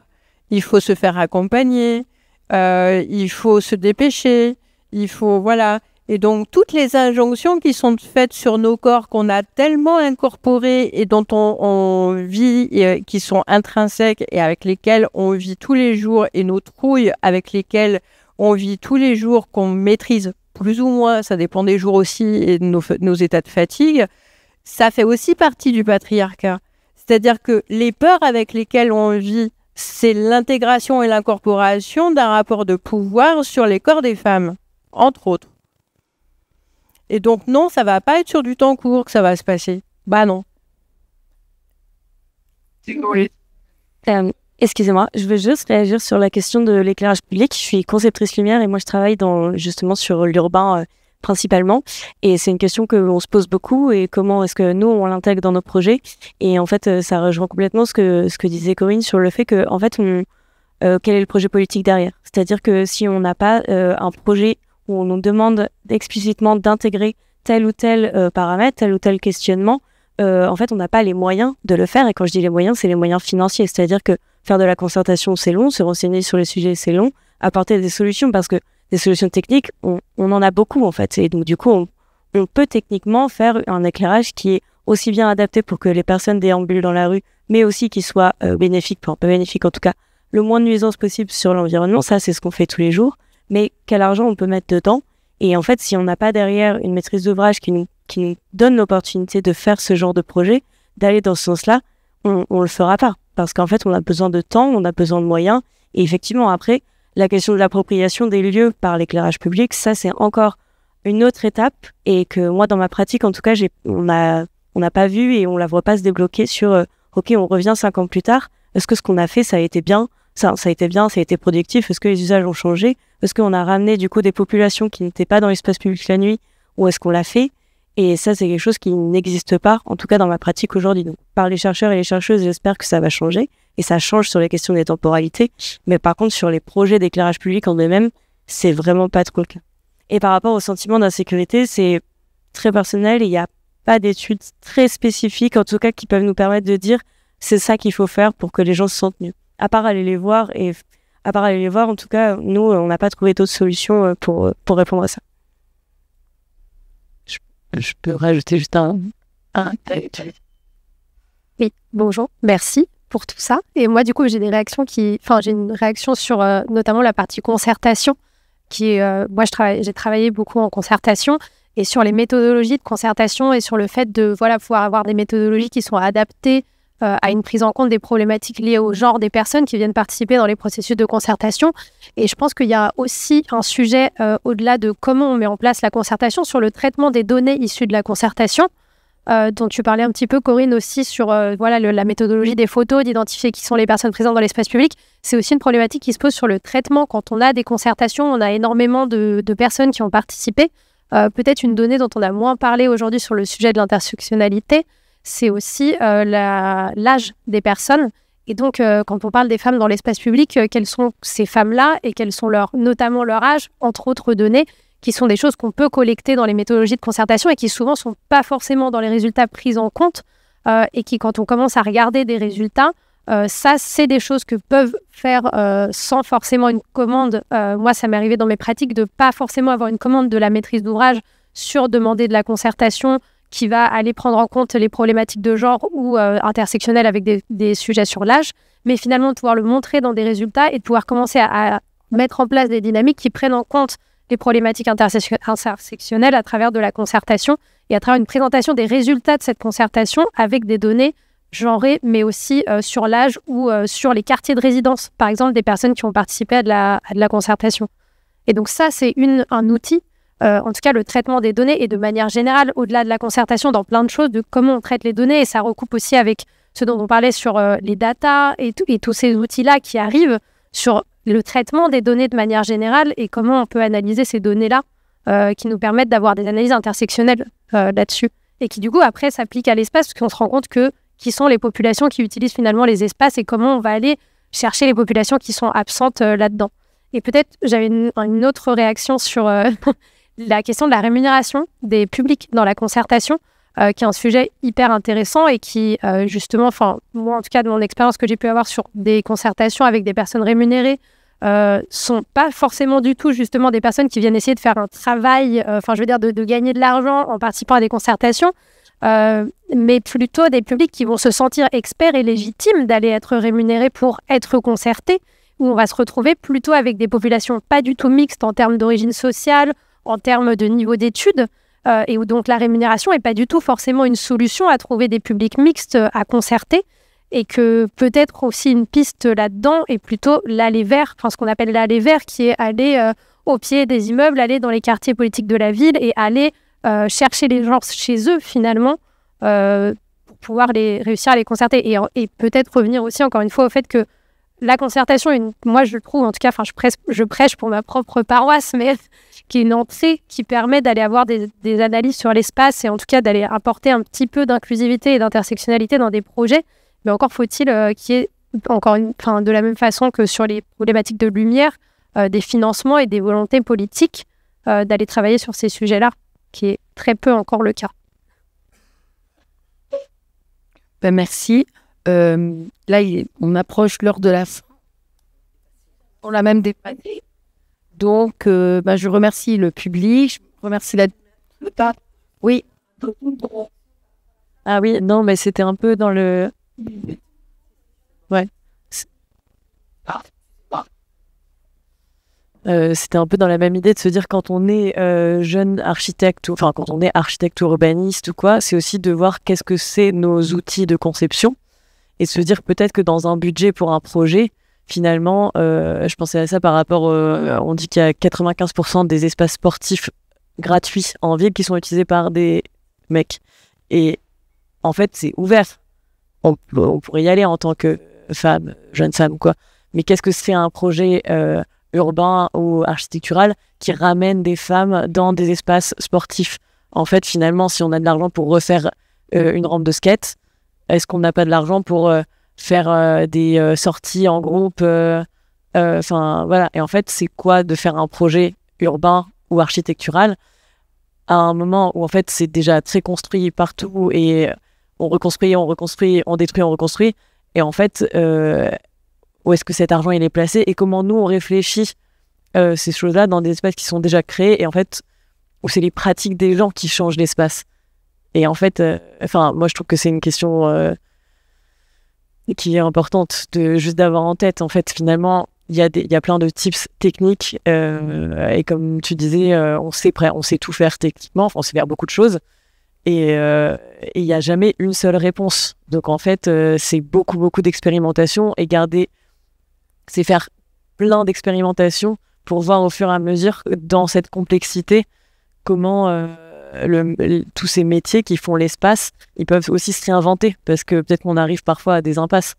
[SPEAKER 3] il faut se faire accompagner, il faut se dépêcher, il faut... Voilà. Et donc, toutes les injonctions qui sont faites sur nos corps, qu'on a tellement incorporées et dont on vit, et qui sont intrinsèques et avec lesquelles on vit tous les jours, et nos trouilles avec lesquelles on vit tous les jours, qu'on maîtrise plus ou moins, ça dépend des jours aussi, et de nos états de fatigue, ça fait aussi partie du patriarcat. C'est-à-dire que les peurs avec lesquelles on vit, c'est l'intégration et l'incorporation d'un rapport de pouvoir sur les corps des femmes, entre autres. Et donc non, ça va pas être sur du temps court que ça va se passer. Bah non.
[SPEAKER 5] Excusez-moi, je veux juste réagir sur la question de l'éclairage public. Je suis conceptrice lumière et moi je travaille justement sur l'urbain principalement. Et c'est une question qu'on se pose beaucoup, et comment est-ce que nous, on l'intègre dans nos projets. Et en fait, ça rejoint complètement ce que disait Corinne sur le fait que, en fait, quel est le projet politique derrière. C'est-à-dire que si on n'a pas un projet où on nous demande explicitement d'intégrer tel ou tel paramètre, tel ou tel questionnement, en fait, on n'a pas les moyens de le faire. Et quand je dis les moyens, c'est les moyens financiers. C'est-à-dire que faire de la concertation, c'est long, se renseigner sur les sujets, c'est long, apporter des solutions, parce que des solutions techniques, on en a beaucoup, en fait. Et donc, du coup, on peut techniquement faire un éclairage qui est aussi bien adapté pour que les personnes déambulent dans la rue, mais aussi qui soit bénéfique, enfin, pas bénéfique en tout cas, le moins de nuisances possible sur l'environnement. Ça, c'est ce qu'on fait tous les jours. Mais quel argent on peut mettre dedans? Et en fait, si on n'a pas derrière une maîtrise d'ouvrage qui nous donne l'opportunité de faire ce genre de projet, d'aller dans ce sens-là, on le fera pas. Parce qu'en fait, on a besoin de temps, on a besoin de moyens. Et effectivement, après, la question de l'appropriation des lieux par l'éclairage public, ça, c'est encore une autre étape. Et que moi, dans ma pratique, en tout cas, on n'a pas vu et on la voit pas se débloquer sur OK, on revient 5 ans plus tard. Est-ce que ce qu'on a fait, ça a été bien? Ça a été bien, ça a été productif. Est-ce que les usages ont changé? Est-ce qu'on a ramené du coup des populations qui n'étaient pas dans l'espace public la nuit? Ou est-ce qu'on l'a fait? Et ça, c'est quelque chose qui n'existe pas, en tout cas dans ma pratique aujourd'hui. Donc, par les chercheurs et les chercheuses, j'espère que ça va changer. Et ça change sur les questions des temporalités. Mais par contre, sur les projets d'éclairage public en eux-mêmes, c'est vraiment pas trop le cas. Et par rapport au sentiment d'insécurité, c'est très personnel. Il n'y a pas d'études très spécifiques, en tout cas, qui peuvent nous permettre de dire c'est ça qu'il faut faire pour que les gens se sentent mieux. À part aller les voir, en tout cas, nous, on n'a pas trouvé d'autres solutions pour répondre à ça.
[SPEAKER 7] Je peux rajouter juste un...
[SPEAKER 8] Oui, bonjour, merci pour tout ça. Et moi, du coup, j'ai une réaction sur notamment la partie concertation, qui est, moi, j'ai travaillé beaucoup en concertation et sur les méthodologies de concertation et sur le fait de pouvoir avoir des méthodologies qui sont adaptées à une prise en compte des problématiques liées au genre des personnes qui viennent participer dans les processus de concertation. Et je pense qu'il y a aussi un sujet au-delà de comment on met en place la concertation sur le traitement des données issues de la concertation, dont tu parlais un petit peu, Corinne, aussi sur la méthodologie des photos, d'identifier qui sont les personnes présentes dans l'espace public. C'est aussi une problématique qui se pose sur le traitement. Quand on a des concertations, on a énormément de personnes qui ont participé. Peut-être une donnée dont on a moins parlé aujourd'hui sur le sujet de l'intersectionnalité, c'est aussi l'âge des personnes. Et donc, quand on parle des femmes dans l'espace public, quelles sont ces femmes-là et quels sont notamment leur âge, entre autres données, qui sont des choses qu'on peut collecter dans les méthodologies de concertation et qui souvent ne sont pas forcément dans les résultats pris en compte et qui, quand on commence à regarder des résultats, ça, c'est des choses que peuvent faire sans forcément une commande. Moi, ça m'est arrivé dans mes pratiques de pas forcément avoir une commande de la maîtrise d'ouvrage sur demander de la concertation qui va aller prendre en compte les problématiques de genre ou intersectionnelles avec des sujets sur l'âge, mais finalement de pouvoir le montrer dans des résultats et de pouvoir commencer à mettre en place des dynamiques qui prennent en compte les problématiques intersectionnelles à travers de la concertation et à travers une présentation des résultats de cette concertation avec des données genrées, mais aussi sur l'âge ou sur les quartiers de résidence, par exemple, des personnes qui ont participé à de la concertation. Et donc ça, c'est un outil, en tout cas le traitement des données, et de manière générale, au-delà de la concertation, dans plein de choses, de comment on traite les données, et ça recoupe aussi avec ce dont on parlait sur les data et tous ces outils-là qui arrivent sur le traitement des données de manière générale et comment on peut analyser ces données-là qui nous permettent d'avoir des analyses intersectionnelles là-dessus. Et qui, du coup, après, s'appliquent à l'espace parce qu'on se rend compte qui sont les populations qui utilisent finalement les espaces et comment on va aller chercher les populations qui sont absentes là-dedans. Et peut-être, j'avais une autre réaction sur la question de la rémunération des publics dans la concertation, qui est un sujet hyper intéressant et qui, justement, moi, en tout cas, de mon expérience que j'ai pu avoir sur des concertations avec des personnes rémunérées, sont pas forcément du tout, justement, des personnes qui viennent essayer de faire un travail, de gagner de l'argent en participant à des concertations, mais plutôt des publics qui vont se sentir experts et légitimes d'aller être rémunérés pour être concertés, où on va se retrouver plutôt avec des populations pas du tout mixtes en termes d'origine sociale, en termes de niveau d'études, et où donc la rémunération n'est pas du tout forcément une solution à trouver des publics mixtes à concerter, et que peut-être aussi une piste là-dedans est plutôt l'aller vers, ce qu'on appelle l'aller vers, qui est aller au pied des immeubles, aller dans les quartiers politiques de la ville et aller chercher les gens chez eux finalement pour pouvoir réussir à les concerter. Et peut-être revenir aussi encore une fois au fait que la concertation, moi je trouve, en tout cas, je prêche pour ma propre paroisse, mais qui est une entrée qui permet d'aller avoir des analyses sur l'espace et en tout cas d'aller apporter un petit peu d'inclusivité et d'intersectionnalité dans des projets. Mais encore faut-il qu'il y ait, de la même façon que sur les problématiques de lumière, des financements et des volontés politiques d'aller travailler sur ces sujets-là, qui est très peu encore le cas.
[SPEAKER 1] Ben merci. Là, on approche l'heure de la fin. On l'a même dépassé. Donc, je remercie le public. Je remercie la... Oui.
[SPEAKER 5] Ah oui, non, mais c'était un peu dans le... Ouais. C'était un peu dans la même idée de se dire quand on est jeune architecte, enfin quand on est architecte ou urbaniste ou quoi, c'est aussi de voir qu'est-ce que c'est nos outils de conception et se dire peut-être que dans un budget pour un projet, finalement, je pensais à ça par rapport, on dit qu'il y a 95% des espaces sportifs gratuits en ville qui sont utilisés par des mecs. Et en fait, c'est ouvert. On pourrait y aller en tant que femme, jeune femme ou quoi. Mais qu'est-ce que c'est un projet urbain ou architectural qui ramène des femmes dans des espaces sportifs? En fait, finalement, si on a de l'argent pour refaire une rampe de skate, est-ce qu'on n'a pas de l'argent pour faire des sorties en groupe voilà. Et en fait, c'est quoi de faire un projet urbain ou architectural à un moment où en fait c'est déjà très construit partout et on reconstruit, on détruit, on reconstruit. Et en fait, où est-ce que cet argent il est placé et comment nous on réfléchit ces choses-là dans des espaces qui sont déjà créés et en fait où c'est les pratiques des gens qui changent l'espace. Et en fait, moi je trouve que c'est une question qui est importante de juste d'avoir en tête. En fait, finalement, il y a plein de tips techniques et comme tu disais, on sait tout faire techniquement, on sait faire beaucoup de choses. Et il n'y a jamais une seule réponse. Donc en fait, c'est beaucoup d'expérimentation et c'est faire plein d'expérimentations pour voir au fur et à mesure dans cette complexité comment tous ces métiers qui font l'espace, ils peuvent aussi se réinventer parce que peut-être qu'on arrive parfois à des impasses.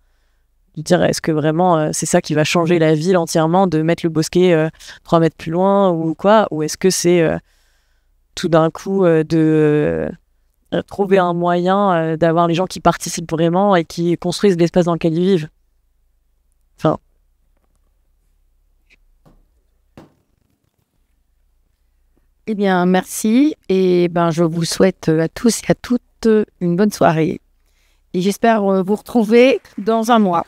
[SPEAKER 5] De dire est-ce que vraiment c'est ça qui va changer la ville entièrement de mettre le bosquet 3 mètres plus loin ou quoi, ou est-ce que c'est tout d'un coup de trouver un moyen d'avoir les gens qui participent vraiment et qui construisent l'espace dans lequel ils vivent. Enfin.
[SPEAKER 1] Eh bien, merci. Et je vous souhaite à tous et à toutes une bonne soirée. Et j'espère vous retrouver dans un mois.